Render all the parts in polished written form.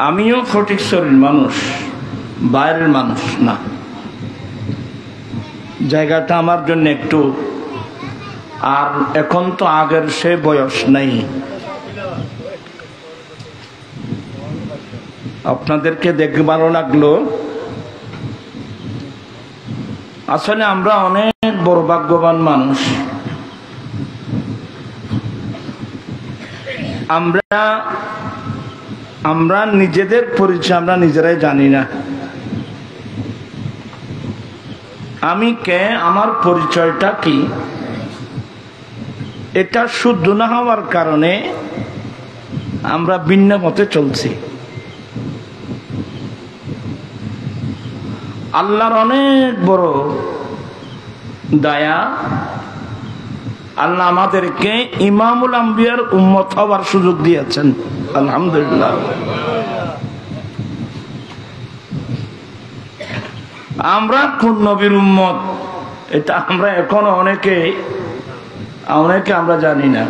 আমিও ফটিকছড়ির মানুষ, বাইরের মানুষ না। জায়গাটা আমার জন্য একটু, আর এখন তো আগের সে বয়স নাই। আপনাদেরকে দেখে ভালো লাগলো। আসলে আমরা অনেক বড় ভাগ্যবান মানুষ। আমরা নিজেদের পরিচয় আমরা নিজেরাই জানি না। আমি কে, আমার পরিচয়টা কি, এটা শুদ্ধ না হওয়ার কারণে আমরা ভিন্ন পথে চলছি। আল্লাহর অনেক বড় দয়া, আল্লাহ আমাদেরকে ইমামুল আম্বিয়ার উম্মত হওয়ার সুযোগ দিয়েছেন, আলহামদুলিল্লাহ। আমরা কোন নবীর উম্মত এটা আমরা এখনো অনেকে আমরা জানি না।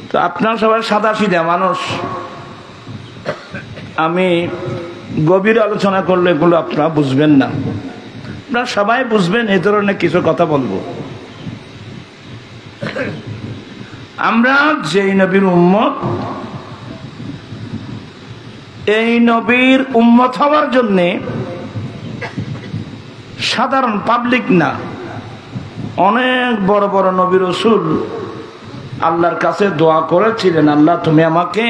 তো আপনার সবাই সাদা সিধা মানুষ, আমি গভীর আলোচনা করলে এগুলো আপনারা বুঝবেন না। আপনারা সবাই বুঝবেন এই ধরনের কিছু কথা বলবো। আমরা যেই নবীর উম্মত, এই নবীর উম্মত হওয়ার জন্য সাধারণ পাবলিক না, অনেক বড় বড় নবী রাসূল আল্লাহর কাছে দোয়া করেছিলেন, আল্লাহ তুমি আমাকে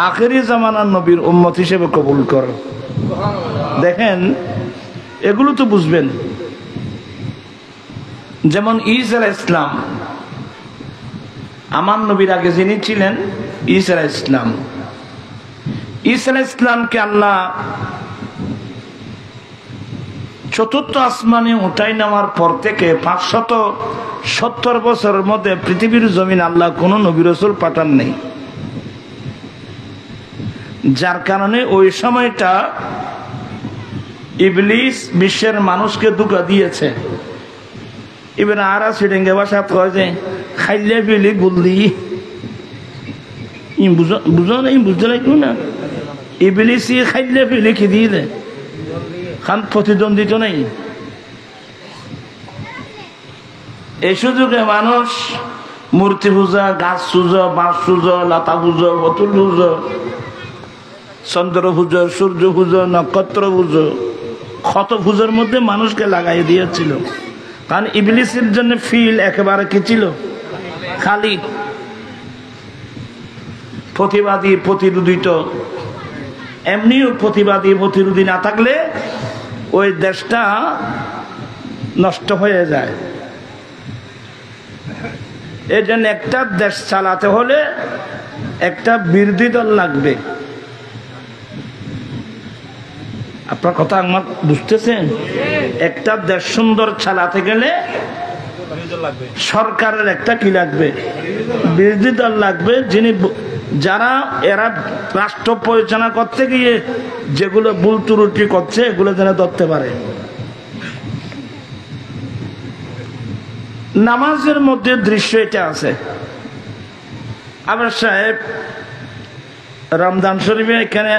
আখেরি জামানার নবীর উম্মত হিসেবে কবুল করো। দেখেন এগুলো তো বুঝবেন। যেমন ঈসা আলাইহিস সালাম, আমার নবীর আগে যিনি ছিলেন ঈসা আলাইহিস সালাম। ঈসা আলাইহিস সালামকে আল্লাহ চতুর্থ আসমানে উঠাই নেওয়ার পর থেকে 570 বছরের মধ্যে পৃথিবীর জমিন আল্লাহ কোন নবী রাসূল পাঠান নেই। যার কারণে ওই সময়টা ইবলিস বিশ্বের মানুষকে ধোঁকা দিয়েছে। এবার আর সিডেঙ্গে ভাষা কয় যে খাইলে বিলি গুল্লি, বুঝো না, বুঝতে লাগবে না। ইবলিস খাইলে বিলি কি দিলে খান প্রতিদ্বন্দ্বিত নেই। এই সুযোগে মানুষ মূর্তি পূজা, গাছ পূজা, বাঁশ পূজা, লতা পূজা, বোতল পূজা, চন্দ্র পুজো, সূর্য পুজো, নক্ষত্র পুজো, ক্ষত পুজোর মধ্যে মানুষকে লাগাই দিয়েছিল। কারণ ইবলিসের জন্য ফিল একেবারে কি ছিল, খালি। প্রতিবাদী প্রতিরোধিত, এমনিও প্রতিবাদী প্রতিরোধী না থাকলে ওই দেশটা নষ্ট হয়ে যায়। এই জন্য একটা দেশ চালাতে হলে একটা বিরোধী দল লাগবে। আপনার কথা আমার বুঝতেছেন? একটা দেশ সুন্দর চালাতে গেলে সরকারের একটা কি লাগবে, বিরোধী দল লাগবে, যারা এরা রাষ্ট্র পরিচালনা করতে গিয়ে যেগুলো ভুল ত্রুটি করছে এগুলো যেন ধরতে পারে। নামাজের মধ্যে দৃশ্য এটা আছে। আবার সাহেব রমজান শরীফে এখানে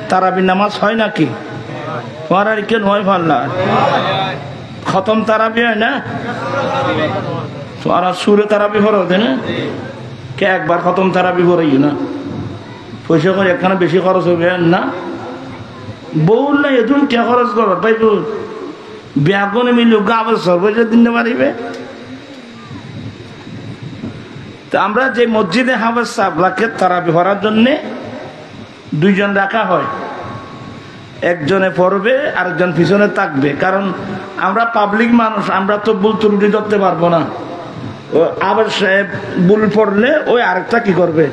তারাবি নামাজ হয় নাকি? আর কেন হয় ভাল্লা খতম তারাবি হয় না? আর সুরে তারাবি ভরো না কে, একবার খতম তারাবি ভরাই না, পয়সা করে একখানে বেশি খরচ হবে না। বউল না এদিন কে খরচ করো পাইব, ব্যাগনে মিলু গাবর পয়সা দিতে পারিবে। তা আমরা যে মসজিদে হাফেজ সাহেবকে তারাবি ভরার জন্যে দুইজন রাখা হয়, একজনে পড়বে আরেকজন পিছনে থাকবে। কারণ আমরা পাবলিক মানুষ, আমরা তো ভুল ত্রুটি ধরতে পারবো না। আবার সাহেব ভুল পড়লে ওই আরেকটা কি করবে।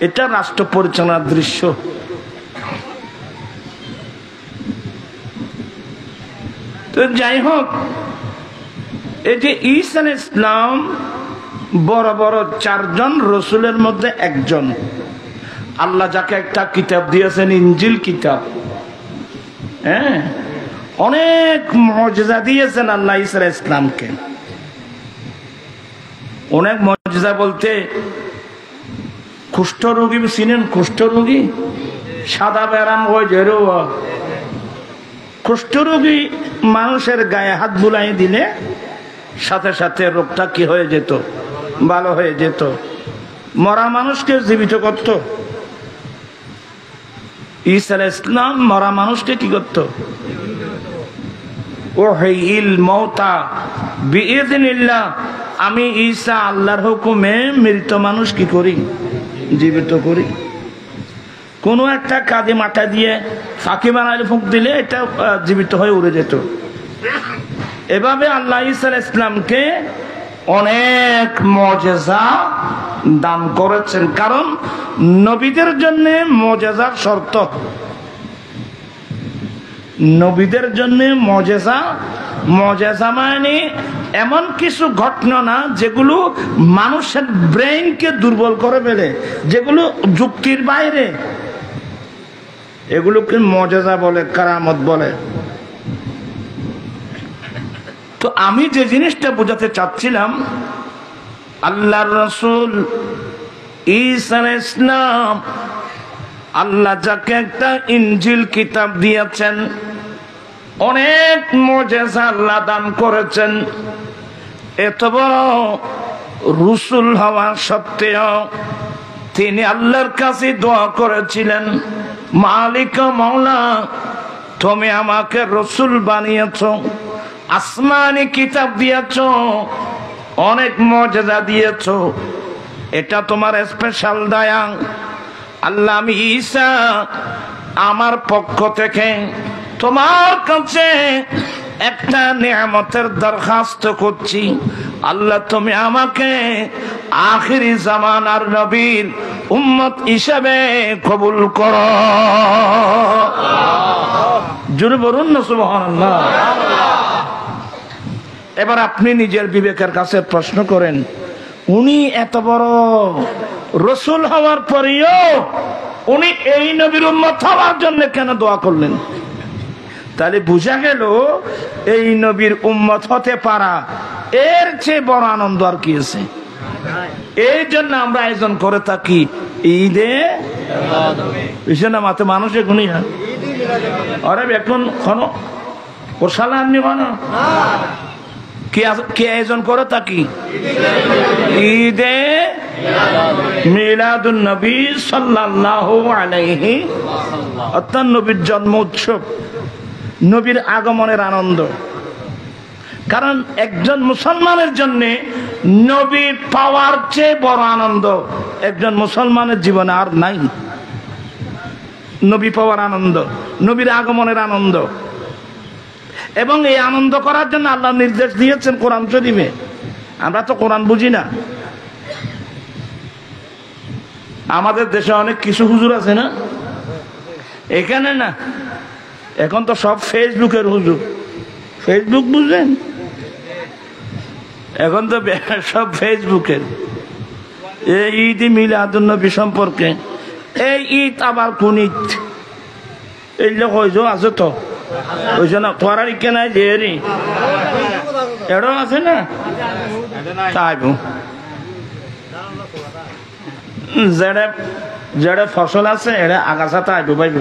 এটা রাষ্ট্র পরিচালনার দৃশ্য। তো যাই হোক, এই যে ঈসা আলাইহিস সালাম বড় বড় 4 জন রসুলের মধ্যে একজন। আল্লাহ যাকে একটা কিতাব দিয়েছেন, ইনজিল কিতাব, হ্যাঁ, অনেক মুজিজা দিয়েছেন আল্লাহ ঈসা আলাইহিস সালামকে। অনেক মজা বলতে কুষ্ঠ রোগী চিনেন? কুষ্ঠ রোগী সাদা ব্যারাম হয়ে যেরো কুষ্ঠ রোগী মানুষের গায়ে হাত বুলাই দিলে সাথে সাথে রোগটা কি হয়ে যেত, ভালো হয়ে যেত। মরা মানুষকে জীবিত করত। ঈসা আলাইহিস সালাম মরা মানুষকে কি করত? ওয়াহিল মাউতা বিইذনিল্লাহ, আমি ঈসা আল্লাহর হুকুমে মৃত মানুষ কি করি? জীবিত করি। কোন একটা কাজে মাথা দিয়ে ফাঁকি বানাইলে ফুঁক দিলে এটা জীবিত হয়ে উড়ে যেত। এভাবে আল্লাহ ঈসা আলাইহিস সালামকে অনেক মুজিজা দান করেছেন, কারণ নবীদের জন্য মুজিজার শর্ত। নবীদের জন্য মুজিজা, মুজিজা মানে এমন কিছু ঘটনা না যেগুলো মানুষের ব্রেইনকে দুর্বল করে ফেলে, যেগুলো যুক্তির বাইরে, এগুলোকে মুজিজা বলে, কারামত বলে। তো আমি যে জিনিসটা বোঝাতে চাচ্ছিলাম, আল্লাহর রাসূল ঈসা আলাইহিস সালাম আল্লাহ যাকে একটা ইনজিল কিতাব দিয়েছেন, অনেক মুজিজা আল্লাহ দান করেছেন। এত বড় রাসূল হওয়া সত্ত্বেও তিনি আল্লাহর কাছে দোয়া করেছিলেন, মালিক মাওলা, তুমি আমাকে রাসূল বানিয়েছো, আসমানি কিতাব দিয়েছো, অনেক মুজিজা দিয়েছো, এটা তোমার স্পেশাল দয়া। আল্লাহ, আমি ঈসা আমার পক্ষ থেকে তোমার কাছে একটা নিয়ামতের দরখাস্ত করছি। আল্লাহ, তুমি আমাকে আখিরি জামানার নবীর উম্মত হিসেবে কবুল করো। জোরে বলুন না সুবহানাল্লাহ। এবার আপনি নিজের বিবেকের কাছে প্রশ্ন করেন, উনি এত বড় রাসূল হওয়ার পরেও উনি এই নবীর উম্মত হওয়ার জন্য কেন দোয়া করলেন? তাহলে বোঝা গেল এই নবীর উম্মত হতে পারা এর চেয়ে বড় আনন্দ আর কি আছে। এই জন্য আমরা আয়োজন করে থাকি ঈদে মাতে মানুষের গুণী হয়। আরে এখন ওর সালা আপনি কি আয়োজন করে থাকি? ঈদে মিলাদুন নবী সাল্লাল্লাহু আলাইহি, অর্থাৎ নবীর জন্ম উৎসব, নবীর আগমনের আনন্দ। কারণ একজন মুসলমানের জন্য নবী পাওয়ার চেয়ে বড় আনন্দ একজন মুসলমানের জীবনে আর নাই। নবী পাওয়ার আনন্দ, নবীর আগমনের আনন্দ। এবং এই আনন্দ করার জন্য আল্লাহ নির্দেশ দিয়েছেন কোরআন শরীফে। আমরা তো কোরআন বুঝি না। আমাদের দেশে অনেক কিছু হুজুর আছে না, এখানে না, এখন তো সব ফেসবুকের হুজুর। ফেসবুক বুঝলেন? এখন তো সব ফেসবুকের। এই ঈদ মিলাদুন নবী সম্পর্কে, এই ঈদ আবার কোন ঈদ, এই লোক আছে তো ওইসব না, তোরার ইকে নাই যে এটাও আছে না, তাই যেটা ফসল আছে এটা আগাছা তাইব পাইব।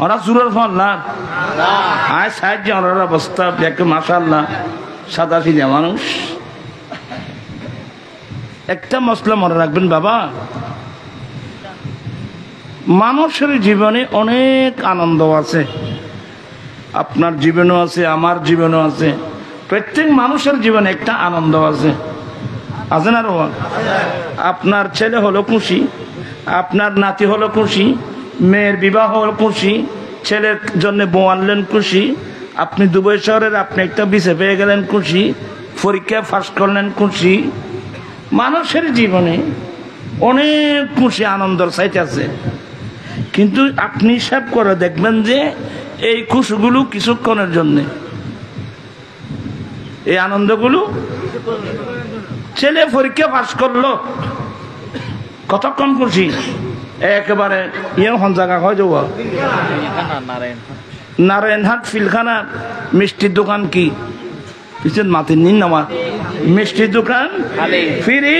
ওরা চুরের ফল না, আয় সাহায্য ওনার অবস্থা দেখে মাশাআল্লাহ সাদা সিধা মানুষ। একটা মশলা মনে রাখবেন বাবা, মানুষের জীবনে অনেক আনন্দ আছে। আপনার জীবনও আছে, আমার জীবনও আছে। প্রত্যেক মানুষের জীবনে একটা আনন্দ আছে, আছে না? আপনার ছেলে হলো খুশি, আপনার নাতি হলো খুশি, মেয়ের বিবাহ হলো খুশি, ছেলের জন্য বউ আনলেন খুশি, আপনি দুবাই শহরের আপনি একটা বিসে পেয়ে গেলেন খুশি, পরীক্ষা পাস করলেন খুশি। মানুষের জীবনে অনেক খুশি আনন্দের সাইট আছে। কিন্তু আপনি হিসাব করে দেখবেন যে এই খুশিগুলো কিছুক্ষণের জন্য, এই আনন্দগুলো। ছেলে পরীক্ষা পাস করলো, কতক্ষণ খুশি, একেবারে হন জায়গা হয় যাব নারায়ণহাট ফিলখানা মিষ্টির দোকান কি মাতির নিন নামা মিষ্টির দোকান ফিরি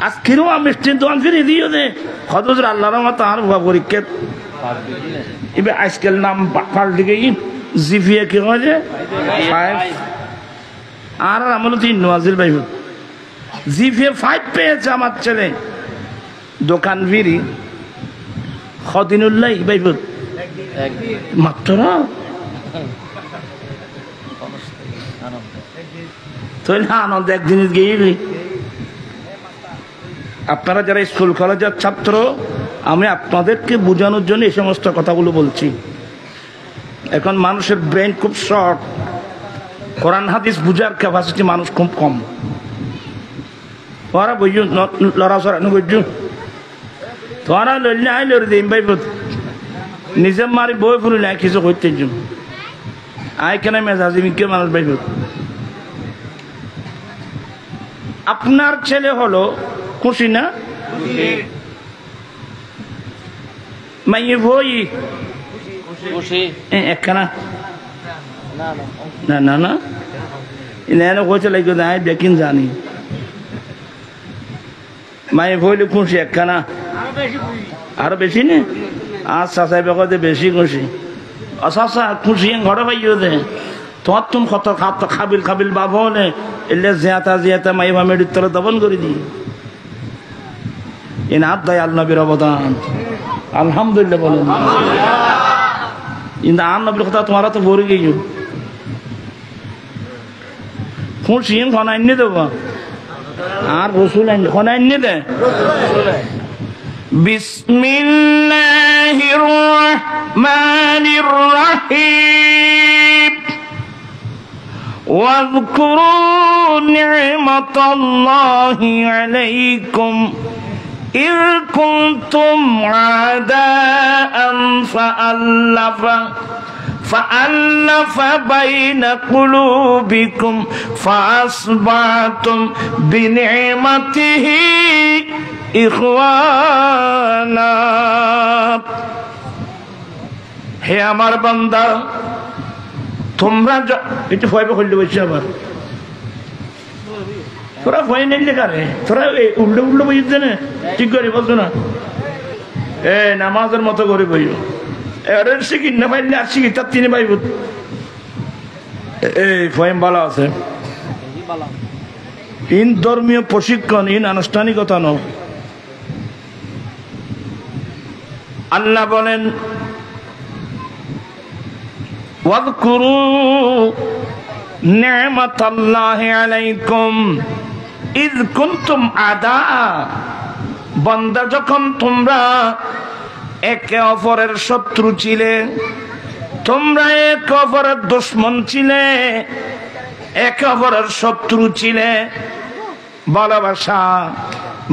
আজকেরও মিষ্টির দোকান ফিরি দিও দে হজর আল্লাহর মত আর পরীক্ষা এবার আজকাল নাম পাল্টে গিয়ে জিপিএ কি হয় আর আমার 3 নওয়াজির ভাই জিপিএ 5 পেয়েছে আমার ছেলে দোকান ফিরি খদিনুল্লাহ ভাই মাত্র আনন্দ একদিন গিয়ে আপনারা যারা স্কুল কলেজের ছাত্র আমি আপনাদেরকে বোঝানোর জন্য এই সমস্ত কথাগুলো বলছি এখন মানুষের ব্রেন খুব শর্ট কোরআন হাদিস বুঝার ক্যাপাসিটি মানুষ খুব কম তোরা বুঝু লড়াচড়া বুঝু তোরা লড়লে আই লড়ি দিম ভাই নিজে মারি বই ফুরিলে কিছু করতে আই কেন মেজাজি মিকে মানুষ ভাই আপনার ছেলে হলো খুশি না মাইয়ে বই একখানা না না না এনে কইতে লাগবে না দেখিন জানি মাইয়ে বইলে খুশি একখানা আরো বেশি নে আচ্ছা সাহেব বেশি খুশি আচ্ছা খুশি ঘরে পাইও দে তোমার তুমি কত খাবিল খাবিল বাবা হলে এলে জিয়াতা মাই মেডির তলে দবন করে দি এনে হাত দেয় আল নবীর অবদান আলহামদুলিল্লাহ বলেন কিন্তু আর নবীর কথা তোমারা তো ভরে গিয়ে খুশি খনাইনি দেব আর রসুল খনাইনি দে বিসমিল্লাহির রহমানির রহিম واذكروا نعمة الله عليكم إذ كنتم عداء فألف بين قلوبكم فأصبحتم بنعمته إخوانا হে আমার বান্দা তোমরা একটু ভয়বে করলে বলছি আবার তোরা ভয় নিলে কারে তোরা উল্টো উল্টো বইতে না ঠিক করে বলতো না নামাজের মতো করে বইও এর শিখি না পাইলে আর শিখি তার তিনি পাইব এই ফয়েম ভালো আছে ইন ধর্মীয় প্রশিক্ষণ ইন আনুষ্ঠানিকতা ন আল্লাহ বলেন واذكروا نعمة الله عليكم إذ كنتم أعداء বান্দা যখন তোমরা একে অপরের শত্রু ছিলে তোমরা একে অপরের দুশমন ছিলে একে অপরের শত্রু ছিলে ভালোবাসা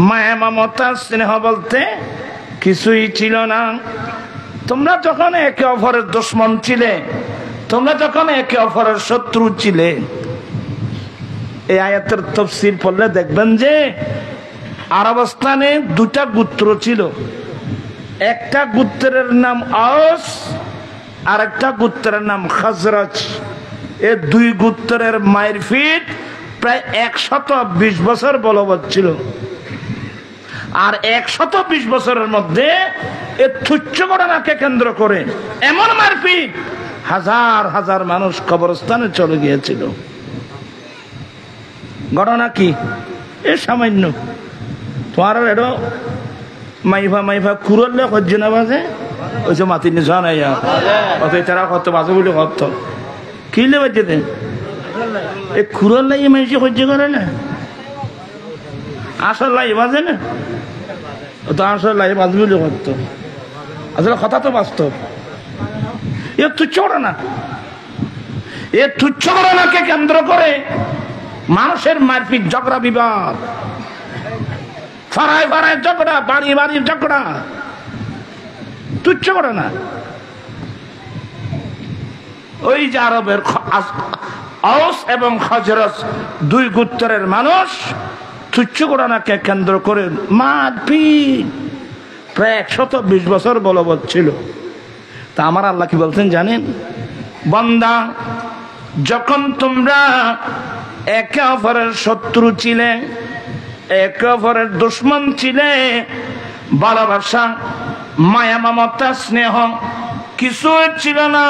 মায়া মমতা স্নেহ বলতে কিছুই ছিল না তোমরা যখন একে অপরের দুশমন ছিলে তোমরা যখন একে অপরের শত্রু ছিলে এই আয়াতের তাফসীর পড়লে দেখবেন যে আরবস্থানে 2টা গোত্র ছিল একটা গোত্রের নাম আওস আর একটা গোত্রের নাম খাজরাজ এই 2 গোত্রের মারপিট প্রায় 120 বছর বলবৎ ছিল আর 120 বছরের মধ্যে এই তুচ্ছ ঘটনাকে কেন্দ্র করে এমন মারপিট হাজার হাজার মানুষ কবরস্থানে চলে গিয়েছিল ঘটনা কি এ সামান্য তোমার এটো মাইফা কুরলে সহ্য না বাজে ওই যে মাতি নিজ নাই অত তারা কত বাজে বলে কত কিলে বাজে দে এই কুরল লাই মাইসি সহ্য করে না আসল লাই বাজে না ও তো আসল লাই বাজবে বলে কত আসলে কথা তো বাস্তব এ তুচ্ছ ঘটনা এ তুচ্ছ ঘটনাকে কেন্দ্র করে মানুষের মারপিট ঝগড়া বিবাদ ফারায় ফারায় ঝগড়া বাড়ি বাড়ির ঝগড়া তুচ্ছ ঘটনা ওই যে আরবের আওস এবং খাজরাজ 2 গোত্রের মানুষ তুচ্ছ ঘটনাকে কেন্দ্র করে মারপিট প্রায় 120 বছর বলবৎ ছিল তা আমার আল্লাহ কি বলছেন জানেন বান্দা যখন তোমরা একে অপরের শত্রু ছিলে, একে অপরের দুশ্মন ছিলে, ভালোবাসা মায়া মমতা স্নেহ কিছু ছিল না,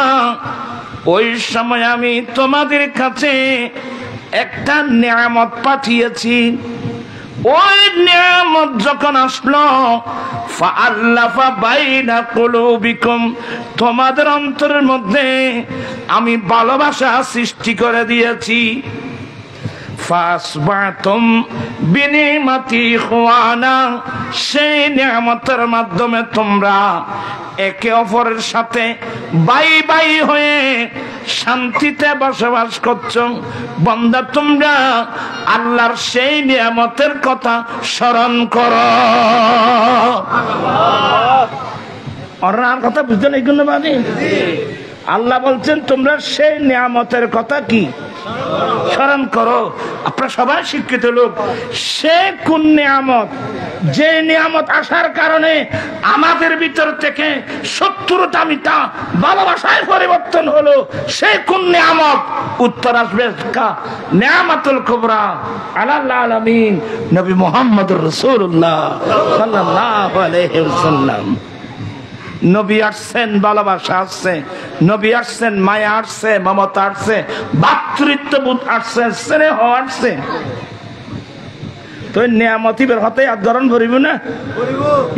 ওই সময় আমি তোমাদের কাছে একটা নিয়ামত পাঠিয়েছি। ওই নিয়ামত যখন আসলো, ফাআল্লাফা বাইনা কুলুবিকুম, তোমাদের অন্তরের মধ্যে আমি ভালোবাসা সৃষ্টি করে দিয়েছি। ফাসবাতুম বিনিমাতি ইখওয়ানা, সেই নিয়ামতের মাধ্যমে তোমরা একে অপরের সাথে ভাই ভাই হয়ে শান্তিতে বসবাস করছো। বান্দা, তোমরা আল্লাহর সেই নিয়ামতের কথা স্মরণ করো। আর কথা বুঝতে নেই কোনো মানে? আল্লাহ বলছেন তোমরা সেই নিয়ামতের কথা কি স্মরণ করো। আপনারা সবাই শিক্ষিত লোক, সে কোন নিয়ামত, যে নিয়ামত আসার কারণে আমাদের ভিতর থেকে শত্রুতা মিটা ভালোবাসায় পরিবর্তন হলো, সে কোন নিয়ামত? উত্তর আসবে নিয়ামতুল কুবরা আলাল আলামিন নবী মুহাম্মদুর রাসূলুল্লাহ সাল্লাল্লাহু আলাইহি ওয়াসাল্লাম। নবী আসছেন, ভালোবাসা আসছে, নবী আসছেন, মায়া আসছে, মমতা আসছে, ভাতৃত্ববোধ আসছে, স্নেহ আসছে। তো নিয়ামতি বের হতে হাত গরম ভরিব না?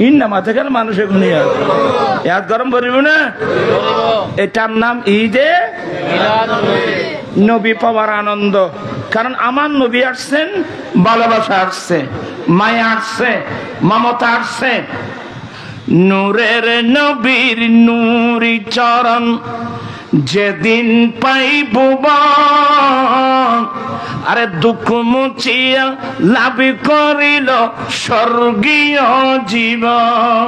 ইন নামা থেকে মানুষের গুণে হাত গরম ভরিব না? এটার নাম ঈদে নবী পাওয়ার আনন্দ। কারণ আমার নবী আসছেন, ভালোবাসা আসছে, মায়া আসছে, মমতা আসছে। নূরের নবীর নূরি চরণ যেদিন পাইব, আরে দুঃখ মুছিয়া লাভ করিল স্বর্গীয় জীবন।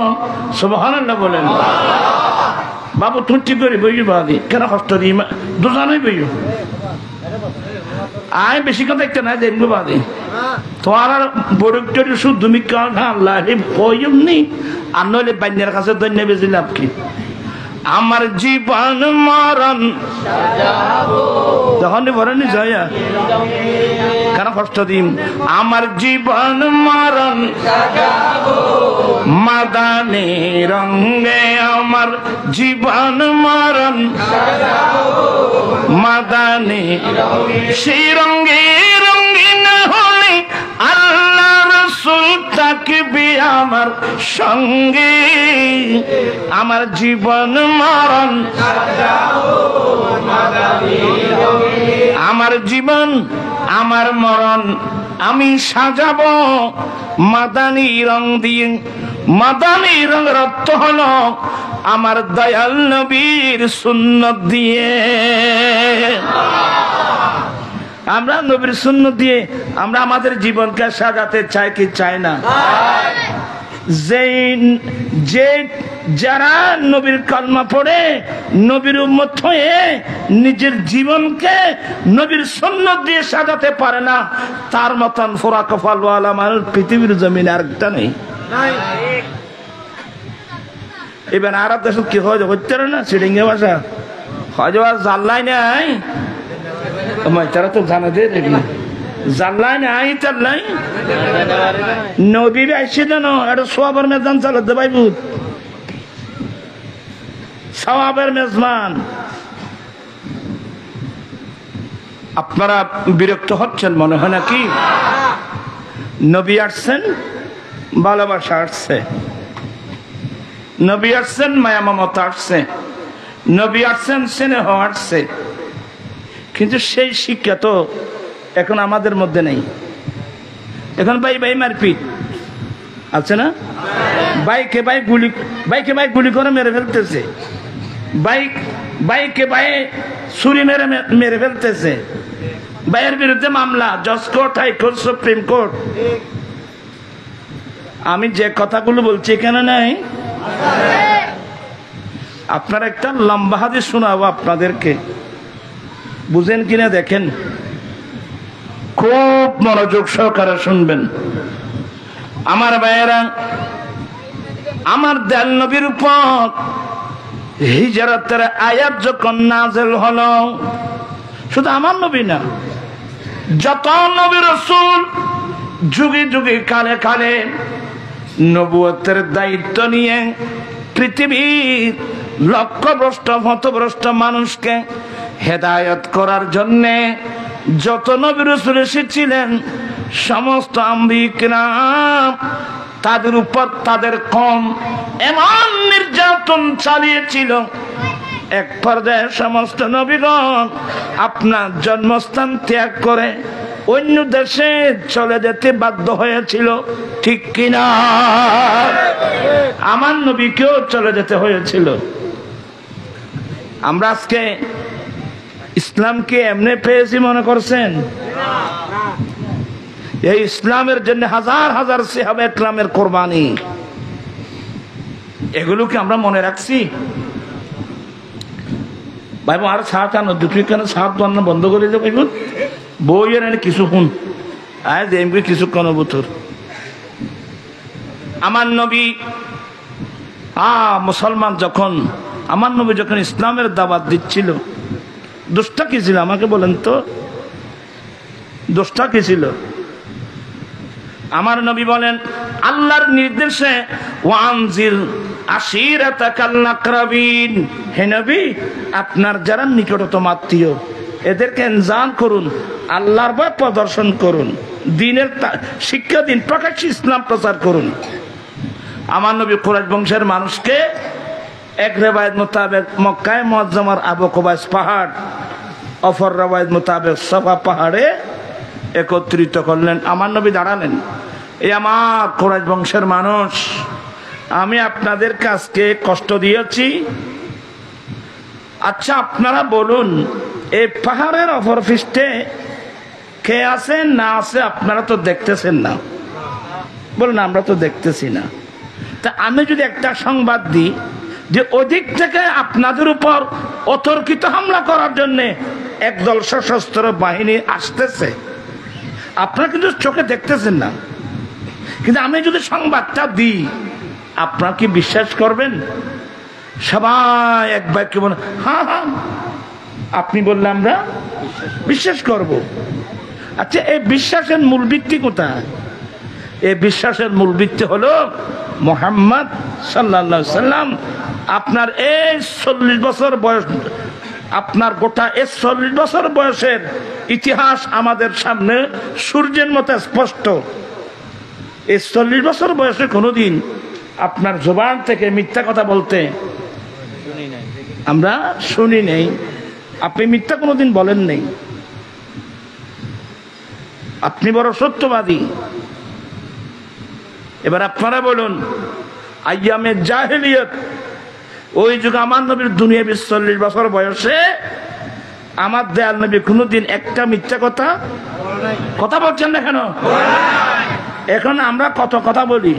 সুবহানাল্লাহ বলেন। বাবু তুমি ঠিক করে বইও বাদি, কেন কষ্ট দিই দুজনই বইও। আয় বেশি কথা একটা না দেখবো বাদে তোমার আর বড় শুধু তুমি আল্লাহ কইমনি আর নইলে বান্যার কাছে ধন্য বেশি লাভ কি? আমার জীবন মরণ তখন বলেনি জয়া কেন কষ্ট দিন। আমার জীবন মরণ মাদানি রঙে, আমার জীবন মরণ মাদানি, সেই রঙে রঙিন হলে আল্লাহ রাসূল থাকবে আমার সঙ্গে। আমার জীবন মরণ, আমার জীবন আমার মরণ আমি সাজাবো মাদানি রং দিয়ে। মাদানি রঙের অর্থ হলো আমার দয়াল নবীর সুন্নত দিয়ে। আমরা নবীর সুন্নত দিয়ে আমরা আমাদের জীবনকে সাজাতে চাই কি চাই না? যে যারা নবীর কালমা পড়ে নবীর উম্মত হয়ে নিজের জীবনকে নবীর সুন্নত দিয়ে সাজাতে পারে না, তার মতন ফোরা কপাল ওয়ালা মানুষ পৃথিবীর জমিনে আরেকটা নেই। এবার আরব দেশ কি হজ হচ্ছে না সিডিঙ্গে ভাষা হজ জানলাই নাই, তারা তো জানা দে জানলাই নাই, তার নাই নবী আইসি জানো এটা সোয়াবের মেজান চালাতে ভাই বুধ সওয়াবের মেজমান। আপনারা বিরক্ত হচ্ছেন মনে হয় নাকি? নবী আসছেন, ভালোবাসা আসছে, নবী আসছেন, মায়া মমতা আসছে, নবী আসছেন, স্নেহ আসছে, কিন্তু সেই শিক্ষা তো এখন আমাদের মধ্যে নেই। এখন ভাই ভাই মারপিট আছে না? বাইকে ভাই গুলি করে মেরে ফেলতেছে, বাইকে ভাই ছুরি মেরে ফেলতেছে, ভাইয়ের বিরুদ্ধে মামলা জজ কোর্ট, হাইকোর্ট, সুপ্রিম কোর্ট। আমি যে কথাগুলো বলছি এখানে নাই। আপনারা একটা লম্বা হাদিস শোনাবো আপনাদেরকে, বুঝেন কিনা দেখেন, খুব মনোযোগ সহকারে শুনবেন আমার ভাইয়েরা। আমার দয়াল নবীর উপর হিজরতের আয়াত যখন নাযিল হলো, শুধু আমার নবী না, যত নবী রাসূল যুগে যুগে কালে কালে নবুয়তের দায়িত্ব নিয়ে পৃথিবীর লক্ষ্যভ্রষ্ট হতভ্রষ্ট মানুষকে হেদায়েত করার জন্যে যত নবী রাসূল এসেছিলেন, সমস্ত আম্বিয়া কিরাম তাদের উপর তাদের কম এমন নির্যাতন চালিয়েছিল, এক পর্যায়ে সমস্ত নবীগণ আপনার জন্মস্থান ত্যাগ করে অন্য দেশে চলে যেতে বাধ্য হয়েছিল, ঠিক কিনা? আমার নবীকেও চলে যেতে হয়েছিল। আমরা আজকে ইসলামকে এমনি পেয়েছি মনে করছেন? এই ইসলামের জন্য হাজার হাজার সাহাবা ইকরামের কোরবানি, এগুলোকে আমরা মনে রাখছি? ভাই আর সাত আনো দুটি কেন সাত আনো বন্ধ করে দেবো বইয়ের এনে কিছু শুন আজ এমনি কিছুক্ষণ বছর আমার নবী মুসলমান যখন আমার নবী যখন ইসলামের দাওয়াত দিচ্ছিল, দোষটা কি ছিল আমাকে বলেন তো? দোষটা কি ছিল? আমার নবী বলেন আল্লাহর নির্দেশে ওয়ানজির আশিরাতাকাল আকরাবিন, হে নবী আপনার যারা নিকটতম আত্মীয় এদেরকে ইনজার করুন, আল্লাহর ভয় প্রদর্শন করুন, দ্বীনের শিক্ষা দিন, প্রকাশ্যে ইসলাম প্রচার করুন। আমার নবী কুরাইশ বংশের মানুষকে এক রিওয়ায়াত মোতাবেক মক্কায় মুআজ্জামার আবু কুবাইস পাহাড়, অপর রিওয়ায়াত মোতাবেক সাফা পাহাড়ে একত্রিত করলেন। আমার নবী দাঁড়ালেন, এই আমার কুরাইশ বংশের মানুষ, আমি আপনাদের কাছকে কষ্ট দিয়েছি, আচ্ছা আপনারা বলুন এই পাহাড়ের অপর পৃষ্ঠে কে আছে না আছে আপনারা তো দেখতেছেন না, বলুন আমরা তো দেখতেছি না। তা আমি যদি একটা সংবাদ দিই যে ওদিক থেকে আপনাদের উপর অতর্কিত হামলা করার জন্য একদল সশস্ত্র বাহিনী আসতেছে, আপনারা কিন্তু চোখে দেখতেছেন না, কিন্তু আমি যদি সংবাদটা দিই আপনারা কি বিশ্বাস করবেন? সবাই এক বাক্যে বলে হ্যাঁ হ্যাঁ, আপনি বললে আমরা বিশ্বাস করব। আচ্ছা এই বিশ্বাসের মূল ভিত্তি কোথায়? এই বিশ্বাসের মূল ভিত্তি হলো মুহাম্মদ সাল্লাল্লাহু আলাইহি সাল্লাম। আপনার এই 40 বছর বয়স, আপনার গোটা 40 বছর বয়সের ইতিহাস আমাদের সামনে সূর্যের মতো স্পষ্ট। এই 40 বছর বয়সে কোনোদিন আপনার জবান থেকে মিথ্যা কথা বলতে আমরা শুনি নেই। আপনি মিথ্যা কোনোদিন বলেন নেই, আপনি বড় সত্যবাদী। এবার আপনারা বলুন আইয়ামে জাহেলিয়ত, ওই যুগে আমার নবীর দুনিয়াবী 40 বছর বয়সে আমার দয়াল নবী কোনোদিন একটা মিথ্যা কথা বলছেন না কেন? এখন আমরা কত কথা বলি,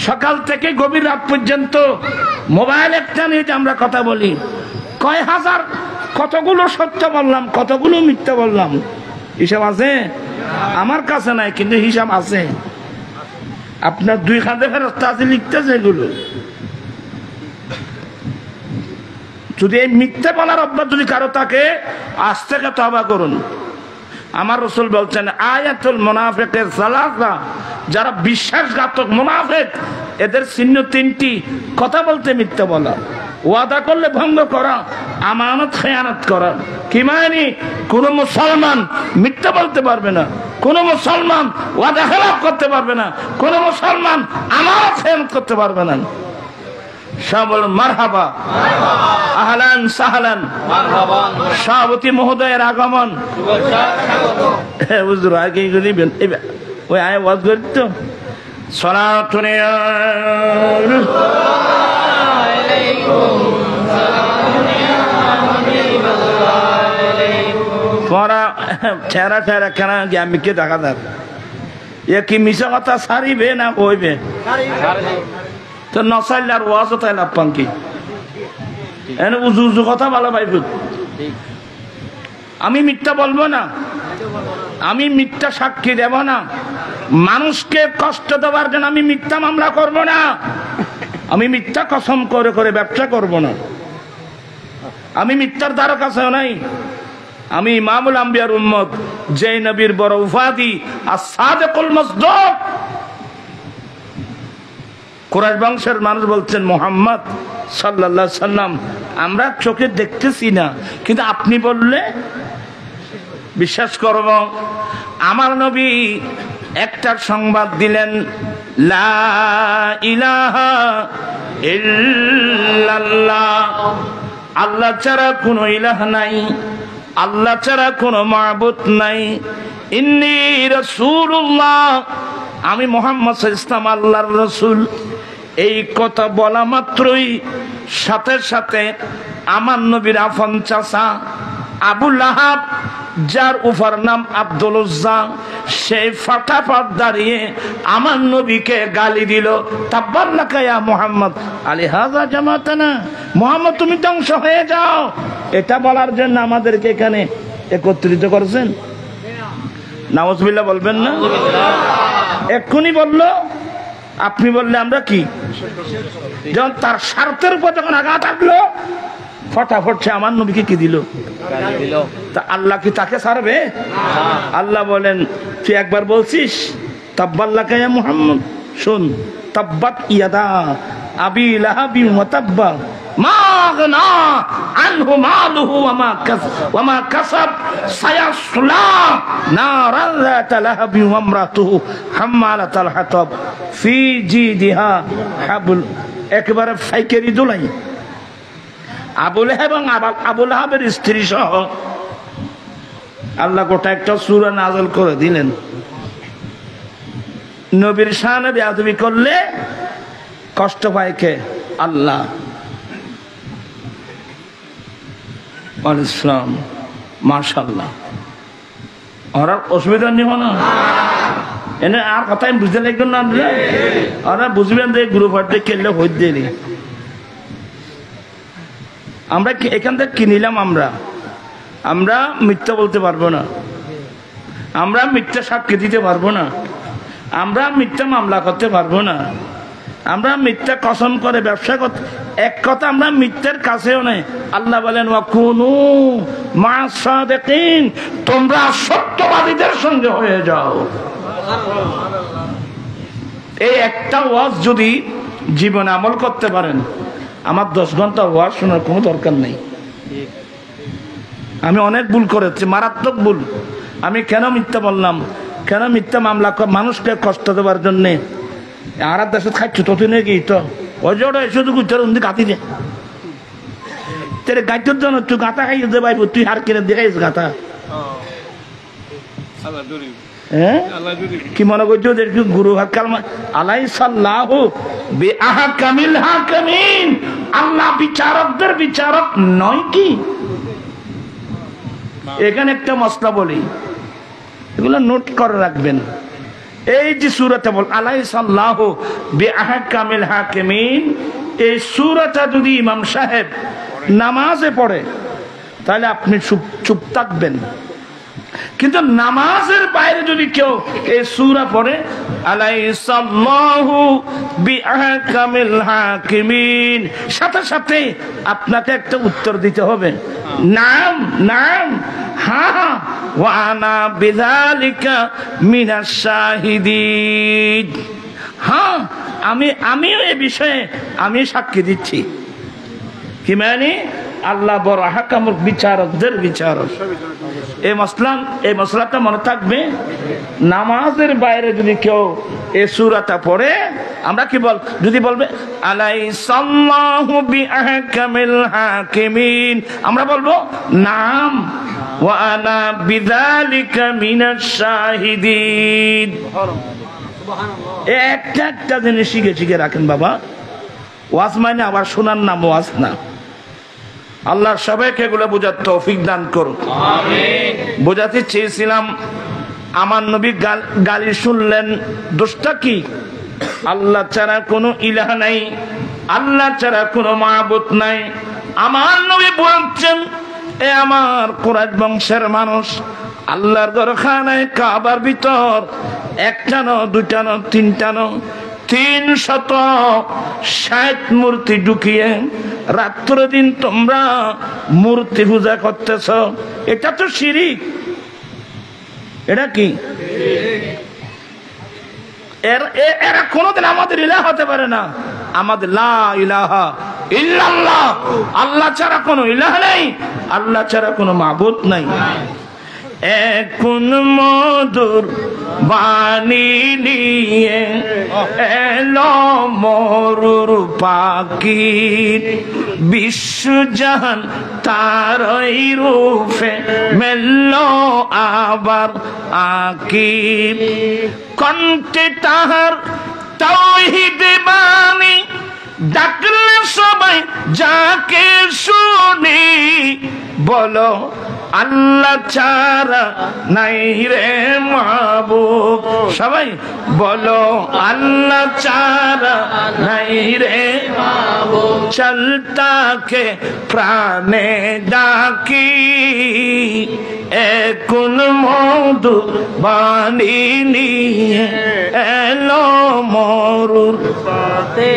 সকাল থেকে গভীর রাত পর্যন্ত মোবাইল একটা নিয়ে আমরা কথা বলি, কয় হাজার কতগুলো সত্য বললাম, কতগুলো মিথ্যা বললাম, হিসাব আছে? আমার কাছে নাই, কিন্তু হিসাব আছে। আপনার 2 খাতে ফেরস্তা আছে লিখতেছে এগুলো। যদি এই মিথ্যা বলার অভ্যাস যদি কারো থাকে, আজ থেকে তওবা করুন। আমার রাসূল বলছেন আয়াতুল মুনাফিকের সালাসা, যারা বিশ্বাসঘাতক মুনাফিক এদের চিহ্ন 3টি: কথা বলতে মিথ্যা বলা, ওয়াদা করলে ভঙ্গ করা, আমানত খেয়ানত করা। কি মানে? কোন মুসলমান মিথ্যা বলতে পারবে না, কোন মুসলমান ওয়াদা খেলাফ করতে পারবে না, কোন মুসলমান আমানত খেয়ানত করতে পারবে না। সব বলুন মারহাবা, আহলান সাহলান, সভাপতি মহোদয়ের আগমন। হুজুর আগে ওই আয় ওয়াজ করি তো সালাতুন তোরা ঠেরা ঠেরা কেন আমি কে দেখা যাক এ কি মিশা কথা সারিবে না কইবে? তো নসাইল আর ওয়াজও তাই লাভ পান কি? এনে উজু উজু কথা ভালো পাইব। আমি মিথ্যা বলবো না, আমি মিথ্যা সাক্ষী দেব না, মানুষকে কষ্ট দেওয়ার জন্য আমি মিথ্যা মামলা করব না, আমি মিথ্যা কসম করে করে ব্যবসা করব না। আমি মিথ্যার দ্বারা কাছেও নাই। আমি ইমামুল আম্বিয়ার উম্মত, যে নবীর বড় উপাধি as-সাদিকুল মাসদুক। কুরাইশ বংশের মানুষ বলছেন, মুহাম্মদ সাল্লাল্লাহু আলাইহি সাল্লাম আমরা চোখে দেখতেছি না, কিন্তু আপনি বললে বিশ্বাস করব। আমার নবী একটা সংবাদ দিলেন, লা ইলাহা ইল্লাল্লাহ, আল্লাহ ছাড়া কোনো ইলাহ নাই, আল্লাহ ছাড়া কোনো মাবুদ নাই। ইন্নী রাসূলুল্লাহ, আমি মুহাম্মদ সাল্লাল্লাহু আলাইহি ওয়াসাল্লাম আল্লাহর রাসূল। এই কথা বলা মাত্রই সাথে সাথে আমার নবীর আপন চাচা আবু লাহাব, যার উফার নাম আব্দুল উজ্জা, সেই ফাটাফাট দাঁড়িয়ে আমার নবীকে গালি দিল, তাব্বাল্লাকা ইয়া মুহাম্মদ আলিহাযা জামাতানা, মুহাম্মদ তুমি ধ্বংস হয়ে যাও। এটা বলার জন্য আমাদেরকে এখানে একত্রিত করেছেন। নাউজুবিল্লাহ বলবেন না? এক্ষুনি বললো, আপনি বললে আমরা কি? যখন তার স্বার্থের উপর যখন আঘাত আসলো, ফটাফট সে আমার নবীকে কি দিল? তা আল্লাহ কি তাকে ছাড়বে? আল্লাহ বলেন, তুই একবার বলছিস তাব্বাল্লাকা ইয়া মুহাম্মদ, শোন, তাব্বাত ইয়াদা আবি লাহাবি ওয়া তাব্বা মা আগনা আনহু মালুহু ওয়া মা কাসাব সায়াসলা নারান যাতা লাহাবি ওয়া ইমরাতুহু হাম্মালাতাল হাতাব ফি জিদিহা হাবল। একবারে ফাইকেরি দুলাই আবু লাহাব এবং আবু লাহাবের স্ত্রী সহ আল্লাহ গোটা একটা সূরা নাযিল করে দিলেন। নবীর শানে বেয়াদবি করলে কষ্ট পায় কে? আল্লাহ। ইসলাম মাশাআল্লাহ, ওরা অসুবিধা নিব না, এনে আর কথা আমি বুঝতে লাগবেন না, ওরা বুঝবেন যে গ্রুপ হাটে খেললে হইতে দেরি। আমরা এখান থেকে কিনিলাম, আমরা মিথ্যা বলতে পারবো না, আমরা মিথ্যা সাক্ষী দিতে পারবো না, আমরা মিথ্যা মামলা করতে পারবো না, আমরা মিথ্যা কসম করে ব্যবসা করতে, এক কথা আমরা মিথ্যার কাছেও নেই। আল্লাহ বলেন ওয়াকুনু মা'আস সাদিকিন, তোমরা সত্যবাদীদের সঙ্গে হয়ে যাও। এই একটা ওয়াজ যদি জীবনে আমল করতে পারেন, আমার 10 ঘন্টা ওয়াজ শোনার কোনো দরকার নেই। আমি অনেক ভুল করেছি, মারাত্মক ভুল। আমি কেন মিথ্যা বললাম, কেন মিথ্যা মামলা, মানুষকে কষ্ট দেওয়ার জন্যে। আর দেশে খাচ্ছ তো তুই নাকি তো ওই যে ওটা শুধু গুচ্ছার উন্দি গাতি দে তেরে গাইতের জন্য তুই গাঁথা খাইয়ে দে ভাই, তুই হার কিনে দেখাইস গাঁথা। হ্যাঁ কি মনে করছো গুরু হাক্কাল আলাইসাল্লাহু বিআহকামিল হাকিমিন, আল্লাহ বিচারকদের বিচারক নয় কি? এখানে একটা মসলা বলি, এগুলো নোট করে রাখবেন। এই যে সূরাটা বল আলাইসাল্লাহু বিআহকামিল হাকিমিন, এই সূরাটা যদি ইমাম সাহেব নামাজে পড়ে তাহলে আপনি চুপ থাকবেন, কিন্তু নামাজের বাইরে যদি কেউ এই সূরা পড়ে আলাইসাল্লাহু বিআহকামিল হাকিমিন, সাথে সাথে আপনাকে একটা উত্তর দিতে হবে, নাম নাম, হ্যাঁ, ওয়া আনা বিযালিকা মিনাশ শাহিদিন, হ্যাঁ আমিও এই বিষয়ে আমি সাক্ষী দিচ্ছি। কি মানে? আল্লাহ বড় হাকামুল বিচারকদের বিচারক। এই মসলাটা মনে থাকবে। নামাজের বাইরে যদি কেউ এই সূরাটা পড়ে, আমরা কি যদি বলবে আলাইসাল্লাহু বিআহকামিল হাকিমিন, আমরা বলবো নাম ওয়া আনা বিযালিকা মিনাশ শাহিদিন। একটা জিনিস শিখে রাখেন বাবা, ওয়াজ মানে আবার শোনার নাম ওয়াজ না। আল্লাহ সবাইকে এগুলো বোঝার তৌফিক দান করুন, আমিন। বোঝাতে চেয়েছিলাম, আমার নবী গালি শুনলেন, দোষটা কি? আল্লাহ ছাড়া কোনো ইলাহ নাই, আল্লাহ ছাড়া কোনো মাবুদ নাই। আমার নবী বলছেন, এ আমার কুরাইশ বংশের মানুষ, আল্লাহর ঘরখানায় কাবার ভিতর একটা নো, দুইটা নো, তিনটা নো, 360 মূর্তি ঢুকিয়ে রাত্র দিন তোমরা মূর্তি পূজা করতেছ, এটা তো শিরিক। এটা কি? এরা কোনদিন আমাদের ইলাহ হতে পারে না। আমাদের লা ইলাহা ইল্লাল্লাহ, আল্লাহ ছাড়া কোনো ইলাহ নেই, আল্লাহ ছাড়া কোনো মাবুদ নাই। এখন মধুর বাণী নিয়ে এলো মরুর পাখি, বিশ্বজাহান তারই রূপে মেলল আবার আঁকি। কণ্ঠে তাহার তাওহীদ বাণী, ডাকলে সবাই যাকে শুনি, বলো আল্লাহ ছাড়া নাই রে মাবুদ। সবাই বলো আল্লাহ ছাড়া নাই রে মাবুদ। চলতাকে প্রাণে ডাকি, এখন মধু বাণী নিয়ে এলো মরুর পথে।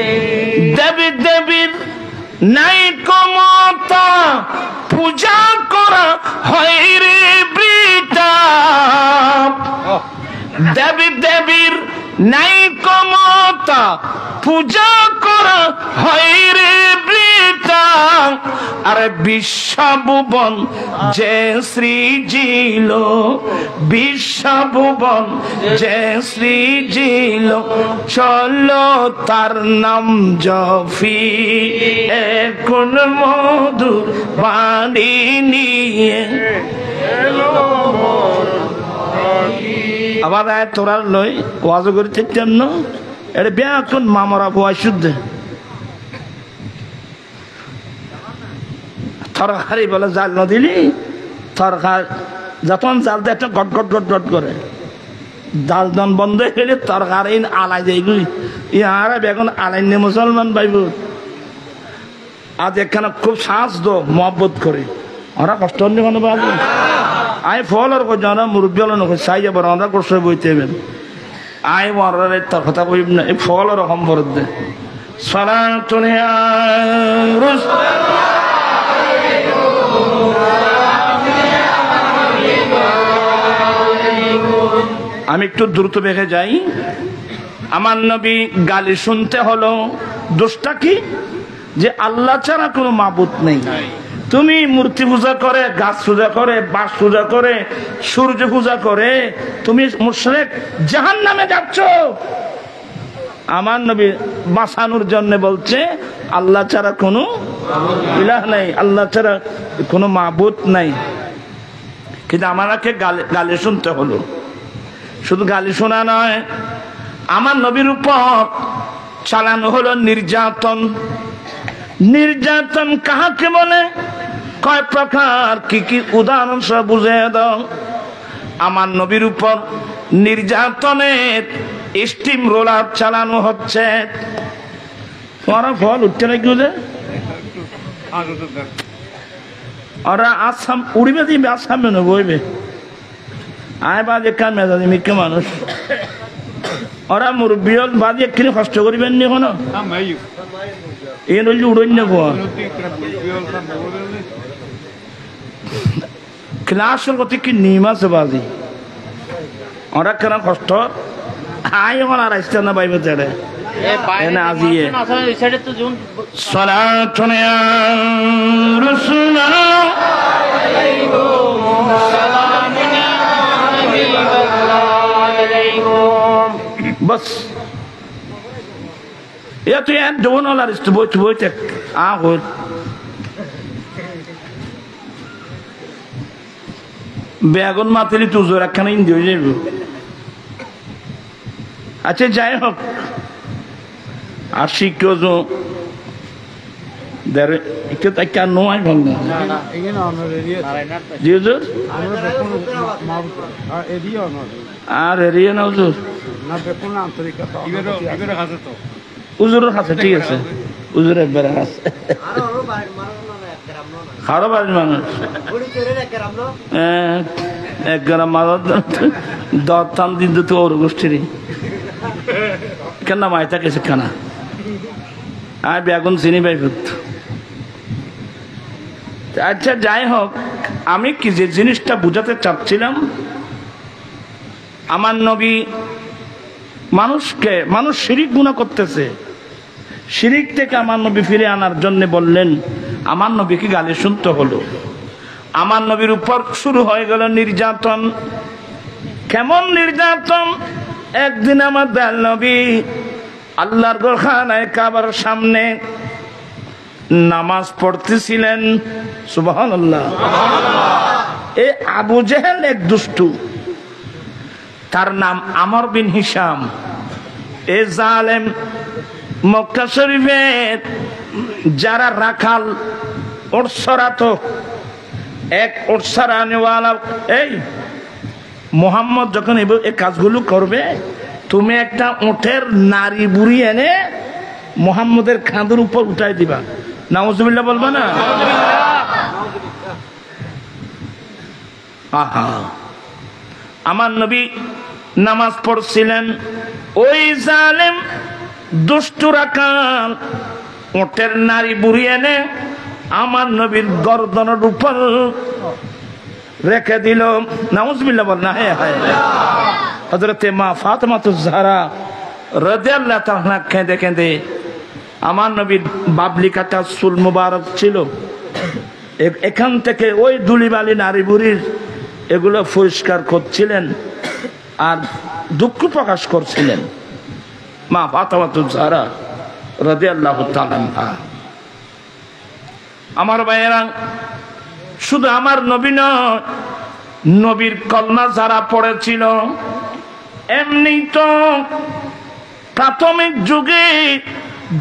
দেবী দেবীর নাই ক্ষমতা, পূজা করা হয় রে বৃথা। দেবী দেবীর নাই ক্ষমতা, পূজা করা হয় রে বৃথা। আরে বিশ্বভুবন যে সৃজিল, বিশ্বভুবন যে সৃজিল, চলো তার নাম জপি, এখন মধুর বাণী নিয়ে। আবার তোরা লই ওয়াজ করে চাইতাম না, এটা ব্যাকুন মামরা ভয় শুদ্ধ তরকারি বলে জাল না দিলি, তরকার যখন জাল দেয় একটা গট গট গট গট করে, জাল দন বন্ধ হয়ে গেলে তরকারি আলাই যাইগুলি। ইয়ারা বেগুন আলাইনে মুসলমান ভাইব আজ এখানে খুব সাহস দো মহব্বত করে, ওরা কষ্ট হয়নি কোনো বাবু। আই ফল আর জানা মুরব্বী হলো নয় চাই যাবার আমরা কষ্ট বইতে হবেন। আই মরারে তার কথা বইব না, এই ফল রকম বরদ দে সালাতুন ইয়া রাসূল। আমি একটু দ্রুত বেগে যাই। আমার নবী গালি শুনতে হলো, দোষটা কি? যে আল্লাহ ছাড়া কোনো মাবুদ নেই। তুমি মূর্তি পূজা করে, গাছ পূজা করে, বাঁশ পূজা করে, সূর্য পূজা করে তুমি মুশরিক, জাহান্নামে যাচ্ছ। আমার নবী বাঁচানোর জন্য বলছে আল্লাহ ছাড়া কোনো ইলাহ নাই, আল্লাহ ছাড়া কোনো মাবুদ নাই। কিন্তু আমাকে গালি শুনতে হলো। শুধু গালি শোনা নয়, আমার নবীর উপর চালানো হলো নির্যাতন। নির্যাতন কাহাকে বলে, কয় প্রকার, কি কি উদাহরণ সব বুঝে দাও। আমার নবীর উপর নির্যাতনের স্টিম রোলার চালানো হচ্ছে। তোমার ফল উঠছে নাকি বুঝে, ওরা আসাম উড়িবে দিবে, আসামে না বইবে। আয় বাজে কান মেজাজি মিকে মানুষ, ওরা মুরব্বী বাজে একখানি কষ্ট করিবেন নি কোনো এই নইলে উড়ন নেব। ক্লাসের কথা কি নিম আছে বাজি, ওরা কেন কষ্ট আয় এখন আর আসতে না পাইবে তেড়ে এনে আজিয়ে। সালাতুন ইয়া রাসূলুল্লাহ, बस या तो यार दोनों वाला रिश्ते बहुत तक आ हो বেগুন মাতলি তুজো রাখানা ইন্দি হয়ে যাইব। আচ্ছা যাই হোক, আর শিক্ষো একটু তাকে আর নয় ভাল না আর এরিয়া না হুজুর উজুরের কাছে ঠিক আছে, উজুরের বেড়া আছে খারাপ বাড়ির মানুষ এক গ্রাম মাদত দর থান দিন তো ওর গোষ্ঠীরই কেন মাইতা গেছে কেনা আর বেগুন চিনি পাই। আচ্ছা যাই হোক, আমি কি যে জিনিসটা বুঝাতে চাচ্ছিলাম, আমার নবী মানুষ শিরিক গুনাহ করতেছে, শিরিক থেকে আমার নবী ফিরে আনার জন্য বললেন, আমার নবীকে গালি শুনতে হলো। আমার নবীর উপর শুরু হয়ে গেল নির্যাতন। কেমন নির্যাতন? একদিন আমার দয়াল নবী আল্লাহর ঘরখানায় কাবার সামনে নামাজ পড়তেছিলেন। সুবহানাল্লাহ। এই আবু জেহেল এক দুষ্টু, তার নাম আমর বিন হিশাম। এ জালেম মক্কা শরীফের যারা রাখাল ওরসরাতো, এক ওরসরানেওয়ালা, এই মোহাম্মদ যখন এই কাজগুলো করবে, তুমি একটা উটের নারী বুড়ি এনে মোহাম্মদের খাঁদের উপর উঠাই দিবা। নাউজুবিল্লাহ বলবা না? আহা, আমার নবী নামাজ পড়ছিলেন, ওই জালেম দুষ্টু রাখাল উটের নারী বুড়ি এনে আমার নবীর গর্দনের উপর রেখে দিল। নাউজুবিল্লাহ বল না? হ্যাঁ হ্যাঁ। হযরতে মা ফাতেমাতুজ জাহরা রাদিয়াল্লাহু তাআলা কেঁদে কেঁদে, আমার নবীর বাবলি কাটা চুল মুবারক ছিল, এখান থেকে ওই ধুলিবালি নারী বুড়ির এগুলো পরিষ্কার করছিলেন আর দুঃখ প্রকাশ করছিলেন মা ফাতেমাতুজ জাহরা রাদিয়াল্লাহু তাআলা আনহা। আমার ভাইয়েরা, শুধু আমার নবী নয়, নবীর কলমা যারা পড়েছিল, এমনি তো প্রাথমিক যুগে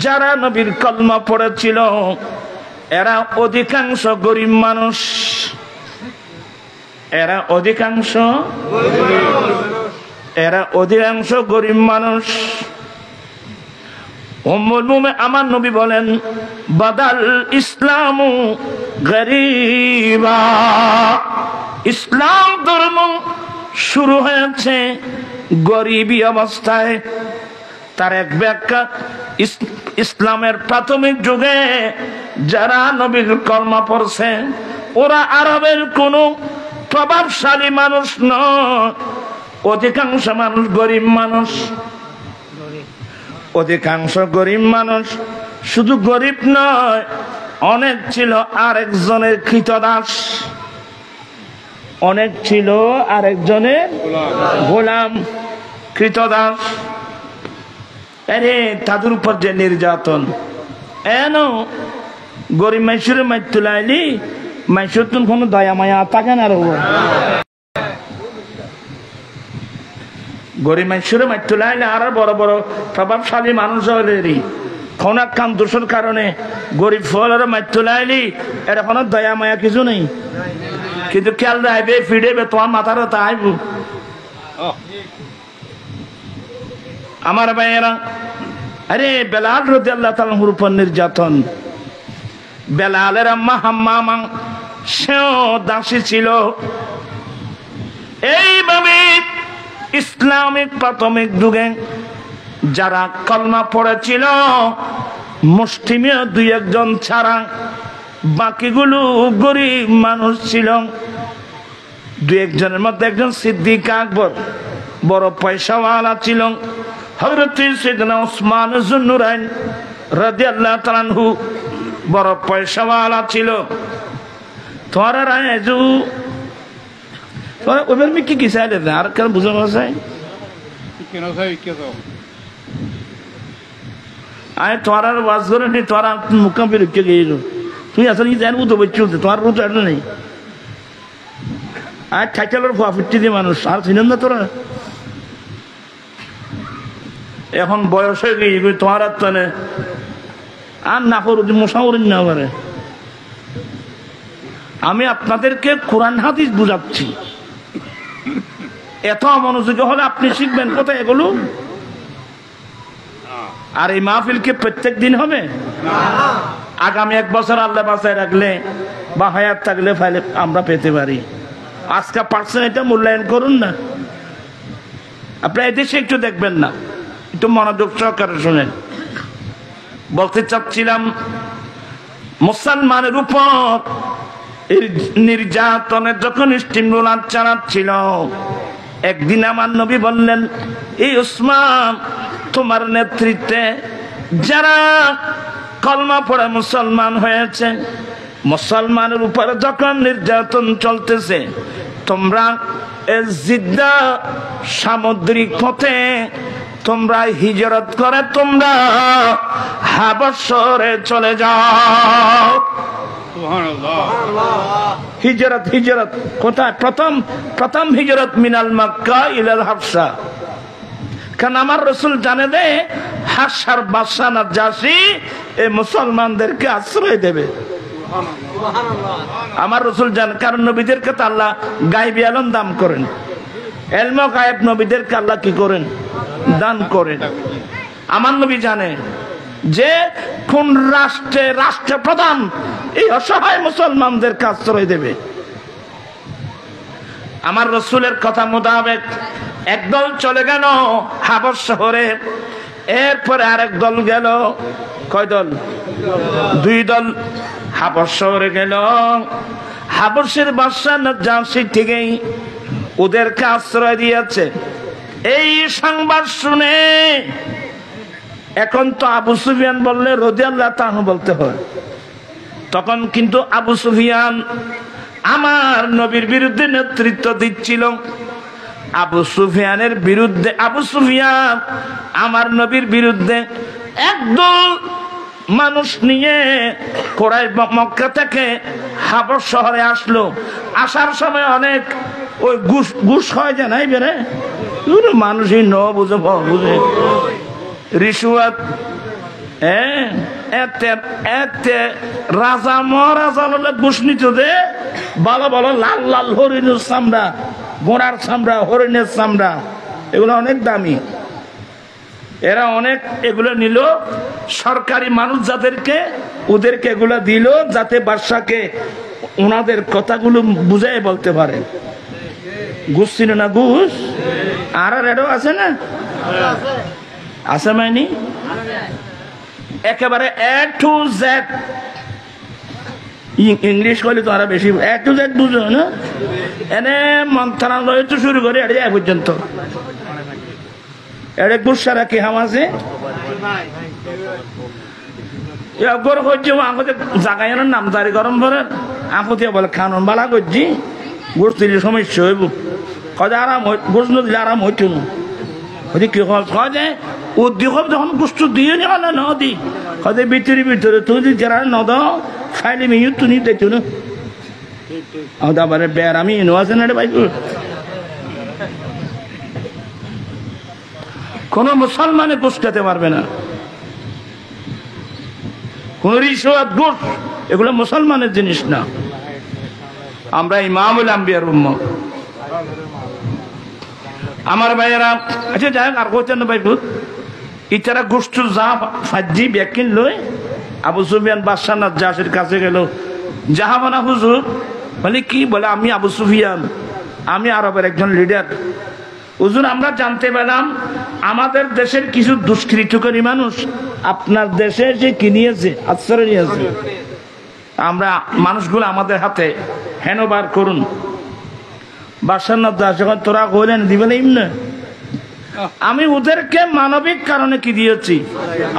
যারা নবীর কলমা পড়েছিল এরা অধিকাংশ গরিব মানুষ। এরা অধিকাংশ গরিব মানুষ। উম্মুল মুমিনিন আমার নবী বলেন, বাদাল ইসলামু গরিবা, ইসলাম ধর্ম শুরু হয়েছে গরিবী অবস্থায়। তার এক ব্যাখ্যা, ইসলামের প্রাথমিক যুগে যারা নবীর কলমা পড়ছে ওরা আরবের কোনো প্রভাবশালী মানুষ নয়, অধিকাংশ মানুষ গরিব মানুষ। অধিকাংশ গরিব মানুষ। শুধু গরিব নয়, অনেক ছিল আরেকজনের কৃতদাস, অনেক ছিল আরেকজনের গোলাম, কৃতদাস। আরে তাদের উপর যে নির্যাতন, এন গরিব মাইসুরে মাইতুলাইলি মাইসুর তুমি কোনো দয়া মায়া থাকে না। গরিব মাইসুরে মাইতুলাইলে আর বড় বড় প্রভাবশালী মানুষ হলেরই কোন কাম দোষের কারণে গরিব ফলের মাইতুলাইলি এটা কোনো দয়া মায়া কিছু নেই। কিন্তু খেয়াল রাখবে, ফিরেবে তোমার মাথার আইব। আমার ভাইয়েরা, আরে বেলাল রাদিয়াল্লাহু তাআলা আনহুর উপর নির্যাতন। বেলালের আম্মা হাম্মামা সেও দাসী ছিল। এইভাবে ইসলামিক প্রাথমিক যুগে যারা কলমা পড়েছিল মুসলিমীয় দুই একজন ছাড়া বাকিগুলো গরিব মানুষ ছিল। দুই একজনের মধ্যে একজন সিদ্দিক আকবর বড় পয়সাওয়ালা ছিল। হযরত সাইয়েদনা ওসমান যুন্নুরাইন রাদিয়াল্লাহু তাআলা আনহু বড় পয়সাওয়ালা ছিল। তোরা রাজু তোরা ওবের মি কি চাইলে আর কেন বুঝা যায় আয় তোর ওয়াজ করে নি, তোরা মুকাম বিরুদ্ধে গেল। তুই আসলে কি জানবো তো চলতে তোমার রুট এটা নেই। আর টাইটেলের ফিফটি দিয়ে মানুষ আর চিনেন না তোরা। এখন বয়স হয়ে গিয়ে তোমার আর তো আর না করো মশাউরিন না পারে। আমি আপনাদেরকে কোরআন হাদিস বুঝাচ্ছি, এত মনোযোগী হলে আপনি শিখবেন কোথায় এগুলো। আর এই মাহফিল কি প্রত্যেক দিন হবে? আগামী এক বছর আল্লাহ বাঁচায় রাখলে বা হায়াত থাকলে ফাইলে আমরা পেতে পারি। আজকে পারছেন, এটা মূল্যায়ন করুন না। আপনার এদেশে একটু দেখবেন না, একটু মনোযোগ সহকারে শুনেন। বলতে চাচ্ছিলাম মুসলমানের উপর নির্যাতনের যখন স্টিম রোলার চালাচ্ছিল, একদিন আমার নবী বললেন, এই উসমান তোমার নেতৃত্বে যারা কলমা পড়ে মুসলমান হয়েছে, মুসলমানের উপরে যখন নির্যাতন চলতেছে, তোমরা জিদ্দা সামুদ্রিক পথে তোমরা হিজরত করে তোমরা হাবশরে চলে যাও। হিজরত হিজরত কোথায়? প্রথম হিজরত মিনাল মক্কা ইলাল হাবশা। কারণ আমার রাসূল জানে দে হাবশার বাদশা নাজাশী এই মুসলমানদেরকে আশ্রয় দেবে। আমার রাসূল জানে, কারণ নবীদেরকে তো আল্লাহ গায়বী আলম দান করেন, ইলম গায়েব নবীদেরকে আল্লাহ কি করেন? দান করেন। আমার নবী জানে যে কোন রাষ্ট্রপ্রধান এই অসহায় মুসলমানদেরকে আশ্রয় দেবে। আমার রাসূলের কথা মোতাবেক একদল চলে গেল হাবশ শহরে, এরপরে আরেক দল গেল। কয় দল? 2 দল হাবশ শহরে গেল। হাবশের বাদশা নাজাশী থেকেই ওদেরকে আশ্রয় দিয়েছে। এই সংবাদ শুনে এখন তো আবু সুফিয়ান বললে রাদিয়াল্লাহু তাআলা বলতে হয়। তখন কিন্তু আবু সুফিয়ান আমার নবীর বিরুদ্ধে নেতৃত্ব দিচ্ছিল। আবু সুফিয়ানের বিরুদ্ধে, আবু সুফিয়ান আমার নবীর বিরুদ্ধে একদল মানুষ নিয়ে কুরাইশ মক্কা থেকে হাবশ শহরে আসলো। আসার সময় অনেক ওই ঘুষ হয় যে নাই বেরে মানুষই বুঝে রিশুয়াত, এতে রাজা মহারাজা হলে ঘুষ নিত দে, ভালো ভালো লাল লাল হরিণের চামড়া, ঘোড়ার চামড়া, হরিণের চামড়া, এগুলো অনেক দামি। এরা অনেক এগুলো নিল, সরকারি মানুষ যাদেরকে ওদেরকে এগুলো দিল, যাতে বাদশাকে ওনাদের কথাগুলো বুঝাই বলতে পারে। ঘুষ ছিল না? ঘুষ আর এটাও আছে না? আছে মাইনি একেবারে A to Z। ইংলিশ করলে তো আরো বেশি A to Z বুঝো না? এনে মন্ত্রণালয় তো শুরু করে এটা যায় পর্যন্ত এটা ঘুষ সারা কি হাম আছে। জাগাই নামদারি গরম ভরে আপত্তি বলে খানন বালা করছি, ঘুষ দিলে সমস্যা হইব। কদে আরাম ঘুষ দিলে আরাম হইতো না। কি কয় উদ্যোগ যখন গোষ্ঠ দিয়ে না নদী কদে ভিতরে ভিতরে তুই যারা নদ খাইলে মিউ তুনি দেখতো না। তারপরে বের আমি এনো আছে না রে ভাই, কোন মুসলমানে ঘুষ খেতে পারবে না। কোন রিশওয়াত ঘুষ এগুলো মুসলমানের জিনিস না। আমরা ইমামুল আম্বিয়ার উম্মত। আমার ভাইয়েরা, আচ্ছা যাই হোক, আর কোথায় না ভাই ইতারা গোষ্ঠ যা ফাজি ব্যাকিন লই আবু সুফিয়ান বাদশা নাজাশীর কাছে গেল। জাহাবানা হুজুর বলে কি? বলে আমি আবু সুফিয়ান, আমি আরবের একজন লিডার। হুজুর আমরা জানতে পেলাম আমাদের দেশের কিছু দুষ্কৃতকারী মানুষ আপনার দেশে যে কি নিয়েছে, আশ্রয় নিয়েছে। আমরা মানুষগুলো আমাদের হাতে হেনবার করুন। বাদশা নাজাশী যখন তোরা কইলেন দিবেন এমনি, আমি ওদেরকে মানবিক কারণে কি দিয়েছি?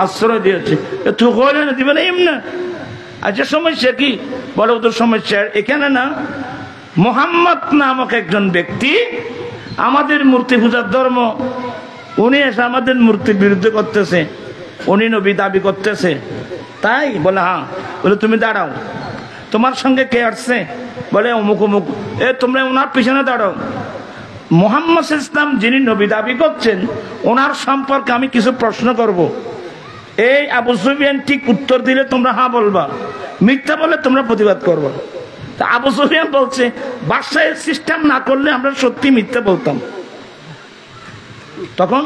আশ্রয় দিয়েছি। তুই কইলেন দিবেন এমনি। আচ্ছা সমস্যা কি? বলে ওদের সমস্যা এখানে না, মুহাম্মদ নামক একজন ব্যক্তি আমাদের মূর্তি পূজার ধর্ম, উনি এসে আমাদের মূর্তির বিরুদ্ধে করতেছে, উনি নবী দাবি করতেছে। তাই? বলে হ্যাঁ। বলে তুমি দাঁড়াও, তোমার সঙ্গে কে আসছে? বলে অমুক অমুক। তোমরা ওনার পিছনে দাঁড়াও। মুহাম্মদ ইসলাম যিনি নবী দাবি করছেন ওনার সম্পর্কে আমি কিছু প্রশ্ন করব। এই আবু সুফিয়ান ঠিক উত্তর দিলে তোমরা হ্যাঁ বলবা, মিথ্যা বলে তোমরা প্রতিবাদ করবা। তা আবু সুফিয়ান বলছে বাদশাহ সিস্টেম না করলে আমরা সত্যি মিথ্যা বলতাম। তখন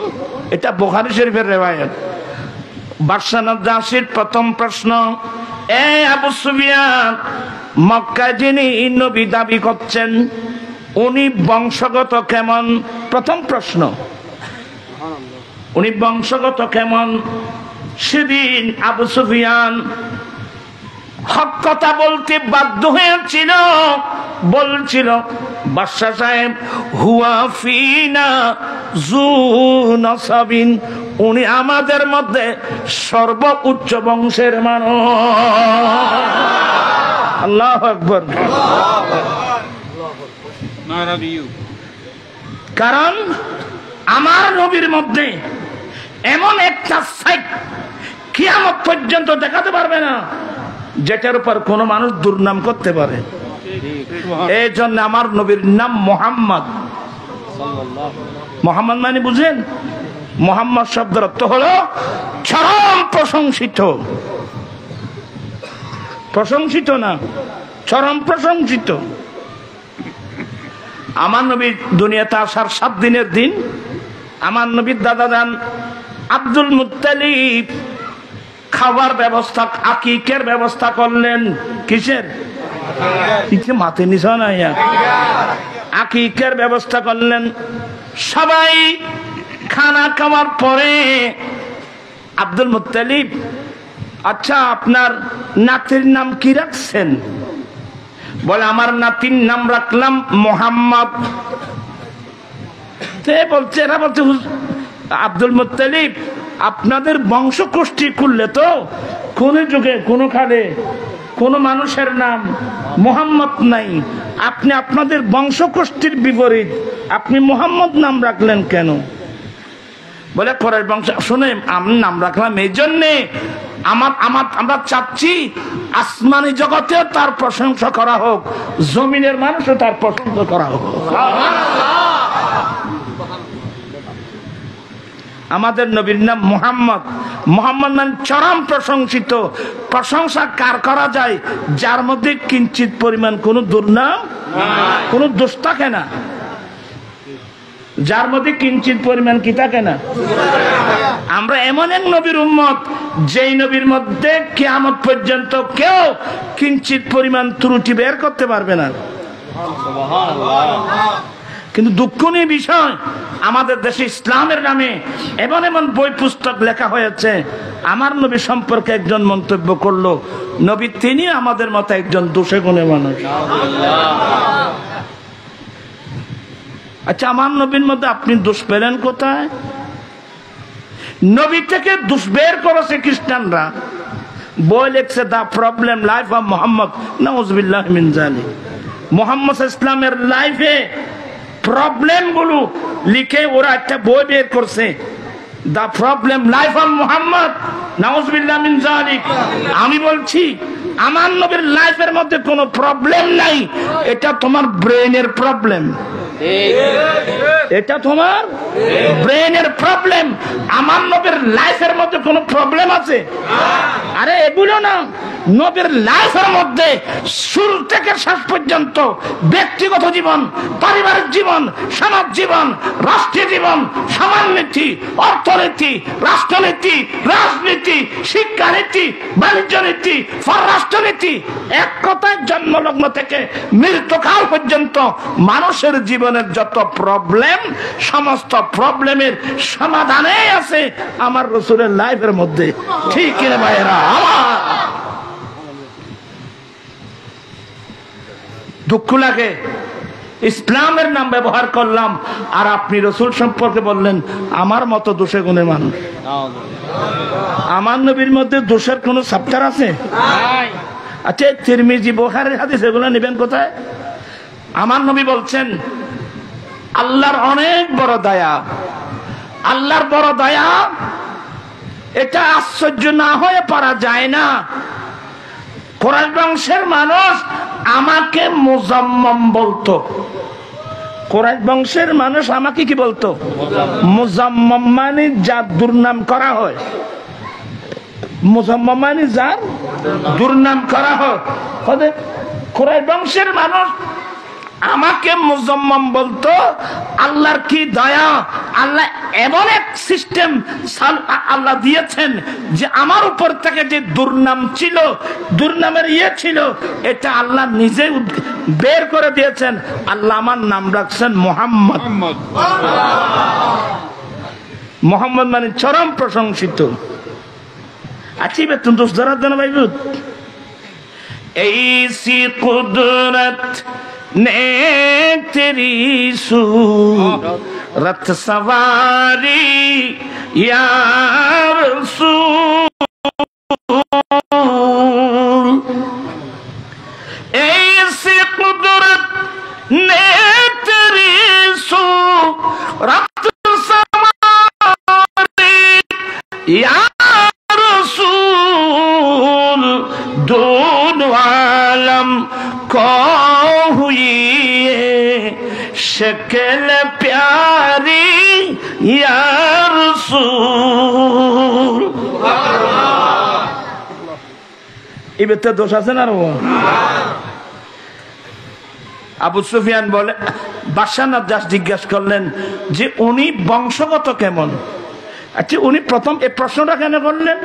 এটা বুখারী শরীফের রিওয়ায়াত। বাদশা নাজাশীর প্রথম প্রশ্ন, এই আবু সুফিয়ান মক্কায় যিনি নবী দাবি করছেন উনি বংশগত কেমন? প্রথম প্রশ্ন। উনি বংশগত কেমন? সেদিন আবু সুফিয়ান হক কথা বলতে বাধ্য হয়েছিল, বলছিল বাদশা সাহেব হুয়া ফিনা যু নসাবিন, উনি আমাদের মধ্যে সর্বোচ্চ বংশের মানুষ। আল্লাহু আকবার। কারণ আমার নবীর মধ্যে এমন একটা সাইট কিয়ামত পর্যন্ত দেখাতে পারবে না যেটার উপর কোন মানুষ দুর্নাম করতে পারে। এই জন্য আমার নবীর নাম মোহাম্মদ। মোহাম্মদ মানে বুঝেন? মোহাম্মদ শব্দের অর্থ হলো চরম প্রশংসিত। প্রশংসিত না, চরম প্রশংসিত। আমার নবী দুনিয়াতে আসার 7 দিনের দিন আমার নবীর দাদা যান আব্দুল মুত্তালিব খাবার ব্যবস্থা, আকিকের ব্যবস্থা করলেন। কিসের? মাথে নিশা না, আকিকের ব্যবস্থা করলেন। সবাই খানা খাওয়ার পরে আব্দুল মুত্তালিব, আচ্ছা আপনার নাতির নাম কি রাখছেন? বলে আমার নাতির নাম রাখলাম মোহাম্মদ। বলছে এরা বলছে আব্দুল মুত্তালিব আপনাদের বংশগোষ্ঠী খুললে তো কোন যুগে কোন কালে কোন মানুষের নাম মোহাম্মদ নাই, আপনি আপনাদের বংশগোষ্ঠীর বিপরীত আপনি মোহাম্মদ নাম রাখলেন কেন? বলে কোরাইশ বংশ। শুনে আমি নাম রাখলাম এই জন্যে আমরা চাচ্ছি আসমানি জগতেও তার প্রশংসা করা হোক, জমিনের মানুষও তার প্রশংসা করা হোক। আমাদের নবীর নাম মোহাম্মদ। মোহাম্মদ মানে চরম প্রশংসিত। প্রশংসা কার করা যায়? যার মধ্যে কিঞ্চিত পরিমাণ কোনো দুর্নাম, কোনো দোষ থাকে না। যার মধ্যে কিঞ্চিত পরিমাণ কি থাকে না। আমরা এমন এক নবীর উম্মত যেই নবীর মধ্যে কিয়ামত পর্যন্ত কেউ কিঞ্চিত পরিমাণ ত্রুটি বের করতে পারবে না। কিন্তু দুঃখনীয় বিষয়, আমাদের দেশে ইসলামের নামে এমন এমন বই পুস্তক লেখা হয়েছে। আমার নবী সম্পর্কে একজন মন্তব্য করলো, নবী তিনি আমাদের মতো একজন দোষে গুণে মানুষ। আচ্ছা আমার নবীর মধ্যে আপনি দোষ পেলেন কোথায়? নবী থেকে দোষ বের করেছে খ্রিস্টানরা, বই লিখছে দা প্রবলেম লাইফ অফ মোহাম্মদ। নাউজুবিল্লাহ মিন যালিক। মোহাম্মদ ইসলামের লাইফে প্রবলেম গুলো লিখে ওরা একটা বই বের করছে, দা প্রবলেম লাইফ অফ মোহাম্মদ। নাউজুবিল্লাহ মিন যালিক। আমি বলছি আমার নবীর লাইফের মধ্যে কোনো প্রবলেম নাই, এটা তোমার ব্রেনের প্রবলেম। এটা তোমার ব্রেনের প্রবলেম। আমার নবীর লাইফের মধ্যে কোনো প্রবলেম আছে? আরে এগুলো না, নবীর লাইফের মধ্যে শুরু থেকে শেষ পর্যন্ত ব্যক্তিগত জীবন, পারিবারিক জীবন, সমাজ জীবন, রাষ্ট্রীয় জীবন, সমাজনীতি, অর্থনীতি, রাষ্ট্রনীতি, রাজনীতি, শিক্ষানীতি, বাণিজ্য নীতি, পররাষ্ট্রনীতি, এক কথায় জন্মলগ্ন থেকে মৃত্যুকাল পর্যন্ত মানুষের জীবনের যত প্রবলেম, সমস্ত প্রবলেমের সমাধানে আছে আমার রাসূলের লাইফের মধ্যে। ঠিক কিনা ভাইরা আমার? দুঃখ লাগে ইসলামের নাম ব্যবহার করলাম আর আপনি রাসূল সম্পর্কে বললেন আমার মতো দোষে গুণে মানুষ। আমার নবীর মধ্যে দোষের কোন চ্যাপ্টার আছে? আচ্ছা তিরমিজি, বুখারীর হাদিস এগুলো নেবেন কোথায়? আমার নবী বলছেন আল্লাহর অনেক বড় দয়া। আল্লাহর বড় দয়া এটা আশ্চর্য না হয়ে পারা যায় না। কুরাইশ বংশের মানুষ আমাকে মুজাম্মাম বলতো। কুরাইশ বংশের মানুষ আমাকে কি বলতো? মুজাম্মাম মানে যার দুর্নাম করা হয়। মুজাম্মাম মানে যার দুর্নাম করা হয়। কুরাইশ বংশের মানুষ আমাকে মুজাম্মাম বলতো। আল্লাহর কি দয়া! আল্লাহ এমন এক সিস্টেম আল্লাহ দিয়েছেন যে আমার উপর থেকে যে দুর্নাম ছিল, দুর্নামের ছিল, এটা আল্লাহ নিজে বের করে দিয়েছেন। আল্লাহ আমার নাম রাখছেন মোহাম্মদ। মোহাম্মদ মানে চরম প্রশংসিত। আচ্ছা বেতন দোষ ধরার জন্য ভাইবুত ऐसी कुदरत ने तेरी सूरत सवारी या रसूल, ऐसी कुदरत ने तेरी सूरत सवारी या रसूल, दोनों आलम को हुई शक्ल प्यारी या रसूल। এই বেতে দোষ আছে না? আবু সুফিয়ান বলে, বাদশা নাজ্জাশ জিজ্ঞাসা করলেন যে উনি বংশগত কেমন? আচ্ছা উনি প্রথম এই প্রশ্নটা কেন করলেন?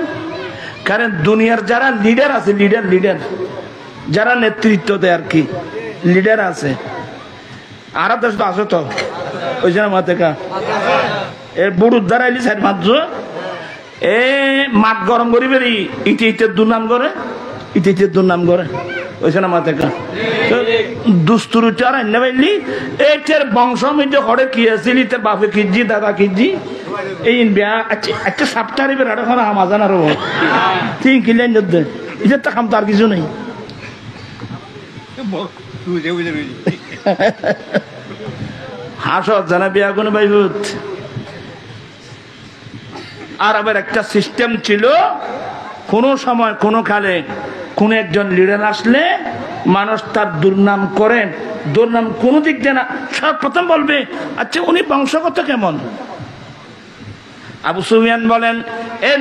কারণ দুনিয়ার যারা লিডার আছে, লিডার যারা নেতৃত্ব দেয় আর কি, লিডার আছে, আর দেশ তো আছে তো ওই জন্য মাতেকা এর বুড়ুর দ্বারা এলি সাইড মাত্র এ মাঠ গরম করি বেরি ইতে দুর্নাম করে, ইতে দুর্নাম করে ওই জন্য মাতেকা দুস্তুর চার এনে পাইলি এটার বংশ মধ্যে হরে কি আসিলি, তোর বাপে কিজি দাদা কিজি এই বিয়া। আচ্ছা আচ্ছা সাপটারি বেড়াটা খানা আমাজান আর তিন কিলেন ইজের তো খাম, তার কিছু নেই। হাস জানা বিয়া কোনো ভাইভূত। আর আবার একটা সিস্টেম ছিল, কোনো সময় কোনো কালে কোন একজন লিডার আসলে মানুষ তার দুর্নাম করেন, দুর্নাম কোনো দিক দিয়ে না, সর্বপ্রথম বলবে আচ্ছা উনি বংশগত কেমন? আবু সুফিয়ান বলেন, এ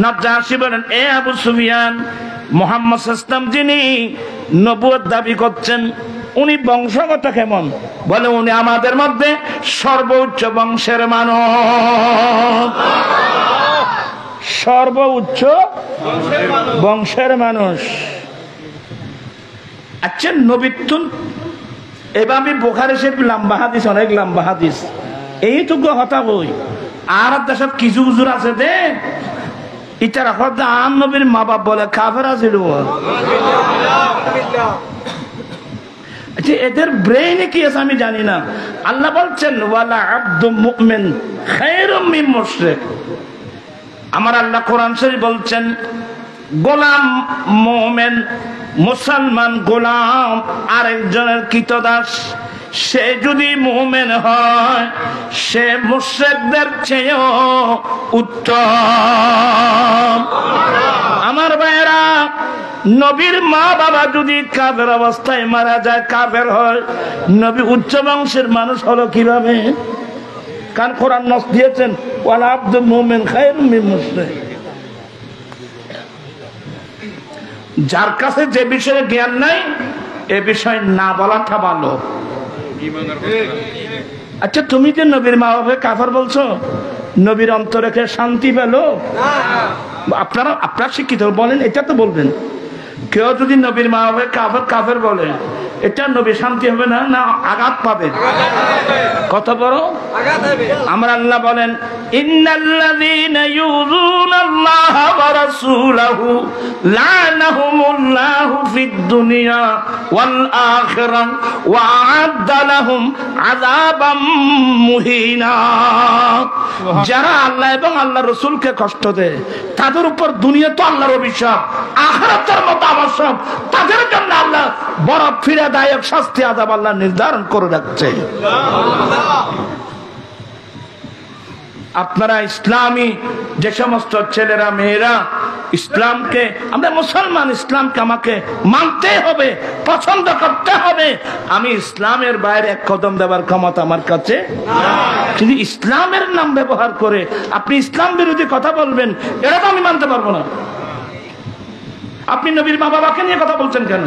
নাজ্জাশী বলেন, এ আবু সুফিয়ান, মুহাম্মদ সাল্লাল্লাহু আলাইহি ওয়াসাল্লাম যিনি নবুয়ত দাবি করছেন উনি বংশগত কেমন? বলে উনি আমাদের মধ্যে সর্বোচ্চ বংশের মানুষ, সর্বোচ্চ বংশের মানুষ। আচ্ছা নবীতুন এভাবে বোখারি শরীফ লম্বা হাদিস, অনেক লম্বা হাদিস, এইটুকু হতা বই। আর দেশত কিছু হুজুর আছে দে ইটার হতা আম নবীর মা বাপ বলে কাফের আছিল। আচ্ছা এদের ব্রেইনে কি আছে আমি জানি না। আল্লাহ বলছেন ওয়ালা আব্দুম মুমিন খায়রুম মিন মুশরিক। আমার আল্লাহ কোরআন শরীফ বলছেন গোলাম মুমিন, মুসলমান গোলাম আরেকজনের কৃতদাস, সে যদি মুমিন হয় সে মুশরিকদের চেয়েও উত্তম। আমার ভাইয়েরা, নবীর মা বাবা যদি কাফের অবস্থায় মারা যায়, কাফের হয়, নবী উচ্চ বংশের মানুষ হলো কিভাবে? কারণ কোরআন নস দিয়েছেন ওয়ালা আব্দুল মুমিন খায়রুম মিন মুশরিক। যার কাছে যে বিষয়ে জ্ঞান নাই এ বিষয় না বলাটা ভালো। আচ্ছা তুমি যে নবীর মা বাবা কাফের বলছো, নবীর অন্তরে শান্তি পেল? আপনারা শিক্ষিত বলেন, এটা তো বলবেন। কেউ যদি নবীর মা বাবা কাফের বলে, এটা নবী শান্তি হবে না, না আঘাত পাবে? কত বড় আমার আল্লাহ বলেন, ইন্নাল্লাযীনা ইউযুনাল্লাহা ওয়া রাসূলাহু লা'নাহুমুল্লাহু ফিদ দুনিয়া ওয়াল আখিরাহ ওয়া আ'আদ্দা লাহুম আযাবাম মুহিনা। যারা আল্লাহ এবং আল্লাহর রাসূলকে কষ্ট দেয় তাদের উপর দুনিয়া তো আল্লাহর অভিশাপ, আখিরাতের মতো আবশ্যক, তাদের জন্য আল্লাহ বড় পীড়াদায়ক শাস্তি আযাব আল্লাহ নির্ধারণ করে রাখছে। আপনারা ইসলামী যে সমস্ত ছেলেরা মেয়েরা ইসলামকে, আমরা মুসলমান, ইসলামকে আমাকে মানতে হবে, পছন্দ করতে হবে। আমি ইসলামের বাইরে এক কদম দেওয়ার ক্ষমতা আমার কাছে যদি ইসলামের নাম ব্যবহার করে আপনি ইসলাম বিরোধী কথা বলবেন, এটা তো আমি মানতে পারবো না। আপনি নবীর মা বাবাকে নিয়ে কথা বলছেন কেন?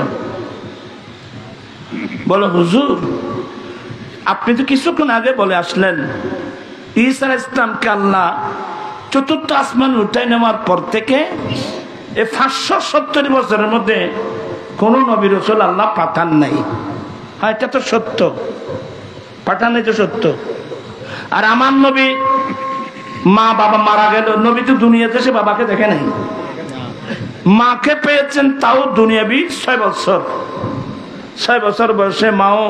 বলো হুজুর আপনি তো কিছুক্ষণ আগে বলে আসলেন ঈসা আলাইহিস সালামকে আল্লাহ চতুর্থ আসমান উঠাই নেওয়ার পর থেকে এই 570 বছরের মধ্যে কোন নবী রাসূল আল্লাহ পাঠান নাই। হ্যাঁ এটা তো সত্য, পাঠান নাই তো সত্য। আর আমার নবী মা বাবা মারা গেল, নবী তো দুনিয়াতে সে বাবাকে দেখে নাই। মাকে পেয়েছেন তাও দুনিয়াবি 6 বছর। 6 বছর বয়সে মাও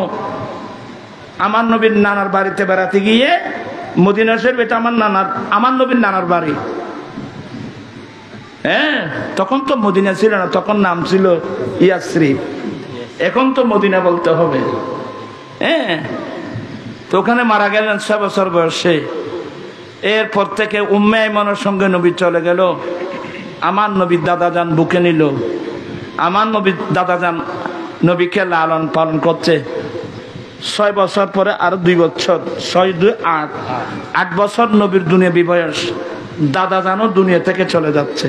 আমার নবীর নানার বাড়িতে বেড়াতে গিয়ে, মদিনা শরীফ এটা আমার নবীর নানার বাড়ি। হ্যাঁ, তখন তো মদিনা ছিল না, তখন নাম ছিল ইয়াসরিব, এখন তো মদিনা বলতে হবে। হ্যাঁ, তো ওখানে মারা গেলেন 6 বছর বয়সে। এরপর থেকে উম্মে আইমানের সঙ্গে নবী চলে গেল। আমার নবীর দাদা যান বুকে নিল। আমার নবীর দাদা যান নবীকে লালন পালন করছে। 6 বছর পরে আরো 2 বছর, 6 2 8, 8 বছর নবীর দুনিয়াবি বয়স। দাদা জানো দুনিয়া থেকে চলে যাচ্ছে।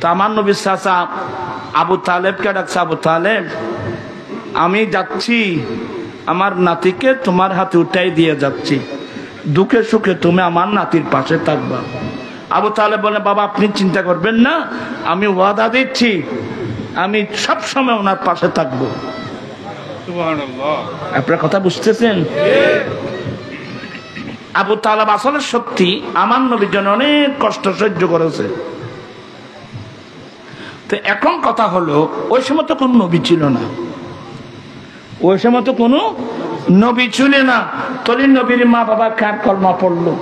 তো আমার নবীর চাচা আবু তালেবকে ডাকছে, আবু তালেব আমি যাচ্ছি, আমার নাতিকে তোমার হাতে উঠাই দিয়ে যাচ্ছি, দুঃখে সুখে তুমি আমার নাতির পাশে থাকবা। আবু তালেব বলে, বাবা আপনি চিন্তা করবেন না, আমি ওয়াদা দিচ্ছি আমি সব সময় ওনার পাশে থাকবো। সুবহানাল্লাহ। আপনার কথা বুঝতেছেন? আবু তালেব আসলে সত্যি আমার নবীর জন্য অনেক কষ্ট সহ্য করেছে। তো এখন কথা হলো, ওই সময় তো কোনো নবী ছিল না, ওই সময় তো কোনো নবী ছিল না। তলি নবীর মা বাবা কার কলমা পড়লো?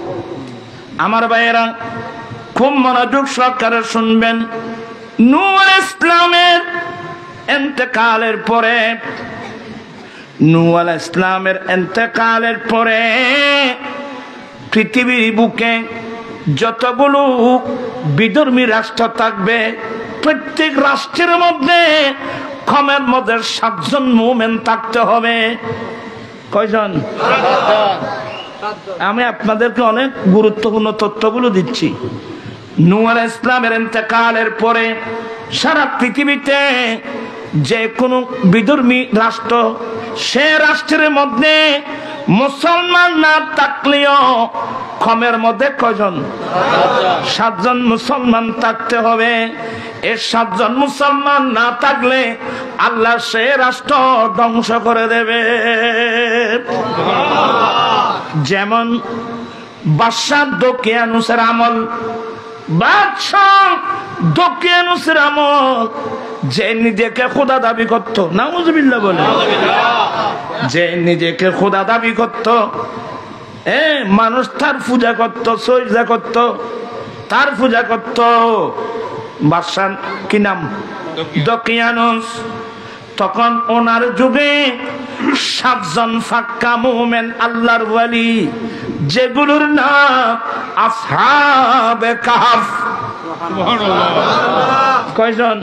আমার ভাইয়েরা খুব মনোযোগ সহকারে শুনবেন। নূহ আলাইহিস সালামের ইন্তেকালের পরে, নূহ আলাইহিস সালামের ইন্তেকালের পরে পৃথিবীর বুকে যতগুলো বিধর্মী রাষ্ট্র থাকবে, প্রত্যেক রাষ্ট্রের মধ্যে কমের মধ্যে 7 জন মুমিন থাকতে হবে। কয়জন? আমি আপনাদেরকে অনেক গুরুত্বপূর্ণ তথ্যগুলো দিচ্ছি। নূহ আলাইহিস সালামের ইন্তেকালের পরে সারা পৃথিবীতে যে কোনো বিধর্মী রাষ্ট্র, সে রাষ্ট্রের মধ্যে মুসলমান না থাকলেও কমের মধ্যে কয়জন? 7 জন মুসলমান থাকতে হবে। এই 7 জন মুসলমান না থাকলে আল্লাহ সে রাষ্ট্র ধ্বংস করে দেবে। যেমন বাদশাহ দকিয়ানুসের আমল, বাদশাহ দকিয়ানুসের আমল, যে নিজেকে খোদা দাবি করত, নাউজুবিল্লাহ বলে, যে নিজেকে খোদা দাবি করত, মানুষ তার পূজা করত, সজদা করত, তার পূজা করত। বাদশাহ কি নাম? দকিয়ানুস। তখন ওনার যুগে 7 জন ফাক্কা মুমিন আল্লাহর ওয়ালি, যেগুলোর নাম আসহাবে কাহফ। কয়জন?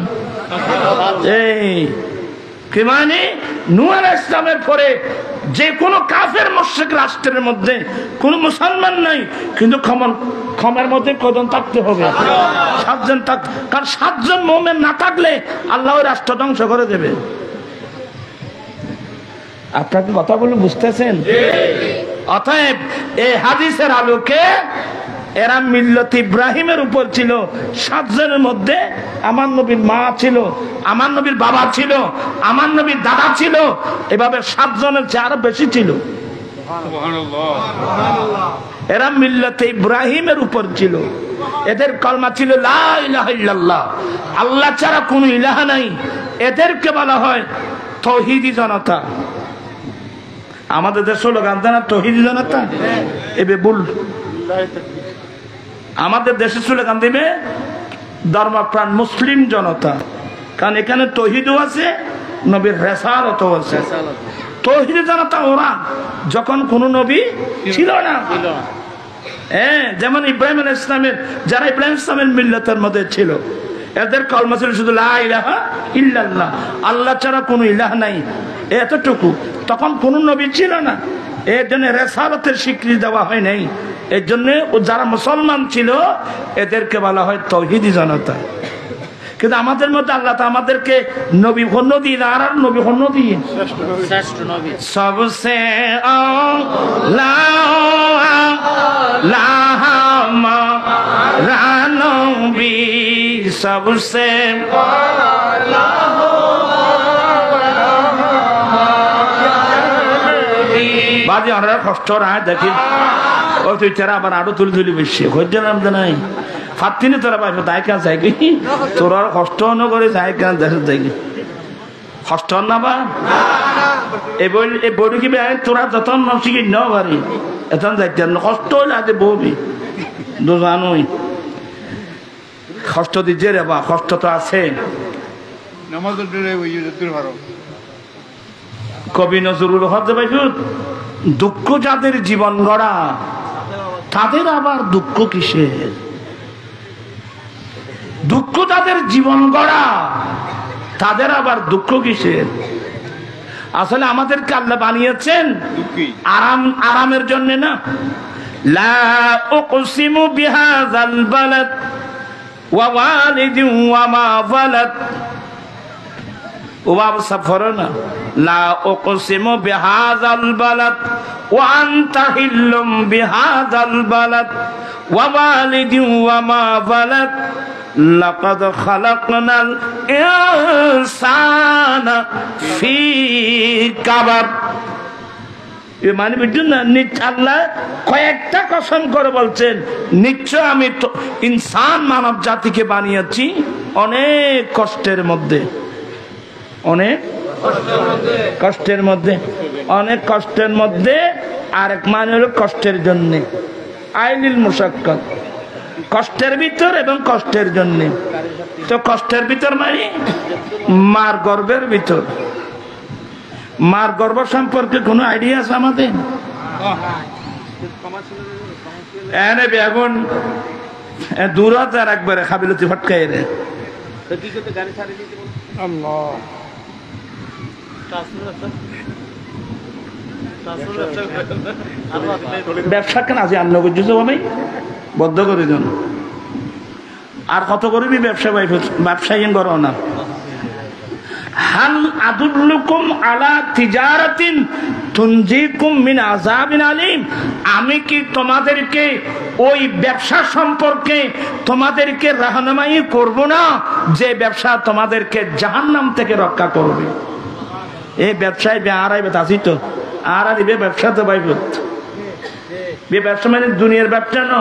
এই কি মানে? নূহ আলাইহিস সালামের পরে যে কোনো কাফের মুশরিক রাষ্ট্রের মধ্যে কোনো মুসলমান নাই, কিন্তু ক্ষমার মধ্যে কজন থাকতে হবে? 7 জন থাকতে, কারণ 7 জন মুমিন না থাকলে আল্লাহ ওই রাষ্ট্র ধ্বংস করে দেবে। আপনাকে কথাগুলো বুঝতেছেন? অতএব এই হাদিসের আলোকে এরা মিল্লত ইব্রাহিমের উপর ছিল। 7 জনের মধ্যে আমার নবীর মা ছিল, আমার নবীর বাবা ছিল, আমার নবীর দাদা ছিল, এভাবে 7 জনের চেয়ে আরো বেশি ছিল। এরা মিল্লত ইব্রাহিমের উপর ছিল। এদের কলমা ছিল লা ইলাহা ইল্লাল্লাহ, আল্লাহ ছাড়া কোনো ইলাহা নাই। এদেরকে বলা হয় তৌহিদি জনতা। আমাদের দেশে স্লোগান দেন তৌহিদি জনতা, এবে ভুল। আমাদের দেশে স্লোগান দিবে ধর্মপ্রাণ মুসলিম জনতা, কারণ এখানে তৌহিদও আছে, নবীর রিসালাতও আছে। তৌহিদি জনতা ওরা যখন কোনো নবী ছিল না। যেমন ইব্রাহিম আলাইহিস সালামের, যারা ইব্রাহিম ইসলামের মিল্লাতের মধ্যে ছিল, এদের কলমা ছিল শুধু লা ইলাহা ইল্লাল্লাহ, আল্লাহ ছাড়া কোনো ইলাহ নাই, এতটুকু। তখন কোনো নবী ছিল না, এর জন্য রিসালাতের স্বীকৃতি দেওয়া হয় নাই। এর জন্য যারা মুসলমান ছিল এদেরকে বলা হয় তৌহিদি জনতা। কিন্তু আমাদের মধ্যে আল্লাহ তো আমাদেরকে নবী হন্য দিয়ে, আর নবী হন্য দিয়ে সবসে নবী, সবসে বাজে আমরা কষ্ট রায় দেখি ও তুই তারা আবার আরো তুলি তুলি বেশি হইতে নামতে নাই ফাতিনি তোরা পাইবো তাই কেন যাই কি তোরা কষ্ট করে যাই কেন দেশের যাই কষ্ট না বা এই বই কি তোরা যতন শিখি ন পারি এখন যাইতে কষ্ট হইলে আজ বউবি জানোই কষ্ট দিচ্ছে রে বা কষ্ট তো আছে কবি নজরুল হতে পাইব দুঃখ যাদের জীবন গড়া তাদের আবার দুঃখ কিসের দুঃখ যাদের জীবন গড়া তাদের আবার দুঃখ কিসের আসলে আমাদেরকে আল্লাহ বানিয়েছেন আরামের জন্য না লা উকসিমু বিহাযাল বালাদ ওয়া ওয়ালিদিন ওয়া মা ওয়ালাদ ওয়াব সাফরনা লা উকসিমু বিহাযাল বালাদ ওয়া আনতা হিল্লুম বিহাযাল বালাদ ওয়া ওয়ালিদিন ওয়া মা ওয়ালাদ লাকাদ খালাকনাল ইনসানা ফি কাবাদ এ মানে বুঝুন না আল্লাহ কয়েকটা কসম করে বলছেন নিশ্চয় আমি তো ইনসান মানব জাতিকে বানিয়েছি অনেক কষ্টের মধ্যে অনেক কষ্টের মধ্যে অনেক কষ্টের মধ্যে আরেক মানে হলো কষ্টের জন্য আইলিল মুশাক্কাত কষ্টের ভিতর এবং কষ্টের জন্য তো কষ্টের ভিতর মানে মার গর্ভের ভিতর মার গর্ভ সম্পর্কে কোনো আইডিয়া আছে আমাদের এনে বেগুন দূরত আর একবারে খাবিলতি ফটকাই রে ব্যবসা কেন আছে আন্ন করছো আমি বদ্ধ করে দেন আর কত করবি ব্যবসা ব্যবসায়ী করো না হাল আদুল্লুকুম আলা তিজারাতিন তুনজিকুম মিন আযাবিন আলিম আমি কি তোমাদেরকে ওই ব্যবসা সম্পর্কে তোমাদেরকে রাহনুমাই করব না যে ব্যবসা তোমাদেরকে জাহান্নাম থেকে রক্ষা করবে এই ব্যবসায় আড়াইবে তাছি তো আর দিবে ব্যবসা তো বাইবত ব্যবসা মানে দুনিয়ার ব্যবসা না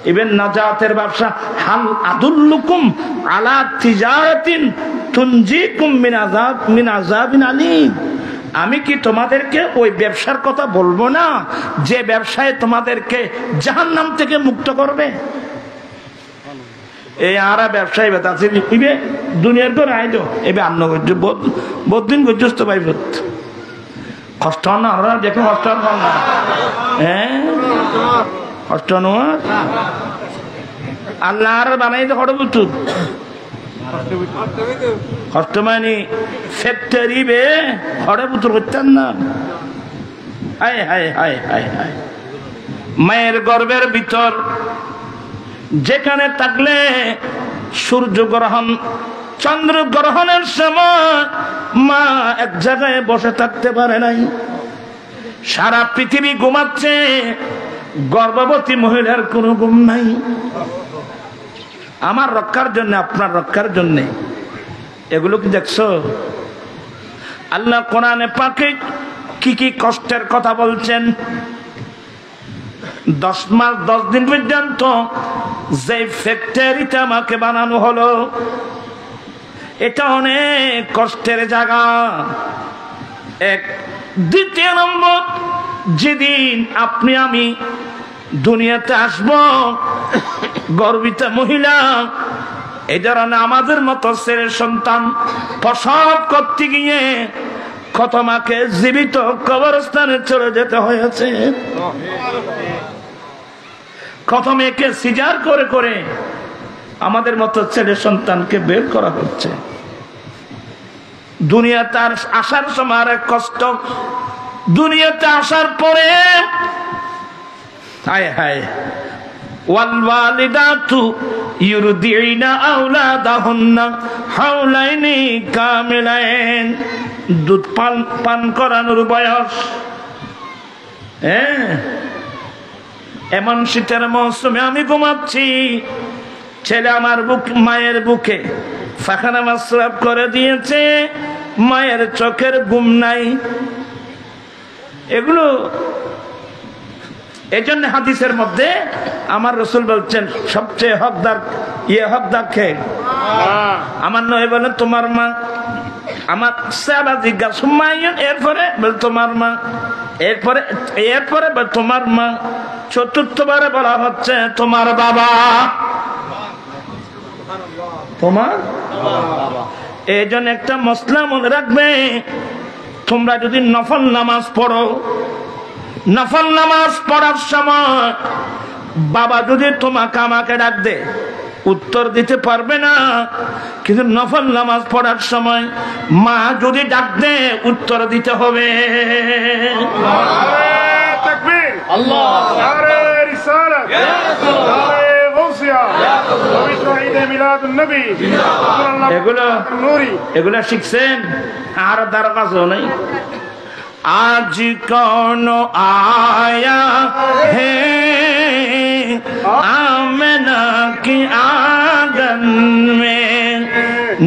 ইবেন নাজাতের ব্যবসা হাল আদুল্লুকুম আলা তিজারাতিন তুনজিকুম মিন আযাবিন আলিম আমি কি তোমাদেরকে ওই ব্যবসার কথা বলবো না যে ব্যবসায় তোমাদেরকে জাহান্নাম থেকে মুক্ত করবে এই আরা ব্যবসায়ী বেতাছে ইবে দুনিয়ার তো রাইলো এবে আন্ন গজ্জ বদিন গজ্জস্ত পাইবত কষ্ট না আমরা দেখো কষ্ট না হ্যাঁ কষ্ট নয় আল্লাহ আর বানাই তো হড় বুঝু কষ্ট মানে ফ্যাক্টরি বে হড়ে পুতুর করতেন না হায় হায় হায় হায় হায় মায়ের গর্ভের ভিতর যেখানে থাকলে সূর্য গ্রহণ চন্দ্র গ্রহণের সময় মা এক জায়গায় বসে থাকতে পারে নাই সারা পৃথিবী ঘুমাচ্ছে গর্ভবতী মহিলার কোনো ঘুম নাই আমার রক্ষার জন্য আপনার রক্ষার জন্য এগুলো কি দেখছো আল্লাহ কোরআনে পাকে কি কি কষ্টের কথা বলছেন 10 মাস 10 দিন পর্যন্ত যে ফ্যাক্টরিতে আমাকে বানানো হলো এটা অনেক কষ্টের জায়গা এক দ্বিতীয় নম্বর যেদিন আপনি আমি দুনিয়াতে আসব গর্বিতা মহিলা এই ধরনের আমাদের মতো ছেলের সন্তান প্রসব করতে গিয়ে কত মাকে জীবিত কবরস্থানে চলে যেতে হয়েছে কত মেয়েকে সিজার করে করে আমাদের মতো ছেলে সন্তানকে বের করা হচ্ছে দুনিয়াতে আসার সময় আর কষ্ট দুনিয়াতে আসার পরে হায় হায় ওয়াল ওয়ালিদাতু ইউরদিনা আওলাদাহুন্না হাওলাইনি কামিলাইন দুধ পান করানোর বয়স এমন শীতের মৌসুমে আমি ঘুমাচ্ছি ছেলে আমার মায়ের বুকে ফাখানা মাসরাফ করে দিয়েছে মায়ের চোখের ঘুম নাই এগুলো এই জন্য হাদিসের মধ্যে আমার রাসূল বলছেন সবচেয়ে হকদার কে? আমার নবী বলেন তোমার মা। আমার সাহাবা জিজ্ঞাসা মাইয়ুন, এরপরে বলে তোমার মা, এরপরে বলে তোমার মা, চতুর্থবারে বলা হচ্ছে তোমার বাবা। তোমার এই জন্য একটা মসলা মনে রাখবে, তোমরা যদি নফল নামাজ পড়ো, নফল নামাজ পড়ার সময় বাবা যদি তোমাকে আমাকে ডাক দে উত্তর দিতে পারবে না, কিন্তু নফল নামাজ পড়ার সময় মা যদি ডাক দে উত্তর দিতে হবে। এগুলো শিখছেন আর তার কাছেও নেই। आज कौन आया है आमना की आंगन में,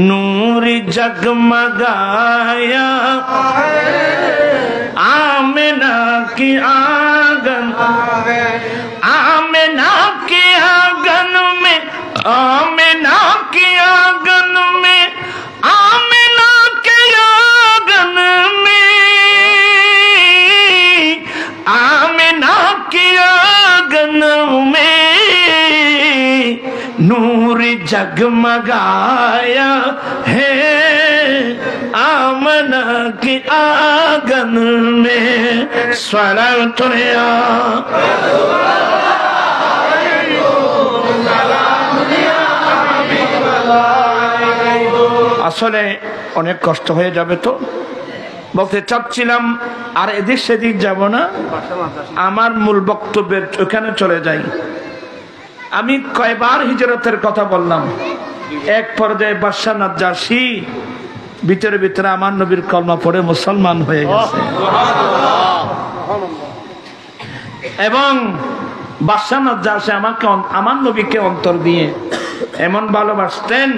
नूर जगमगाया आमना की आंगन, आमना की आंगन में, आमना की आंगन में, आमना के आंगन में, आमिना के आंगन में नूर जगमगाया है आमना के आंगन में। सलावत আসলে অনেক কষ্ট হয়ে যাবে তো, বলতে চাচ্ছিলাম আর এদিক সেদিক যাব না, আমার মূল বক্তব্যের ওখানে চলে যাই। আমি কয়বার হিজরতের কথা বললাম, এক পর্যায়ে বাদশা নাজ্জাশী ভিতরে ভিতরে আমার নবীর কলমা পড়ে মুসলমান হয়ে গেছে, এবং বাদশা নাজ্জাশী আমার নবীকে অন্তর দিয়ে এমন ভালোবাসতেন,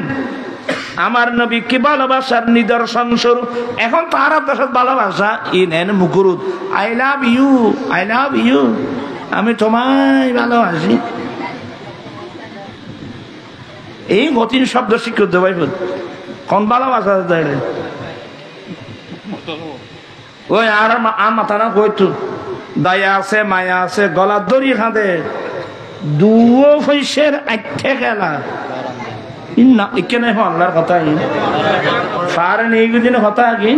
আমার নবী কি ভালোবাসার নিদর্শন স্বরূপ। এখন তো আরব দেশের ভালোবাসা ইনেন মুকুরুত, I love you, I love you, আমি তোমায় ভালোবাসি, এই মতিন শব্দ স্বীকৃত ভাই কোন ভালোবাসা দেয় ওই আর মাথা না কইতো দয়া আছে মায়া আছে গলার দড়ি খাঁদে দুও পয়সের আঠে গেলা না এখানে আল্লাহর কথা সারেন এইদিন কথা কি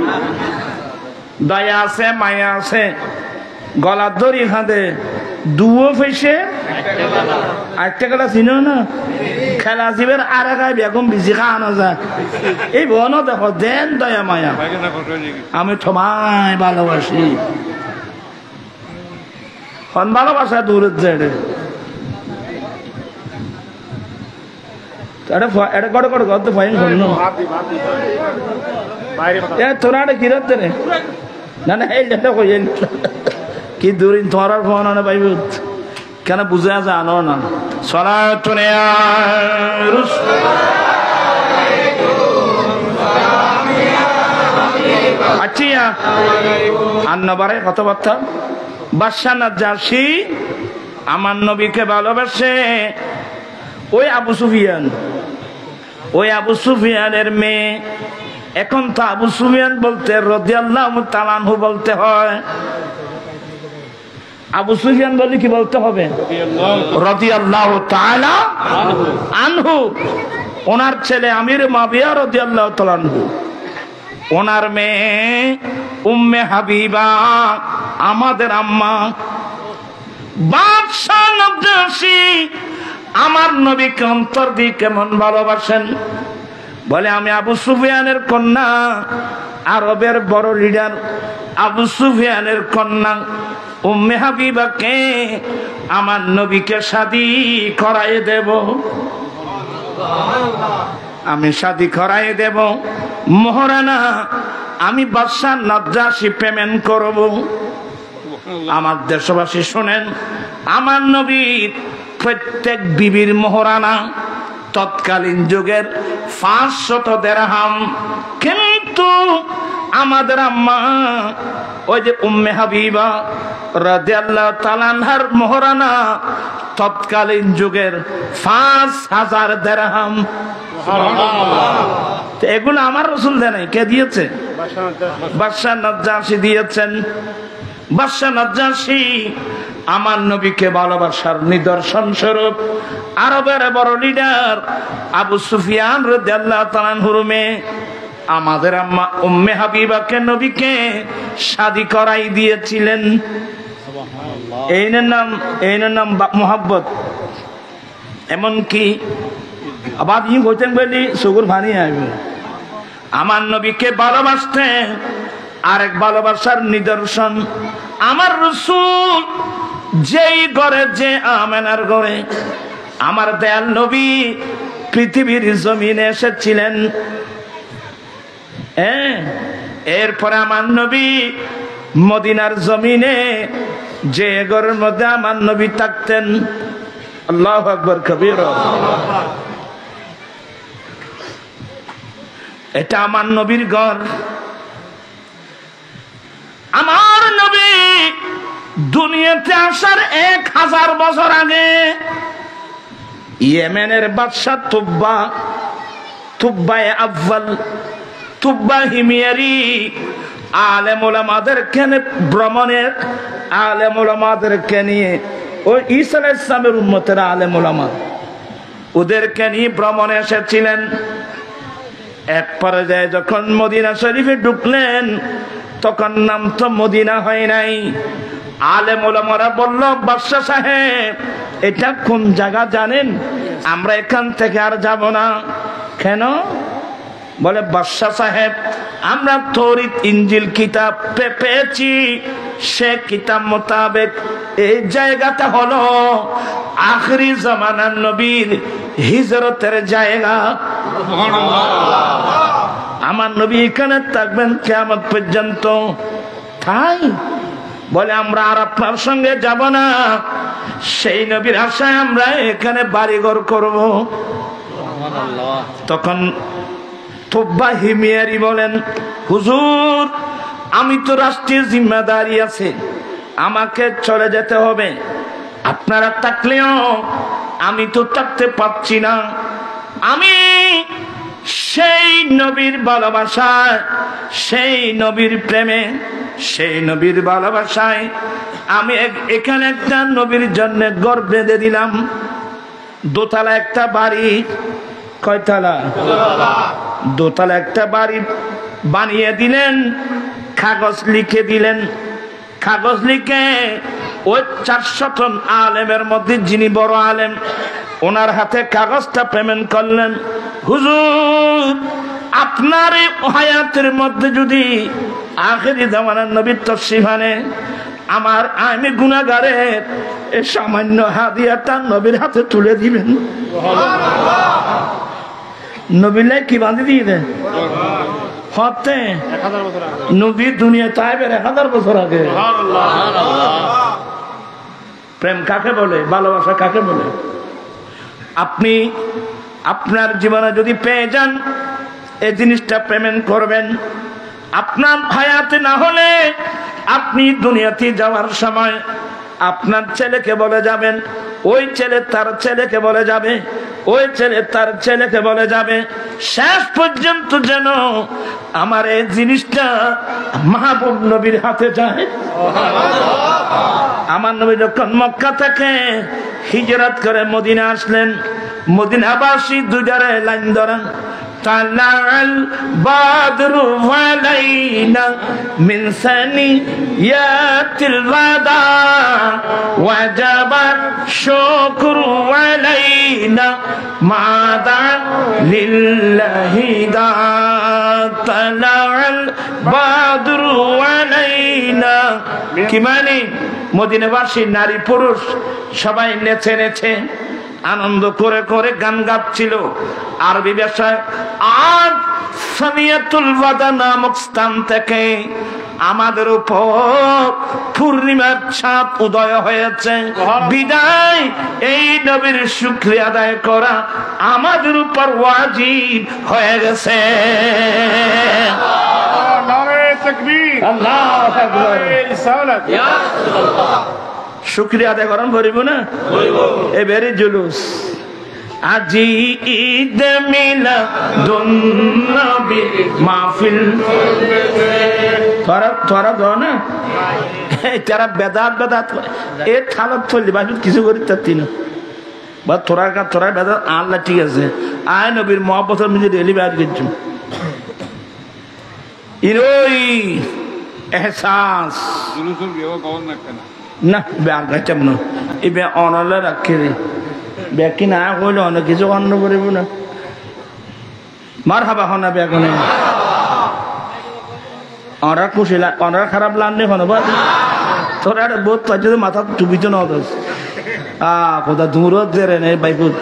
দয়া আছে মায়া আছে গলার দড়ি খাঁদে দুও পয়সে আটটা গেলা চিনো না খেলা জীবের আর গায়ে বেগম বিজি খাওয়ানো যায় এই বন দেখো দেন দয়া মায়া আমি তোমায় ভালোবাসি ভালোবাসা দূরের যায় তোরা কিরত রে না না এই কি দূরিন তোমার ফোন আনে পাইব কেন বুঝে জানো না সলাতুনে আচ্ছা আন্নবারে কথাবার্তা বাদশা নাজ্জাশী আমার নবীকে ভালোবাসে। ওই আবু সুফিয়ানের মেয়ে, এখন তো আবু সুফিয়ান বলতে রাদিয়াল্লাহু তাআলা আনহু বলতে হয়, আবু সুফিয়ান বলে কি বলতে হবে রাদিয়াল্লাহু তাআলা আনহু। ওনার ছেলে আমির মুআবিয়া রাদিয়াল্লাহু তাআলা আনহু, ওনার মেয়ে উম্মে হাবিবা আমাদের আম্মা। বাদশা নাজ্জাশী আমার নবীকে অন্তর দিয়ে কেমন ভালোবাসেন বলে, আমি আবু সুফিয়ানের কন্যা, আরবের বড় লিডার আবু সুফিয়ানের কন্যা উম্মে হাবিবাকে আমার নবীকে শাদী করাই দেব, আমি শাদী করাই দেব, মোহরানা আমি বাদশা নাজ্জাশী পেমেন্ট করব। আমার দেশবাসী শুনেন, আমার নবীর প্রত্যেক বিবির মোহরানা তৎকালীন যুগের 500 দিরহাম, কিন্তু আমাদের আম্মা ওই যে উম্মে হাবিবা রাদিয়াল্লাহু তাআলা আনহার মোহরানা তৎকালীন যুগের 5000 দিরহাম। এগুলো আমার রাসূল দেয় নাই, কে দিয়েছে? বাদশা নাজ্জাশী দিয়েছেন। বাদশা নাজ্জাশী আমার নবীকে ভালোবাসার নিদর্শন স্বরূপ আরবের বড় লিডার আবু সুফিয়ান রাদিয়াল্লাহু তাআলা আনহুর মেয়ে আমাদের আম্মা উম্মে হাবিবাকে নবীকে শাদী করাই দিয়েছিলেন। এই নাম মোহাব্বত। এমনকি আবার ই হইতেন বলি সুগুর ভানি আইবে আমার নবীকে ভালোবাসতেন। আরেক ভালোবাসার নিদর্শন আমার রাসূল যেই ঘরে, যে আমেনার ঘরে আমার দয়াল নবী পৃথিবীর জমিনে এসেছিলেন, এরপরে আমার নবী মদিনার জমিনে যে ঘরের মধ্যে আমার নবী থাকতেন, আল্লাহু আকবার কবীরা, এটা আমার নবীর ঘর। আমার নবী দুনিয়াতে আসার 1000 বছর আগে ইয়েমেনের বাদশা তুব্বায়ে আউয়াল তুব্বা হিমিয়ারি আলেম ওলামাদেরকে ভ্রমণের আলেম ওলামাদেরকে নিয়ে ওই ঈসা আলাইহিস সালামের উম্মতের আলেম ওলামা ওদেরকে নিয়ে ভ্রমণে এসেছিলেন। এক পর্যায়ে যখন মদিনা শরীফে ঢুকলেন তখন নাম তো মদিনা হয় নাই। আলেম ওলামারা বলল, বাদশা সাহেব এটা কোন জায়গা জানেন? আমরা এখান থেকে আর যাব না। কেন? বলে, বাদশা সাহেব আমরা তৌরাত ইনজিল কিতাব পেয়েছি, সে কিতাব মোতাবেক এই জায়গাটা হলো আখিরি জামানার নবীর হিজরতের জায়গা। আমার নবী এখানে থাকবেন কিয়ামত পর্যন্ত। তাই বলে, আমরা আর আপনার সঙ্গে যাব না, সেই নবীর আশায় আমরা এখানে বাড়িঘর করব। তখন তুব্বা হিমিয়ারি বলেন, হুজুর আমি তো রাষ্ট্রীয় জিম্মাদারি আছে, আমাকে চলে যেতে হবে। আপনারা থাকলেও আমি তো থাকতে পারছি না। আমি সেই নবীর ভালোবাসায়, সেই নবীর প্রেমে, সেই নবীর ভালোবাসায় আমি এখানে একটা নবীর জন্য ঘর বেঁধে দিলাম। দোতলা একটা বাড়ি। কয়তলা? দোতলা একটা বাড়ি বানিয়ে দিলেন, কাগজ লিখে দিলেন। কাগজ লিখে ওই 400 আলেমের মধ্যে যিনি বড় আলেম ওনার হাতে কাগজটা পেমেন্ট করলেন। হুজুর আপনার এই হায়াতের মধ্যে যদি আখিরি জামানার নবীর তশরিফ আনে, আমি গুনাহগারের এই সামান্য হাদিয়াটা নবীর হাতে তুলে দিবেন। নবীলাই কি বাঁধি দিয়ে দেন হতে নবী দুনিয়া তাইবের 1000 বছর আগে। প্রেম কাকে বলে? ভালোবাসা কাকে বলে? আপনি আপনার জীবনে যদি পেয়ে যান এই জিনিসটা পেমেন্ট করবেন। আপনার হায়াতে না হলে আপনি দুনিয়াতে যাওয়ার সময় আপনার ছেলেকে বলে যাবেন, ওই ছেলে তার ছেলেকে বলে যাবে, ওই ছেলে তার ছেলেকে বলে যাবে, শেষ পর্যন্ত যেন আমার এই জিনিসটা মাহবুব নবীর হাতে যায়। আমার নবী যখন মক্কা থেকে হিজরত করে মদিনা আসলেন, মদিনাবাসী দুজারে লাইন ধরেন, তালাল বাদরু আলাইনা মিন সানিয়াতিল ওয়াদা ওয়াজাবা শুকরু আলাইনা মাদা লিল্লাহি দা তালাল বাদরু আলাইনা। কি মানে? মদিনাবাসী নারী পুরুষ সবাই নেচে নেচে আনন্দ করে করে গান গাচ্ছিল আরবি ভাষায়। আর সানিয়াতুল ওয়াদা নামক স্থান থেকে আমাদের উপর পূর্ণিমার চাঁদ উদয় হয়েছে। বিদায় এই নবীর শুকরিয়া আদায় করা আমাদের উপর ওয়াজিব হয়ে গেছে। আল্লাহু আকবার। শুকরিয়া আদায় করেন ভরিব না এবারে জুলুস আজি ঈদ মিলাদুন্নবী মাহফিল তোরা দাও না তারা বেদাত এ থালত চললি বাকি কিছু করি তার তিন বা তোরা বেদাত আল্লাহ ঠিক আছে আয় নবীর মহব্বতের মধ্যে রেলি বেড় গেছি ইরোই এহসাস না বেড় গাইতাম না এই বে অনলে রাখে রে ব্যাকি না হইলে অনেক কিছু অন্ন করিব না মার হাবা হনা বেগুনে অরা খুশি অরা খারাপ লাগলে হন তোরা বহুত পাইছে মাথা টুপিতে নদস কোথা দূর জেরে নেই বাইপুর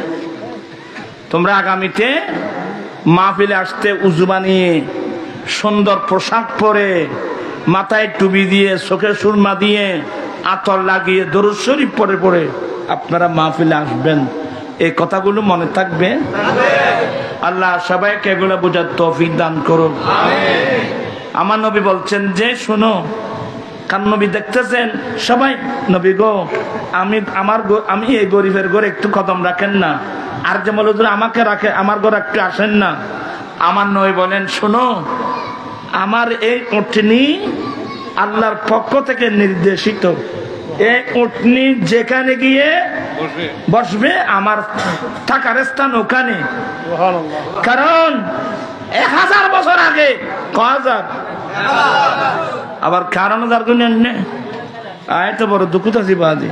তোমরা আগামীতে মাহফিলে আসতে উজু বানিয়ে সুন্দর পোশাক পরে মাথায় টুপি দিয়ে চোখে সুরমা দিয়ে আতর লাগিয়ে দরুদ শরীফ পরে পরে আপনারা মাহফিলে আসবেন এই কথাগুলো মনে থাকবে আল্লাহ সবাইকে এগুলো বোঝার তৌফিক দান করুন আমার নবী বলছেন যে শোনো কার নবী দেখতেছেন সবাই নবী গো আমি এই গরিবের ঘরে একটু কদম রাখেন না আর যে বলো আমাকে রাখে আমার ঘরে একটু আসেন না আমার নবী বলেন শোনো আমার এই উটনি আল্লাহর পক্ষ থেকে নির্দেশিত এই উটনি যেখানে গিয়ে বসবে আমার থাকার স্থান ওখানে কারণ 1000 বছর আগে কহাজার আবার কারণ যার গুণ আয় তো বড় দুঃখ আছি বাদি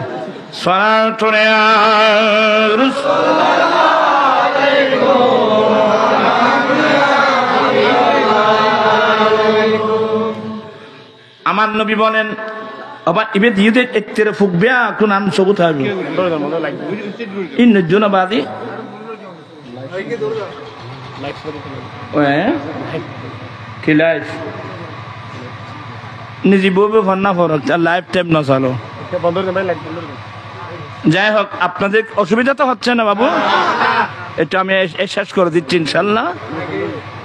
আমার নবী বলেন আবার ইবে দিয়ে একতেরে ফুকবে এখন আমি সবুজ থাকবে ইন্নজন বাদি কি লাইফ নিজে বউবে ফন্না ফরক লাইফ টাইম না চালো যাই হোক আপনাদের অসুবিধা তো হচ্ছে না বাবু এটা আমি শেষ করে দিচ্ছি ইনশাল্লাহ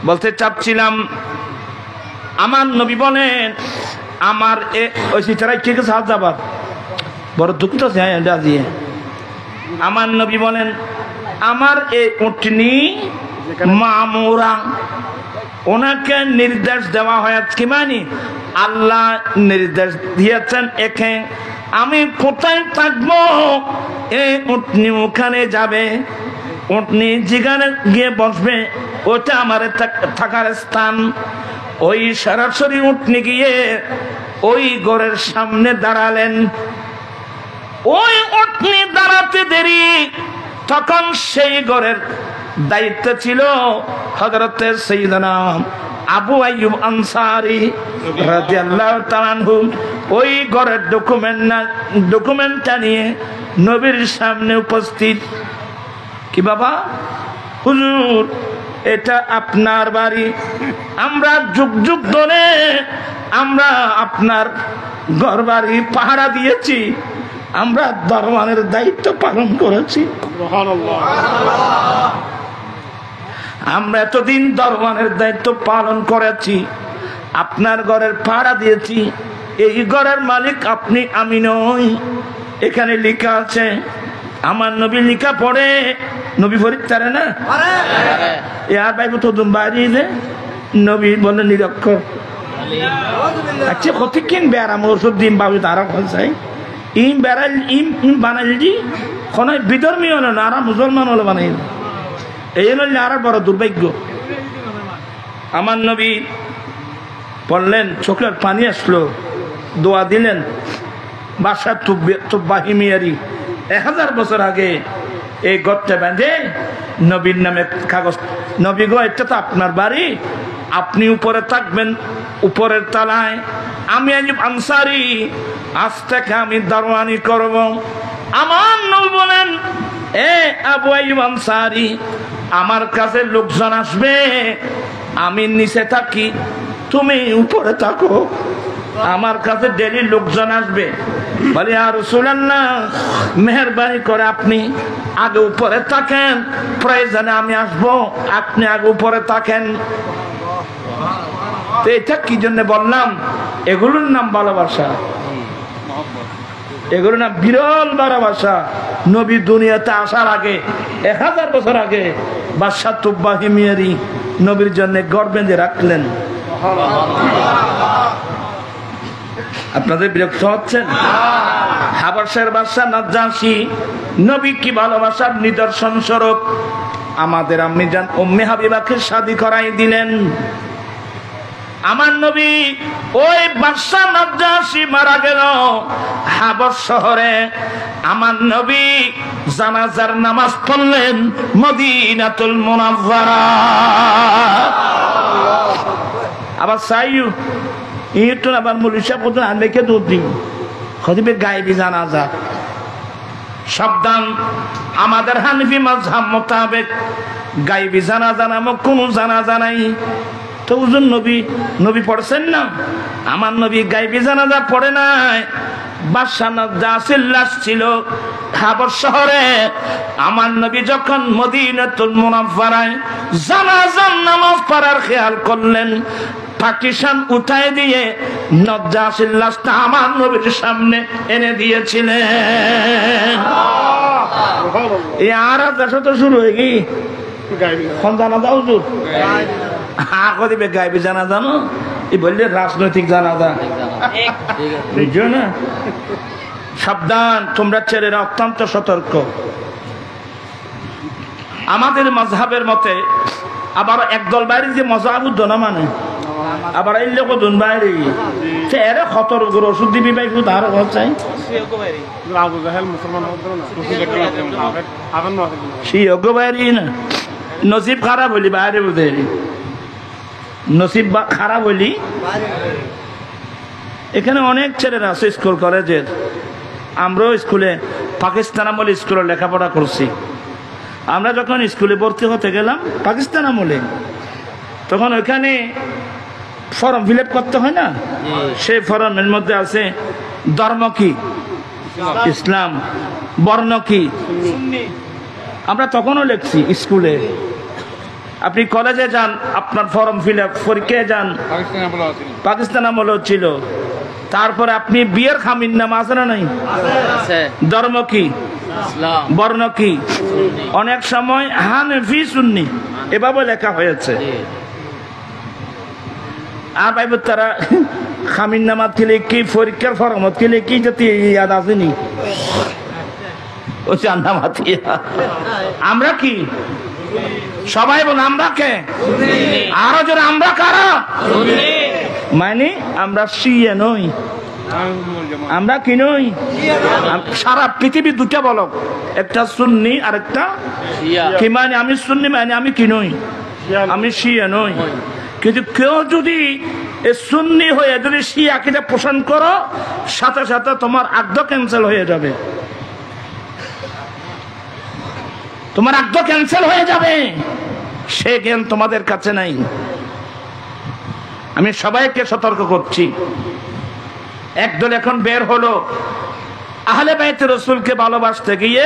বলতে চাচ্ছিলাম আমার নবী বলেন আমার ওই সিটারাই কে কে সাহায্য যাবার বড় দুঃখ তো দিয়ে আমার নবী বলেন আমার এই উটনি মামুরা ওনাকে নির্দেশ দেওয়া হয়েছে কি মানি আল্লাহ নির্দেশ দিয়েছেন একে আমি কোথায় থাকবো এই উটনি ওখানে যাবে উটনি যেখানে গিয়ে বসবে ওটা আমার থাকার স্থান ওই সরাসরি উটনি গিয়ে ওই ঘরের সামনে দাঁড়ালেন ওই উটনি দাঁড়াতে দেরি তখন সেই ঘরের দায়িত্ব ছিল হযরতে সাইয়্যিদানা আবু আইয়ুব আনসারী রাদিয়াল্লাহু তাআলা আনহু ওই ঘরের ডকুমেন্টটা নিয়ে নবীর সামনে উপস্থিত কি বাবা হুজুর এটা আপনার বাড়ি আমরা যুগ যুগ ধরে আমরা আপনার ঘর বাড়ি পাহারা দিয়েছি আমরা দরবারের দায়িত্ব পালন করেছি আমরা এতদিন দরবারের দায়িত্ব পালন করেছি আপনার ঘরের পাহারা দিয়েছি এই ঘরের মালিক আপনি আমি নই এখানে লেখা আছে আমার নবী লেখা পড়ে নবী ফরিদ তারে না আর ভাই তো বাইরে নবী বলে নিরক্ষর আচ্ছা কত কিন বেড়াম ওষুধ দিন বাবু তারা চাই ইম বেড়াল ইম বানাইলি কোন বিধর্মী হলো না আর মুসলমান হলো বানাইল এই হল আর বড় দুর্ভাগ্য আমার নবী পড়লেন চোখের পানি আসলো দোয়া দিলেন বাসার তুব্বাহিমিয়ারি 1000 বছর আগে এই গড়টা বেঁধে নবীর নামে কাগজ নবী গো এটা তো আপনার বাড়ি আপনি উপরে থাকবেন উপরের তলায় আমি আইয়ুব আনসারী আজ থেকে আমি দারোয়ানি করব আমার নবী বলেন এ আবু আইয়ুব আনসারী আমার কাছে লোকজন আসবে আমি নিচে থাকি তুমি উপরে থাকো আমার কাছে ডেলি লোকজন আসবে বলে আর রাসূলুল্লাহ মেহেরবানি করে আপনি আগে উপরে থাকেন প্রয়োজনে আমি আসবো আপনি আগে উপরে থাকেন তো এটা কি জন্য বললাম, এগুলোর নাম ভালোবাসা, এগুলোর নাম বিরল ভালোবাসা। নবী দুনিয়াতে আসার আগে 1000 বছর আগে বাদশাহ তুব্বা হিমিয়ারি নবীর জন্য ঘর বেঁধে রাখলেন। আপনাদের বিরক্ত হচ্ছেন? হাবশার বাদশা নাজ্জাশী নবী কি ভালোবাসার নিদর্শন স্বরূপ আমাদের আম্মি জান উম্মে হাবিবাকে শাদী করাই দিলেন। আমার নবী ওই বাদশা নাজ্জাশী মারা গেল হাবশ শহরে, আমার নবী জানাজার নামাজ পড়লেন মদিনাতুল মুনাওয়ারা। আবার সাইয়ু ইটো আবার মুলিশা কত আনলেকে দুধ দিন খতিবে গায়েবী জানাজা। সাবধান, আমাদের হানফি মাযহাব মোতাবেক গায়েবী জানাজা নামক কোনো জানাজা নাই। তো হুজুর নবী পড়ছেন না? আমার নবী গায়েবী জানাজা পড়ে নাই। বাদশা নাজ্জাশীর লাশ ছিল হাবশ শহরে। আমার নবী যখন মদিনাতুল মুনাওয়ারায় জানাজার নামাজ পড়ার খেয়াল করলেন, পাকিস্তান উঠায় দিয়ে নাজ্জাশীর লাশটা আমার নবীর সামনে এনে দিয়েছিলেন। এই আরাধনা তো শুরু হয়ে গি জানাজা হুজুর আগে দিবে গায়েবী জানাজা না, এই বললে রাজনৈতিক জানাজা, বুঝছো না? সাবধান, তোমরা ছেলেরা অত্যন্ত সতর্ক। আমাদের মাযহাবের মতে আবার একদল বাইরে যে মজাবুদ্ধ না মানে আবার এই লোক দুন বাইরে এরে খতর ওষুধ দিবি ভাই তার চাই বাইরে না নসিব খারাপ হইলি বাইরে বুঝে নসিব খারাপ হইলি। এখানে অনেক ছেলেরা আছে স্কুল কলেজের, আমরাও স্কুলে পাকিস্তান আমলে স্কুলে লেখাপড়া করছি। আমরা যখন স্কুলে ভর্তি হতে গেলাম পাকিস্তান আমলে, তখন ওইখানে ফর্ম ফিল আপ করতে হয় না, সেই ফর্মের মধ্যে আছে ধর্ম কি ইসলাম, বর্ণ কি। আমরা তখনও লিখছি স্কুলে। আপনি কলেজে যান, আপনার ফর্ম ফিল আপ পরীক্ষায় যান পাকিস্তান আমলেও ছিল। তারপরে আপনি বিয়ের খামির নাম আছে না নাই, ধর্ম কি বর্ণ কি। অনেক সময় হানফি সুন্নি এভাবে লেখা হয়েছে। আর ভাই তারা খামির নামাত খেলে কি পরীক্ষার ফরমত খেলে কি জাতি ইয়াদ আসেনি ও চান্দামাতিয়া। আমরা কি সবাই বল আমরা কে? আরো জোরে আমরা কারা? মানে আমরা শিয়া নই, আমরা কি নই? সারা পৃথিবী দুটা বলো, একটা সুন্নি আর একটা কি। মানে আমি সুন্নি মানে আমি কি নই, আমি শিয়া নই। কিন্তু কেউ যদি সুন্নি হয়ে যদি শিয়া কিটা পোষণ করো, সাথে সাথে তোমার আকদ ক্যান্সেল হয়ে যাবে, তোমার আকদ ক্যান্সেল হয়ে যাবে। সে জ্ঞান তোমাদের কাছে নাই। আমি সবাইকে সতর্ক করছি। একদল এখন বের হলো আহলে বাইত রাসূলকে ভালোবাসতে গিয়ে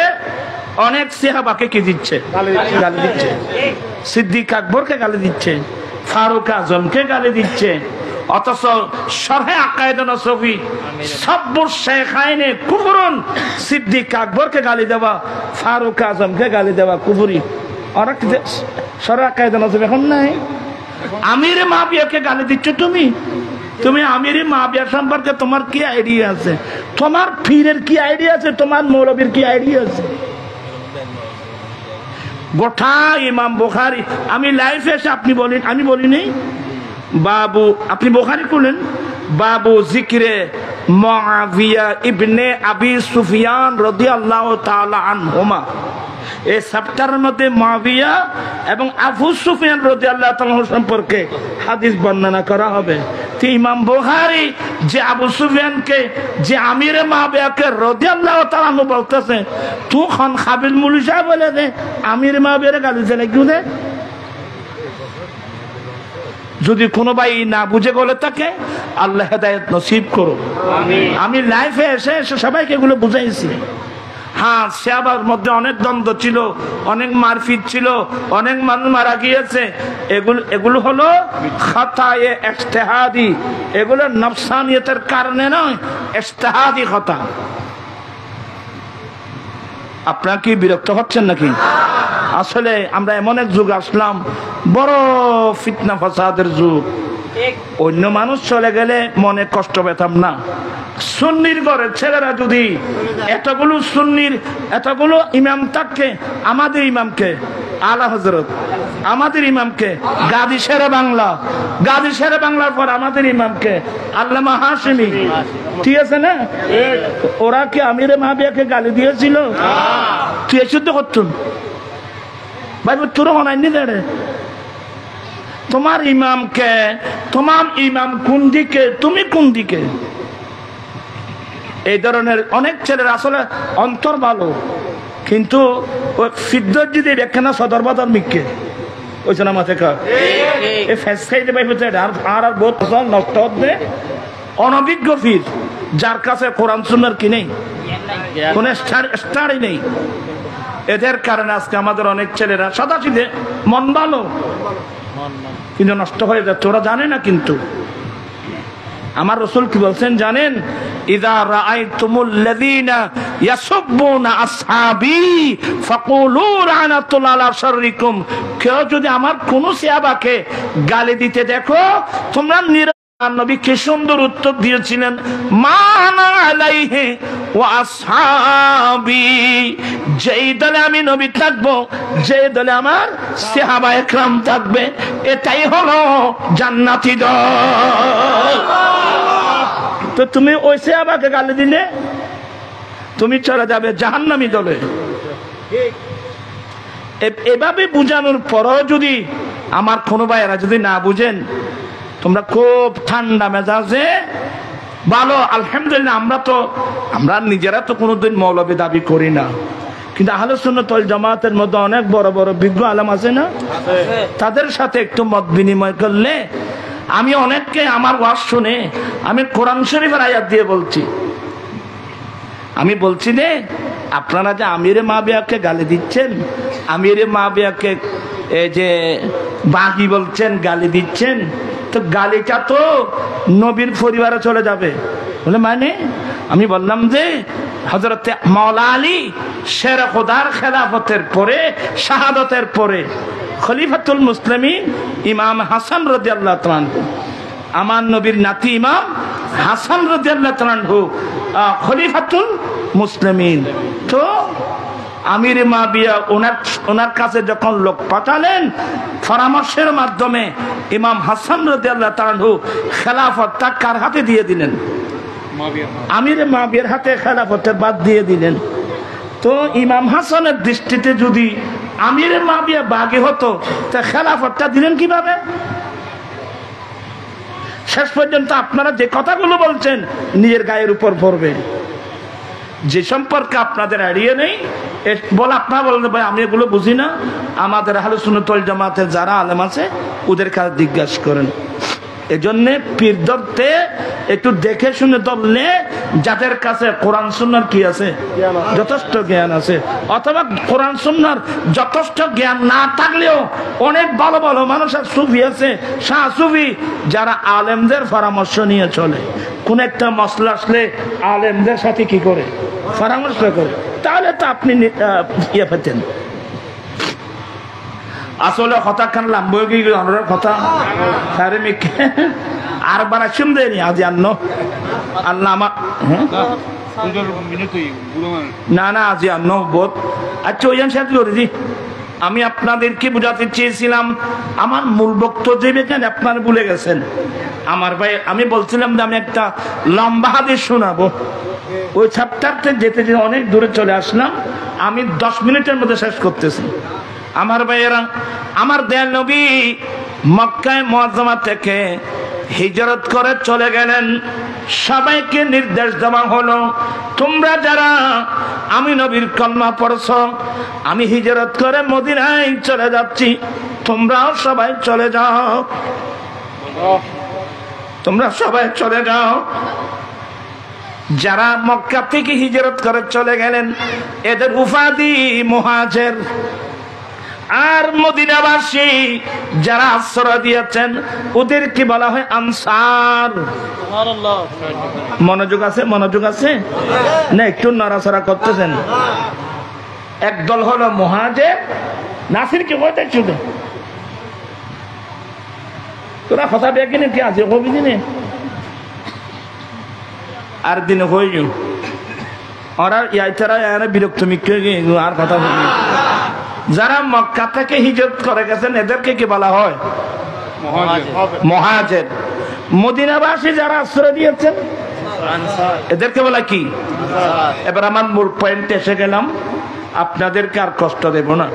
অনেক সাহাবাকে কি দিচ্ছে, গালি দিচ্ছে। সিদ্দিক আকবরকে গালি দিচ্ছে, ফারুক আজমকে গালি দিচ্ছে। অথচ শরহে আকায়েদ নসফি সাব্বু শেখাইনে কুফরুন, সিদ্দিক আকবরকে গালি দেওয়া, ফারুক আজমকে গালি দেওয়া কুফরি। ওরা শরহে আকায়েদ নসফি এখন নাই। আমির মাবিয়াকে গালি দিচ্ছ তুমি, তুমি আমির মাবিয়া সম্পর্কে তোমার কি আইডিয়া আছে? তোমার পীরের কি আইডিয়া আছে? তোমার মৌলবীর কি আইডিয়া আছে? গোটা ইমাম বুখারী, আমি লাইফে এসে আপনি বলেন, আমি বলিনি বাবু, আপনি বুখারী খুলেন, বাবু জিক্রে মুআবিয়া ইবনে আবি সুফিয়ান রাদিয়াল্লাহু তাআলা আনহুমা। এই চ্যাপ্টারের মধ্যে মুআবিয়া এবং আবু সুফিয়ান রাদিয়াল্লাহু তাআলা সম্পর্কে হাদিস বর্ণনা করা হবে। তো ইমাম বুখারী যে আবু সুফিয়ানকে, যে আমিরে মুআবিয়াকে রাদিয়াল্লাহু তাআলা আনহু বলতেছে, তুই খান কাবিল মুলিশা বলে দে আমিরে মুআবিয়ারে গালি দিলে কি দে। যদি কোনো ভাই না বুঝে গলে থাকে, আল্লাহ হেদায়েত নসিব করো। আমি লাইফে এসে সবাইকে এগুলো বুঝাইছি। হ্যাঁ, সাহাবার মধ্যে অনেক দ্বন্দ্ব ছিল, অনেক মারপিট ছিল, অনেক মানুষ মারা গিয়েছে। এগুলো হলো খাতায়ে ইজতিহাদি, এগুলো নফসানিয়তের কারণে নয়, ইজতিহাদি খাতা। আপনারা কি বিরক্ত হচ্ছেন নাকি? আসলে আমরা এমন এক যুগ আসলাম, বড় ফিতনা ফাসাদের যুগ। অন্য মানুষ চলে গেলে মনে কষ্ট পেতাম না, সুন্নির ঘরের ছেলেরা যদি এতগুলো ইমাম থাকে, আমাদের ইমামকে আলা হযরত, আমাদের ইমামকে গাজী শেরে বাংলার পর আমাদের ইমামকে আল্লামা হাশেমি, ঠিক আছে না? ওরা কি আমিরে মাহবিয়াকে গালি দিয়েছিল? তুই শুদ্ধ করতুন ভাই, তোর হনাইনি দেড়ে তোমার ইমামকে, তোমার ইমাম কোন দিকে, তুমি কোন দিকে? এই ধরনের অনেক ছেলের আসলে অন্তর ভালো, কিন্তু ওই ফিদ্দত যদি একখানা সদর বাদর মিকে ওই জন্য মাথে আর বহুত নষ্ট হচ্ছে। অনভিজ্ঞ ফির, যার কাছে কোরআন সুন্নাহর কি নেই, কোন স্টারই নেই, এদের কারণে আজকে আমাদের অনেক ছেলেরা সাদাসিধে মন ভালো কিন্তু নষ্ট হয়ে যাচ্ছে, ওরা জানে না। কিন্তু আমার রাসূল কি বলছেন জানেন? ইযা রাআইতুমুল্লাযীনা ইয়াসুবুনা আসহাবী ফাকুলু রানাতুল্লাহ আলা শাররিকুম, কেউ যদি আমার কোন সাহাবাকে গালি দিতে দেখো, তোমরা নবী কি সুন্দর উত্তর দিয়েছিলেন, মা আনা আলাইহি ওয়া আসহাবী, যেই দলে আমি নবী থাকবো, যে দলে আমার সাহাবায়ে কেরাম থাকবে, এটাই হলো জান্নাতি দল। তো তুমি ওই সাহাবাকে গালি দিলে তুমি চলে যাবে জাহান্নামী দলে। এভাবে বুঝানোর পরও যদি আমার কোনো ভাইয়েরা যদি না বুঝেন, তোমরা খুব ঠান্ডা মেজাজে ভালো, আলহামদুলিল্লাহ। আমরা নিজেরা তো কোনোদিন মৌলবী দাবি করি না, কিন্তু আহলে সুন্নাত ওয়াল জামাতের মধ্যে অনেক বড় বড় বিজ্ঞ আলেম আছে না, তাদের সাথে একটু মত বিনিময় করলে, আমি অনেককে আমার ওয়াজ শুনে আমি কোরআন শরীফের আয়াত দিয়ে বলছি, আমি বলছি যে আপনারা যে আমিরে মাবিয়াকে গালি দিচ্ছেন, আমিরে মাবিয়াকে এই যে বাগি বলছেন, গালি দিচ্ছেন, তো গালিটা তো নবীর পরিবারে চলে যাবে বলে মানে? আমি বললাম যে হযরত মাওলা আলী শেরে খোদার খেলাফতের পরে, শাহাদাতের পরে খলিফাতুল মুসলিমিন ইমাম হাসান রাদিয়াল্লাহু তাআলা আনহু, আমার নবীর নাতি ইমাম হাসান রাদিয়াল্লাহু তাআলা আনহু খলিফাতুল মুসলিমিন। তো আমির মাবিয়া ওনার কাছে যখন লোক পাঠালেন, পরামর্শের মাধ্যমে ইমাম হাসান রাদিয়াল্লাহু তাআলা আনহু খেলাফতটা কার হাতে দিয়ে দিলেন? আমির মাবিয়ার হাতে খেলাফতের বাদ দিয়ে দিলেন। তো ইমাম হাসানের দৃষ্টিতে যদি আমির মাবিয়া বাগী হতো, তা খেলাফতটা দিলেন কিভাবে? শেষ পর্যন্ত আপনারা যে কথাগুলো বলছেন নিজের গায়ের উপর পড়বে, যে সম্পর্কে আপনাদের আইডিয়া নেই বলে আপনারা বলেন ভাই আমি এগুলো বুঝি না। আমাদের আহলে সুন্নাত ওয়াল জামাতের যারা আলেম আছে ওদের কাছে জিজ্ঞাসা করেন। এজন্য পীর ধরতে একটু দেখে শুনে ধরলে, যাদের কাছে কোরআন সুন্নাহর কি আছে, যথেষ্ট জ্ঞান আছে, অথবা কোরআন সুন্নাহর যথেষ্ট জ্ঞান না থাকলেও অনেক ভালো ভালো মানুষ আর সুফি আছে, শাহ সুফি, যারা আলেমদের পরামর্শ নিয়ে চলে। কোন একটা মসলা আসলে আলেমদের সাথে কি করে পরামর্শ করে, তাহলে তো আপনি ইয়ে পেতেন। আসলে কথা খান লাম্বো কথা আর বানা শুনবে নি আজ আন্ন আল্লাহ আমার না না আজ আন্ন বোধ। আচ্ছা ওই সাথে করে দি, আমি আপনাদেরকে বোঝাতে চেয়েছিলাম, আমার মূল বক্তব্য যেখানে আপনারা ভুলে গেছেন। আমার ভাই আমি বলছিলাম যে আমি একটা লম্বা হাদিস শোনাবো, ওই চ্যাপ্টারতে যেতে যেতে অনেক দূরে চলে আসলাম, আমি 10 মিনিটের মধ্যে শেষ করতেছি। আমার ভাইয়েরা, আমার দয়াল নবী মক্কায় মুআজ্জামা থেকে হিজরত করে চলে গেলেন। সবাইকে নির্দেশ দেওয়া হলো, তোমরা যারা আমি নবীর কলমা পড়ছ, আমি হিজরত করে মদিনায় চলে যাচ্ছি, তোমরাও সবাই চলে যাও, তোমরা সবাই চলে যাও। যারা মক্কা থেকে হিজরত করে চলে গেলেন এদের উপাধি মুহাজির। আর মদিনাবাসী যারা আশ্রয় দিয়েছেন ওদেরকে বলা হয় আনসার। মনোযোগ আছে? মনোযোগ আছে না? একটু নড়াচড়া করতেছেন। একদল হলো মুহাজির। নাসির কি হইতে ছিল তোরা কথা বেগিনে কি আছে কবি দিনে আর দিনে হইল ওরা ইয়াইতারা এরা বিরক্ত মিক্ষ আর কথা বলি। যারা মক্কা থেকে হিজরত করে গেছেন এদেরকে কি বলা হয়? মুহাজির। মদিনাবাসী যারা আশ্রয় দিয়েছেন এদেরকে বলা কি? এবার আমার মূল পয়েন্টে এসে গেলাম, আপনাদেরকে আর কষ্ট দেব না।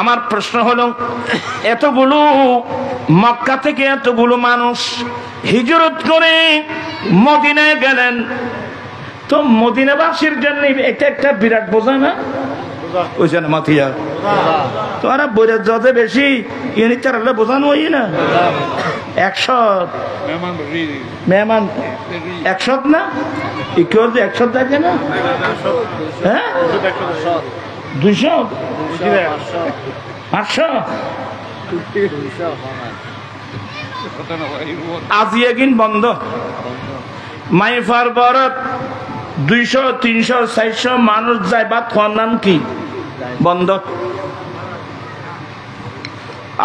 আমার প্রশ্ন হলো, এতগুলো মক্কা থেকে এতগুলো মানুষ হিজরত করে মদিনায় গেলেন, তো মদিনাবাসীর জন্য এটা একটা বিরাট বোঝা না? ওইছে না মাথিয়া তোরা বইরে যত বেশি ইনি চারালে বোঝানো হই না। 100 মেহমান 100 না কেউ 100 থাকে না? হ্যাঁ 200 500 আজিয়ে কিন বন্ধ মাইফার বরত 200 300 400 মানুষ যায় বা তোমার নাম কি বন্ধ।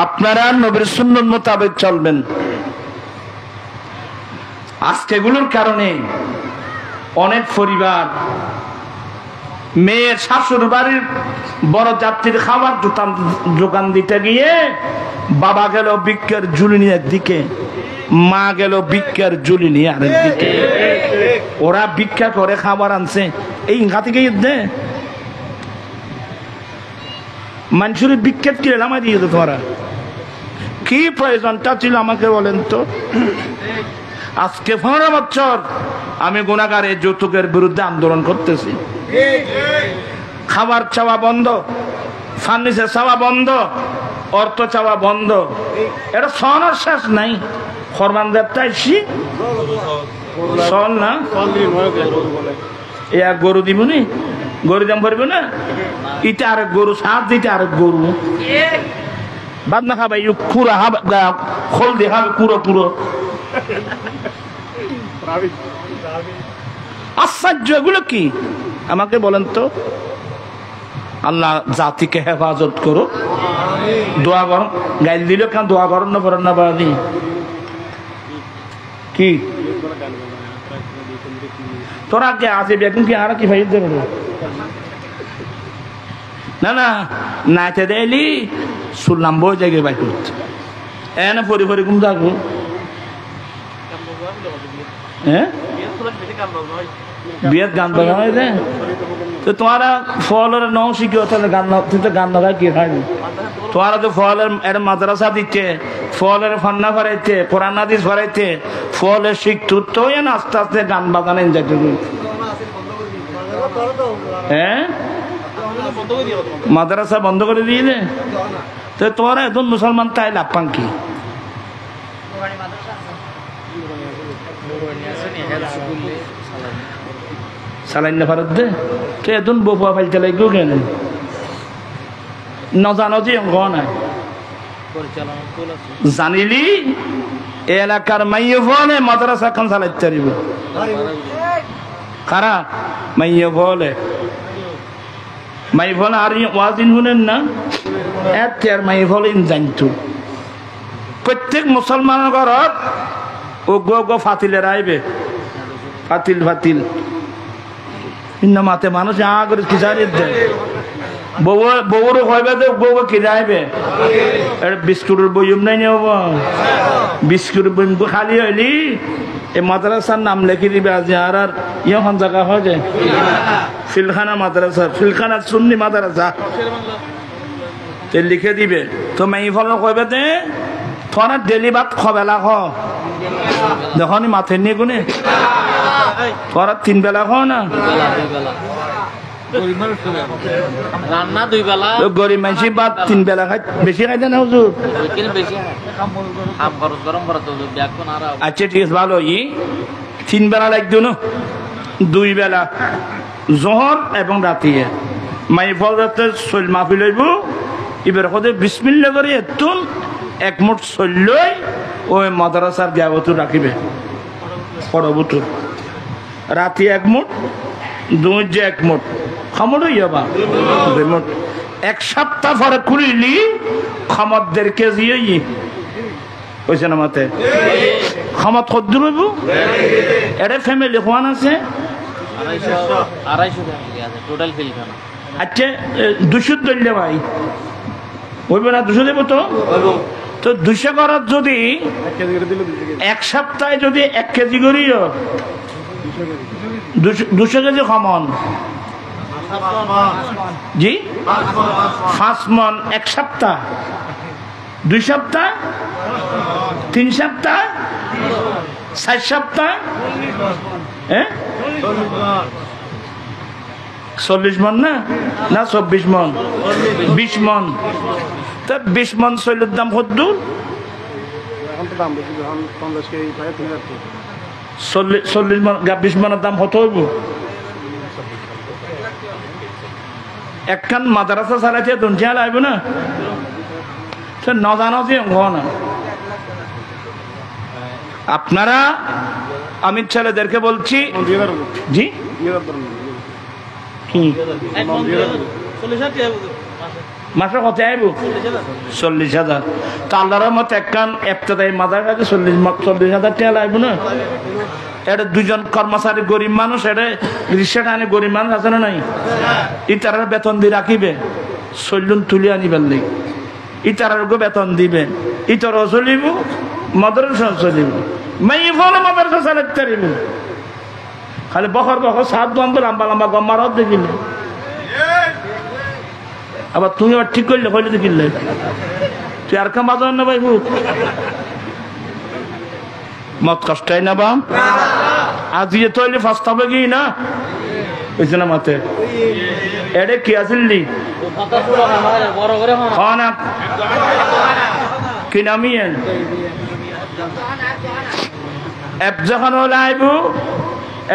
আপনারা নবীর সুন্নাত মোতাবেক চলবেন। আজকে এগুলোর কারণে অনেক পরিবার মেয়ের শাশুর বাড়ির বড় যাত্রীর খাবার দোকান দিতে গিয়ে বাবা গেল ভিক্ষার ঝুলি নিয়ে একদিকে, মা গেল ভিক্ষার ঝুলি নিয়ে আরেক দিকে। ওরা ভিক্ষা করে খাবার আনছে এই ইঙ্গা থেকে দে মানুষের ভিক্ষাত কি এলামাই দিয়ে তো তোরা কি প্রয়োজনটা ছিল আমাকে বলেন তো? আজকে 15 বছর আমি গুনাহগার এই যৌতুকের বিরুদ্ধে আন্দোলন করতেছি। খাবার চাওয়া বন্ধ, ফার্নিচার চাওয়া বন্ধ, অর্থ চাওয়া বন্ধ। এটা সনের শেষ নাই। ফরমান দেবতাইছি সন না এ আর গরু দিব নি, গরু দাম ভরবে না। ইটা আরেক গরু, সাত দিতে আরেক গরু বাদ না খাবে কুড়া হবে, খোল দিয়ে খাবে কুড়ো কুড়ো। আশ্চর্য এগুলো কি আমাকে বলেন তো? আল্লাহ জাতিকে হেফাজত করো, দোয়া কর। গাইল দিল কেন দোয়া করেন না করেন না বাড়ি কি তোরা কে আছে বেগুন কি আর কি ভাই দেব না না নাইতে দেলি শুনলাম বই জায়গায় বাই করতে এনে পরি পরি ঘুম থাকবো। হ্যাঁ বিয়ের গান বাজা হয় যে তো তোমারা ফলের নও শিখিও তাহলে গান তুই তো গান লাগায় কি খাইনি? তোমারা তো ফলের এর মাদ্রাসা দিচ্ছে, ফলের ফান্না ভরাইতে, কোরআন হাদিস ভরাইতে, ফলের শিখত তো আস্তে আস্তে গান বাজানো এনজয় করবে। হ্যাঁ মাদ্রাসা বন্ধ করে দিয়েছে তো তোরা এখন মুসলমান তাই লাভ পান কি? সালাইন ভারত দে তো এখন বপুয়া ফাইলতে লাগবে কেন? নজানো যে অঙ্গ নাই জানিলি এলাকার মাইয়ে ফলে মাদ্রাসা খান চালাইতে পারিব। কারা মাইয়ে ফলে মাই ফল আর ওয়াজিন শুনেন না এতে আর মাই ফল ইন জানতো প্রত্যেক মুসলমানের ঘরত ও গো গো ফাতিলের আইবে ফাতিল ফাতিল ইন্না মাতে মানুষ আগরে কি জানিয়ে দেয় বউরও হইবে তো বউ কি যাইবে বিস্কুটের বইম নাই নেব বিস্কুটের বইম খালি হইলি এই মাদ্রাসার নাম লিখে দিবে আজ আর ইয়খন জায়গা হয় যায় ফিলখানা মাদ্রাসা, ফিলখানা সুন্নি মাদ্রাসা লিখে দিবে। তো মাই ফল কইবে দে তোরা ডেলি ভাত খবেলা খ যখন মাথে নিয়ে গুনে তোরা 3 বেলা খ না রান্না 2 বেলা গরিব মানুষ ভাত 3 বেলা খাই বেশি খাইতে না হুজুর। আচ্ছা ঠিক আছে ভালো ই 3 বেলা লাগতো না দুই বেলা জোহর এবং রাতিয়ে মাই ফজরতে চল মাহফিল হইব এবার কদে বিসমিল্লাহ করে এতুন এক মুঠ চললই ওই মাদ্রাসার গাবতু রাখিবে পড়বতু রাতি এক মুঠ দুই যে এক মুঠ খামড় হইবা দুই মুঠ এক সপ্তাহ পরে খুলিলি খামতদের কেজি হয়েছে না মাতে খামত কত দূর হইব এটা ফ্যামিলি কোয়ান আছে আচ্ছা 200 দলিলে ভাই হইবে না 200 দেব তো 200 করার যদি এক সপ্তাহে যদি 1 কেজি করিও 200 কেজি কমন জি 5 মন এক সপ্তাহ 2 সপ্তাহ 3 সপ্তাহ 4 সপ্তাহ 40 মন না 24 মন 20 মন তা 20 মন চৈলের দাম কত দূর 40 মন 20 মনের দাম কত হইব একখান মাদ্রাসা চালাইতে দুনিয়া লাগবে না ন জানো যে না আপনারা আমি ছেলেদেরকে বলছি জি মাসে কত আইব 40,000 তো আল্লাহর মত একখান এফতেদায়ী মাদ্রাসাতে 40,000 টাকা লাগবে না এটা দুজন কর্মচারী গরিব মানুষ এটা রিক্সা টানে গরিব মানুষ আছে না নাই ইতারা বেতন দিয়ে রাখিবে চল্লুন তুলি আনিবার লাগি ইতারার বেতন দিবে ইতরও চলিব মাদ্রাসা চলিব মাই ফলে মাদ্রাসা চালাতে পারিব খালি বখর সাত বন্ধ লম্বা লম্বা গম্মারত দেখিলে আবার তুমি আবার ঠিক করলে হইলে দেখিলে তুই আর কাম বাজার না ভাই মত কষ্টাই না বা আজ ইয়ে তৈরি ফার্স্ট হবে কি না বুঝছে না মাতে এটা কি আসলি কি নামিয়েন এফজাখানো লাইব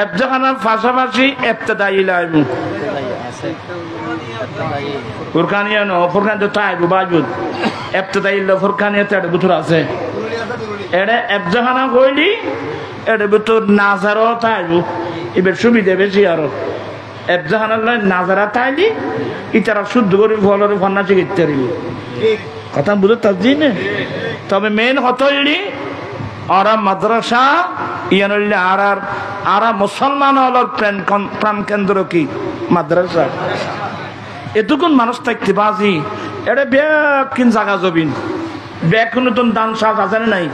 এফজাখানোর পাশাপাশি এফতেদায়ী লাইব ফুরকানিয়া নো ফুরকান তো তাইব বাজুদ এফতেদায়ী ফুরকানিয়া তেড় বুথুর আছে এটা এফজাখানা কইলি এটা বুথুর নাজারও তাইব এবার সুবিধা বেশি আরো এফজাখানার নাজারা তাইলি ইতারা শুদ্ধ করে ফলরে ফন্না চিকিৎসা দিল কথা বুঝে তার জিনে তবে মেন হত আরা মাদ্রাসা ইয়ান আরা মুসলমান হলার প্রাণ কেন্দ্র কি মাদ্রাসা এতক্ষণ মানুষ থাকতে বাজি এটা ব্যাকিন জাগা জবিন ব্যাগ নতুন দান শাক আছে নাই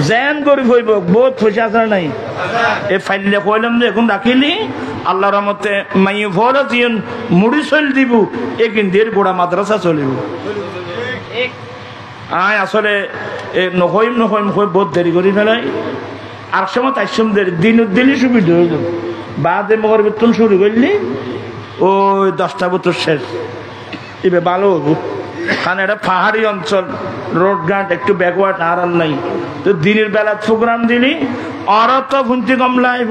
জেন গরিব হইব বহুত পয়সা আছে নাই এ ফাইলে কইলাম যে এখন রাখিলি আল্লাহর রহমতে মাই ভরা জিন মুড়ি চল দিব একদিন দের গোড়া মাদ্রাসা চলিব আয় আসলে নহইম বহুত দেরি করি ফেলাই আর সময় তার সময় দিন দিনই সুবিধা হইল বাদে মগর বেতন শুরু করলি ওই 10টা বছর শেষ এবার ভালো হইব কারণ এটা পাহাড়ি অঞ্চল রোড ঘাট একটু ব্যাকওয়ার্ড আর নাই তো দিনের বেলা প্রোগ্রাম দিলি আর তো ভুনতি কম লাইব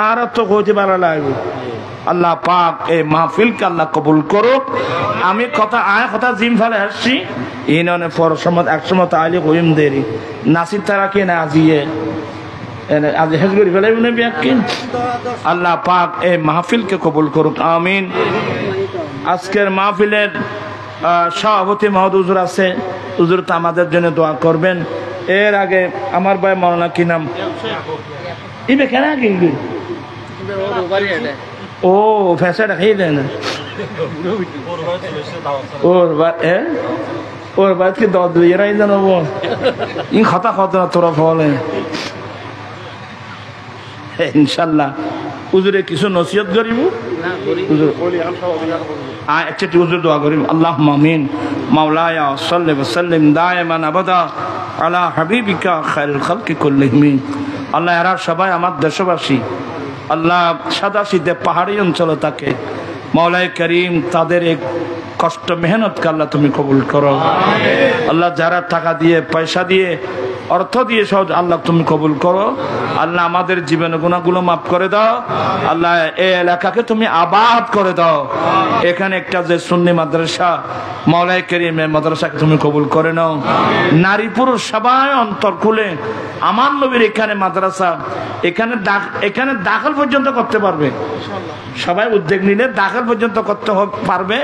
আর তো কইতে পারা লাইব আল্লাহ পাক এই মাহফিলকে আল্লাহ কবুল করুক আমি কথা জিম ফেলে আসছি ইননে ফর সময় এক সময় আইলে কইম দেরি নাসির তারা কে না আজিয়ে আজ হেজগরি ফেলাই মনে ব্যাকিন আল্লাহ পাক এই মাহফিলকে কবুল করুক আমিন আজকের মাহফিলের সভাপতি মহোদয় হুজুর আছে হুজুর তো আমাদের জন্য দোয়া করবেন এর আগে আমার ভাই মৌলানা কি নাম ইবে কেন আগে ও ফেসাটা খেয়ে দেয় না ওর বাদ কি দশ এরাই জানাবো ই খাতা না তোরা ফলে ইনশাল্লাহ হুজুরে কিছু নসিহত করিব আচ্ছা হুজুর দোয়া করিব আল্লাহুম্মা আমিন মাওলায়া সাল্লি ওয়া সাল্লিম দাইমান আবাদা আলা হাবিবিকা খায়রুল খালকি কুল্লিহিম আল্লাহ এরা সবাই আমার দেশবাসী আল্লাহ সাদা সিধে পাহাড়ি অঞ্চলে থাকে মৌলাই করিম তাদের এক কষ্ট মেহনতকে আল্লাহ তুমি কবুল করো আল্লাহ যারা টাকা দিয়ে পয়সা দিয়ে অর্থ দিয়ে সহজ আল্লাহ তুমি কবুল করো। আল্লাহ আমাদের জীবনের গুনাহগুলো মাফ করে দাও। আল্লাহ এই এলাকাকে তুমি আবাদ করে দাও। এখানে একটা যে সুন্নি মাদ্রাসা মাওলাই কারীমের মাদ্রাসাকে তুমি কবুল করে নাও। নারী পুরুষ সবাই অন্তর খুলে আমার নবীর এখানে মাদ্রাসা এখানে দাখিল পর্যন্ত করতে পারবে, সবাই উদ্যোগ নিলে দাখিল পর্যন্ত করতে পারবে।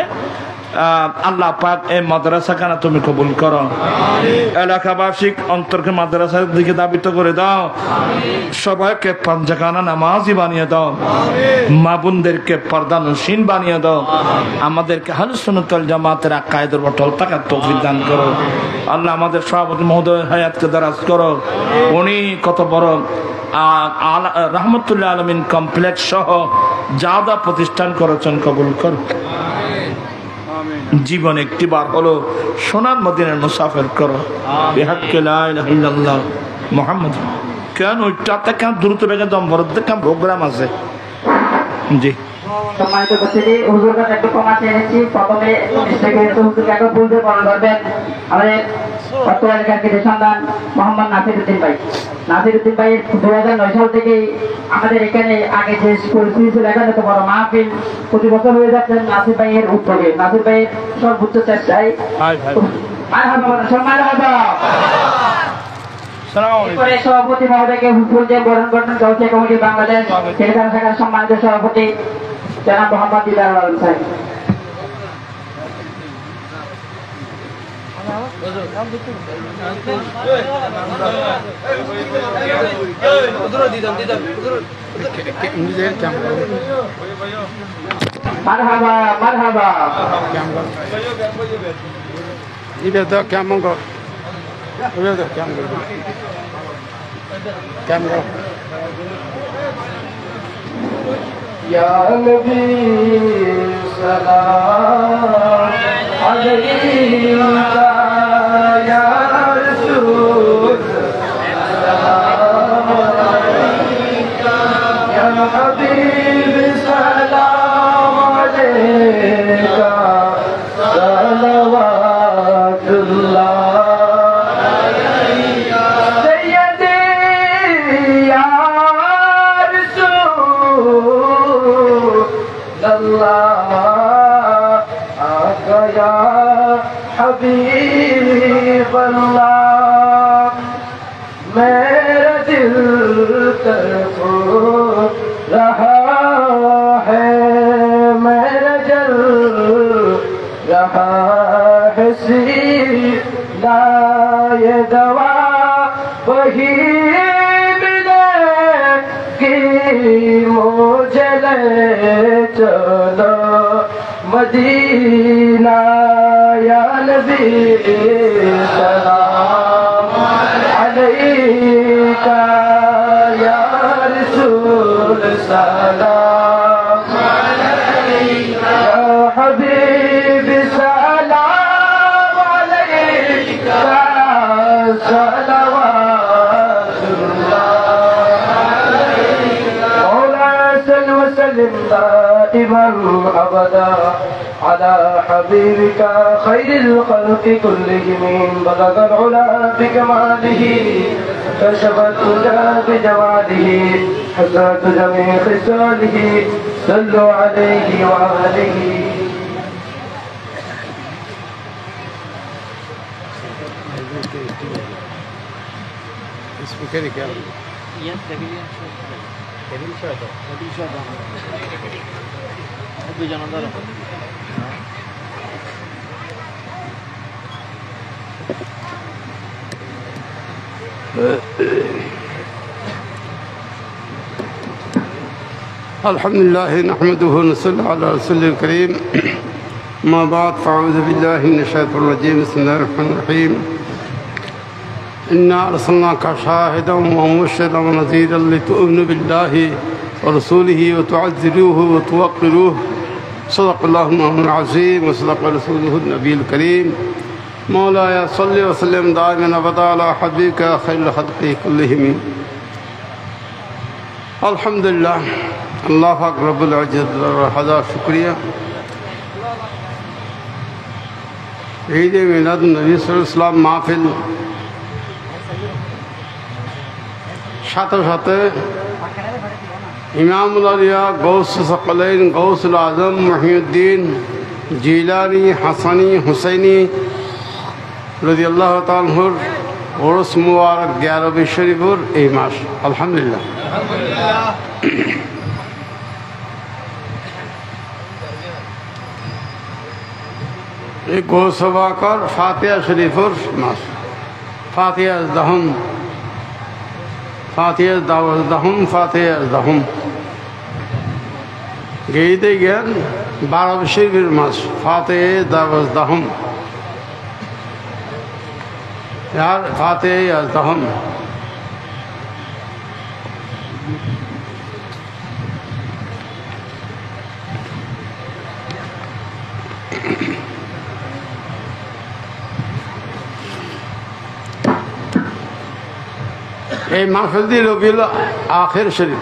আল্লাহ পাক এই মাদ্রাসাখানা তুমি কবুল করো। এলাকাবাসী অন্তরকে মাদ্রাসার দিকে দাবিত করে দাও। সবাইকে পাঞ্জাখানা নামাজি বানিয়ে দাও। মা বোনদেরকে পর্দানশীন বানিয়ে দাও। আমাদেরকে আহলুস সুন্নাত ওয়াল জামাতের আকায়েদের অটল থাকার তৌফিক দান করো। আল্লাহ আমাদের সভাপতি মহোদয় হায়াতকে দারাজ করো। উনি কত বড় রহমতুল্লাহ আলমিন কমপ্লেক্স সহ জাদা প্রতিষ্ঠান করেছেন, কবুল করো। জীবন একটি বার হলো সোনার মদিনার মুসাফির করো। বিহাক্কে লা ইলাহা ইল্লাল্লাহ মুহাম্মদ। কেন ওইটাতে কেন দ্রুত বেগে দম ভরতে কেন প্রোগ্রাম আছে? জি সম্মানিত উপস্থিতি, হুজুরকে একটু কমা চেয়েছি। প্রথমে হুজুরকে একটু বলতে পালন করবেন আমাদের বর্তমানে কাঙ্ক্ষিত সন্তান মোহাম্মদ নাসিরউদ্দিন ভাই। নাসিরউদ্দিন ভাই 2009 সাল থেকে আমাদের এখানে আগে যে পরিস্থিতি ছিল, এখানে তো বড় মাহফিল প্রতি বছর হয়ে যাচ্ছেন নাসির ভাইয়ের উদ্যোগে। নাসির ভাইয়ের সর্বোচ্চ চেষ্টায় সভাপতি মহোদয়কে ফুল দিয়ে বরণ করবেন গাউছিয়া কমিটি বাংলাদেশ সেখানে থাকার সম্মানিত সভাপতি জনাব মোহাম্মদ দিদার আলম সাহেব। মারহাবা মারহাবা। এটা তো কেমন কর কেমন يا نبي سلام عليك يا رسول سلام عليك يا حبيب سلام عليك صلوات الله हबीब अल्लाह मेरा दिल तरफो रहा है, मेरा जल रहा है सीना ये दवा वही मिलेगी मुझे ले चलो मदीना या नबी सलाम अलैका या रसूल सलाम अलैका या हबीब सलाम अलैका सलवातुल्लाह अलैका मौला सल्लि व सल्लिम दाइमन अबदा على حبيبك خير الخلق كلهم بلغ العلا بكماله كشف الهدى بجماله حسنت جميع خصاله صلوا عليه وآله. اسمه كده كام؟ الحمد لله نحمده ونصلي على رسوله الكريم. ما بعد فأعوذ بالله من الشيطان الرجيم. بسم الله الرحمن الرحيم. إنا أرسلناك شاهدا ومبشرا ونذيرا لتؤمنوا بالله ورسوله وتعزروه وتوقروه. صدق الله مولانا العظيم وصدق رسوله النبي الكريم. مولاي صل وسلم دائما أبدا على حبيبك خير الخلق كلهم. الحمد لله আল্লাহ পাক রব্বুল ইজ্জতের হাজার শুকরিয়া। এই যে মিলাদুন নবী সাল্লাল্লাহু আলাইহি ওয়াসাল্লাম মাহফিল সাথে সাথে ইমামুল আলিয়া গৌস সকলাইন গৌসুল আজম মহিউদ্দিন জিলানি হাসানি হুসাইনি রাদিয়াল্লাহু তাআলা আনহুর ওরস মুবারক 11 শরীফের এই মাস আলহামদুলিল্লাহ। এই গৌসবাকর ফাতিহা শরীফের মাস ফাতিহা দহম ফাতিহা দহম ফাতিহা দহম গেইতে জ্ঞান 12 শরীফের মাস ফাতিহা দহম यार फाते अज़दहम এই মাহফিল দি রবিউল আখির শরীফ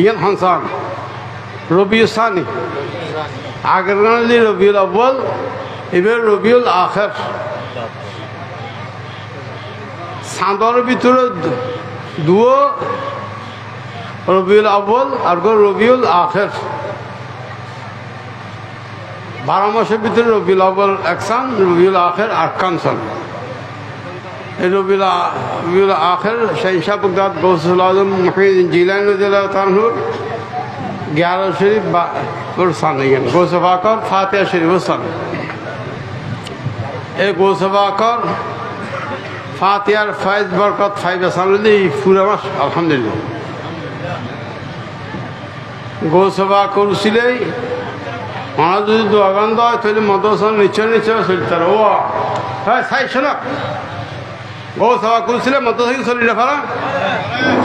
ইয়ান হানসান রবিউল সানি আগের দি রবিউল আউয়াল এবার রবিউল আখির চাঁদর ভিতরে দুও রবিউল আউয়াল আর রবিউল আখির 12 মাসের ভিতরে রবিউল আউয়াল একসান রবিউল আখির আরকান সান এই রবিউল আখির শাহ বাগদাদ গৌসুল আজম মুহিউদ্দিন জিলানী রাদিয়াল্লাহু তাআলা আনহু 11 শরীফ সান গৌসবাকর ফাতিহা শরীফ সান এই গৌসবাকর ফাতিহার ফয়েজ বরকত ফাইবা সানলি পুরা মাস আলহামদুলিল্লাহ। গৌসভা করছিলেই আমার যদি দোয়াগান দেয় তাহলে মদরসা নিচে নিচে চলতে ও হ্যাঁ সাই শোনা গৌসভা করছিলে মদরসা চলি না ফারা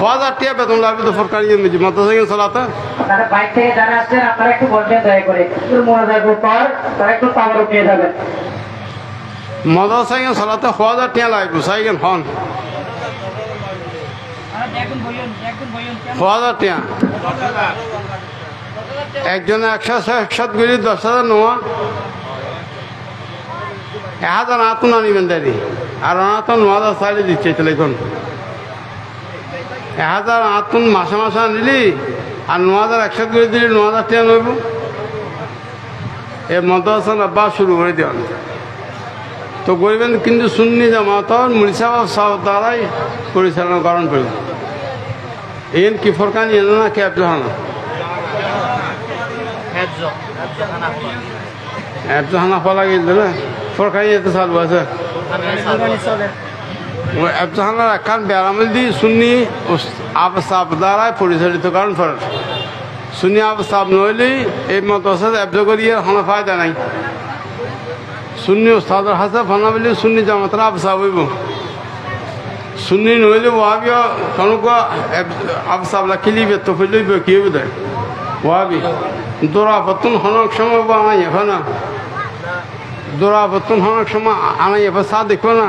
1000 টাকা বেতন লাগবে তো সরকারি মদরসা চলাতে আপনারা বাইক থেকে যারা আসছেন আপনারা একটু বলবেন দয়া করে একটু মোনাজাতের পর তারা একটু তাবারুক নিয়ে যাবেন। মদরসায় চলাতে 1000 টাকা লাগবে সাইকেন হন 1000 টাকা একজনে 100 গুলি 10,000 নোয়া 1000 আতুন আনিবেন দাঁড়ি আর আনাতন 9000 চাইলে দিচ্ছে তাহলে এখন 1000 আতুন মাসে মাসে আনিলি আর 9000 100 গুলি দিলি 9000 টাকা নইব এ মদরসা আব্বা শুরু করে দেওয়া তো গরিবেন কিন্তু সুন্নি জামাতর মুলি সাহেব দ্বারাই পরিচালনা করেন করি এন কি ফরকানি না কে আব্দুহানা আব্দুহানা ফলা গেল না ফরকানি এত চালু আছে আব্দুহানার একখান বেড়ামিল দি সুন্নি আবসাব দ্বারাই পরিচালিত করেন ফর সুন্নি আবসাব নইলেই এই মতসাদ আব্দ করিয়ে হানা ফায়দা নাই সুন্নি ওস্তাদের হাতে ফানা বলে সুন্নি জামাতরা আবসা হইব সুন্নি নইলে ওয়াবি কানুক আবসাবলা খেলিবে তো ফেলবে কি হবে ওয়াবি দোরা ফতুন হনক সময় বা আনাই এখন দোরা ফতুন হনক সময় আনাই এবার সা দেখো না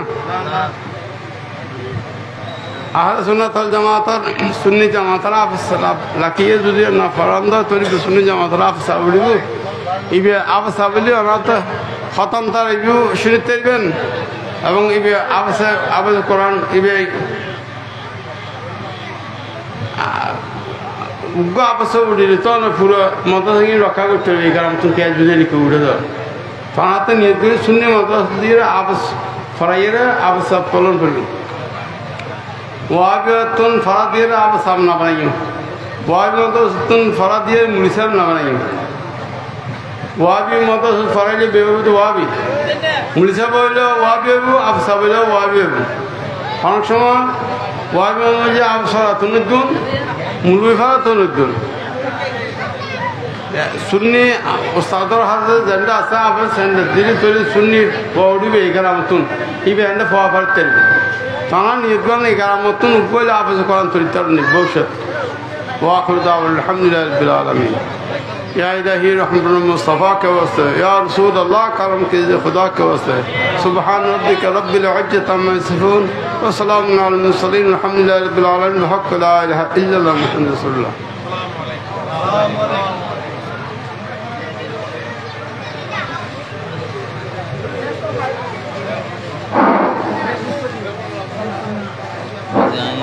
আহলে সুন্নাত ওয়াল জামাতের সুন্নি জামাতরা আবসা লাকিয়ে যদি না ফরান্দা তরি সুন্নি জামাতরা আবসা বলিব ইবে আবসা বলি অনাথ খতম তার ইবিও শুনতে পারবেন এবং ইবে আবাস কোরআন ইবে উগ্র আবাস উঠিলে তো পুরো মতসঙ্গী রক্ষা করতে হবে এই কারণ তুমি ক্যাশ বুঝে লিখে উঠে দাও তাহাতে নিয়ে করে শূন্য মতস দিয়ে আবাস ফরাইয়েরা আবাস পালন করবে ওয়াবি তুন ফরা দিয়ে আবাস না বানাই ওয়াবি মতস তুন ফরা দিয়ে মুড়িসাব না বানাই ওয়াবি মত ফরাইলে বেবি তো ওয়াবি মুলিসা বললে ওয়াবি হবু আবসা বললে ওয়াবি হবু অনেক সময় ওয়াবি অনুযায়ী আবসরা তনুদ্দুন মুলবি ফারা তনুদ্দুন সুন্নি ওস্তাদর হাতে যেটা আছে আবার সেন্টার দিলি তৈরি সুন্নি উঠিবে এগারামতুন ইবে এন্ডে ফোয়া ফারতে তারা নির্গণ এগারামতুন উপলে আবস করান তরিতার ভবিষ্যৎ ওয়াখির দাওয়াল আলহামদুলিল্লাহ রাব্বিল আলামিন या इलाही रहमतुल मुस्तफ़ा के वास्ते या रसूल अल्लाह करम कीजिए खुदा के वास्ते सुबहान रब्बिक रब्बिल इज्जति अम्मा यसिफून व सलामुन अलल मुरसलीन अल्हम्दुलिल्लाहि रब्बिल आलमीन हक़ ला इलाहा इल्लल्लाह मुहम्मदुर रसूलुल्लाह।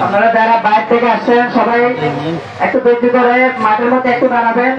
আপনারা যারা বাইরে থেকে আসছেন সবাই একটু ধৈর্য ধরে মাঠের মধ্যে একটু দাঁড়াবেন।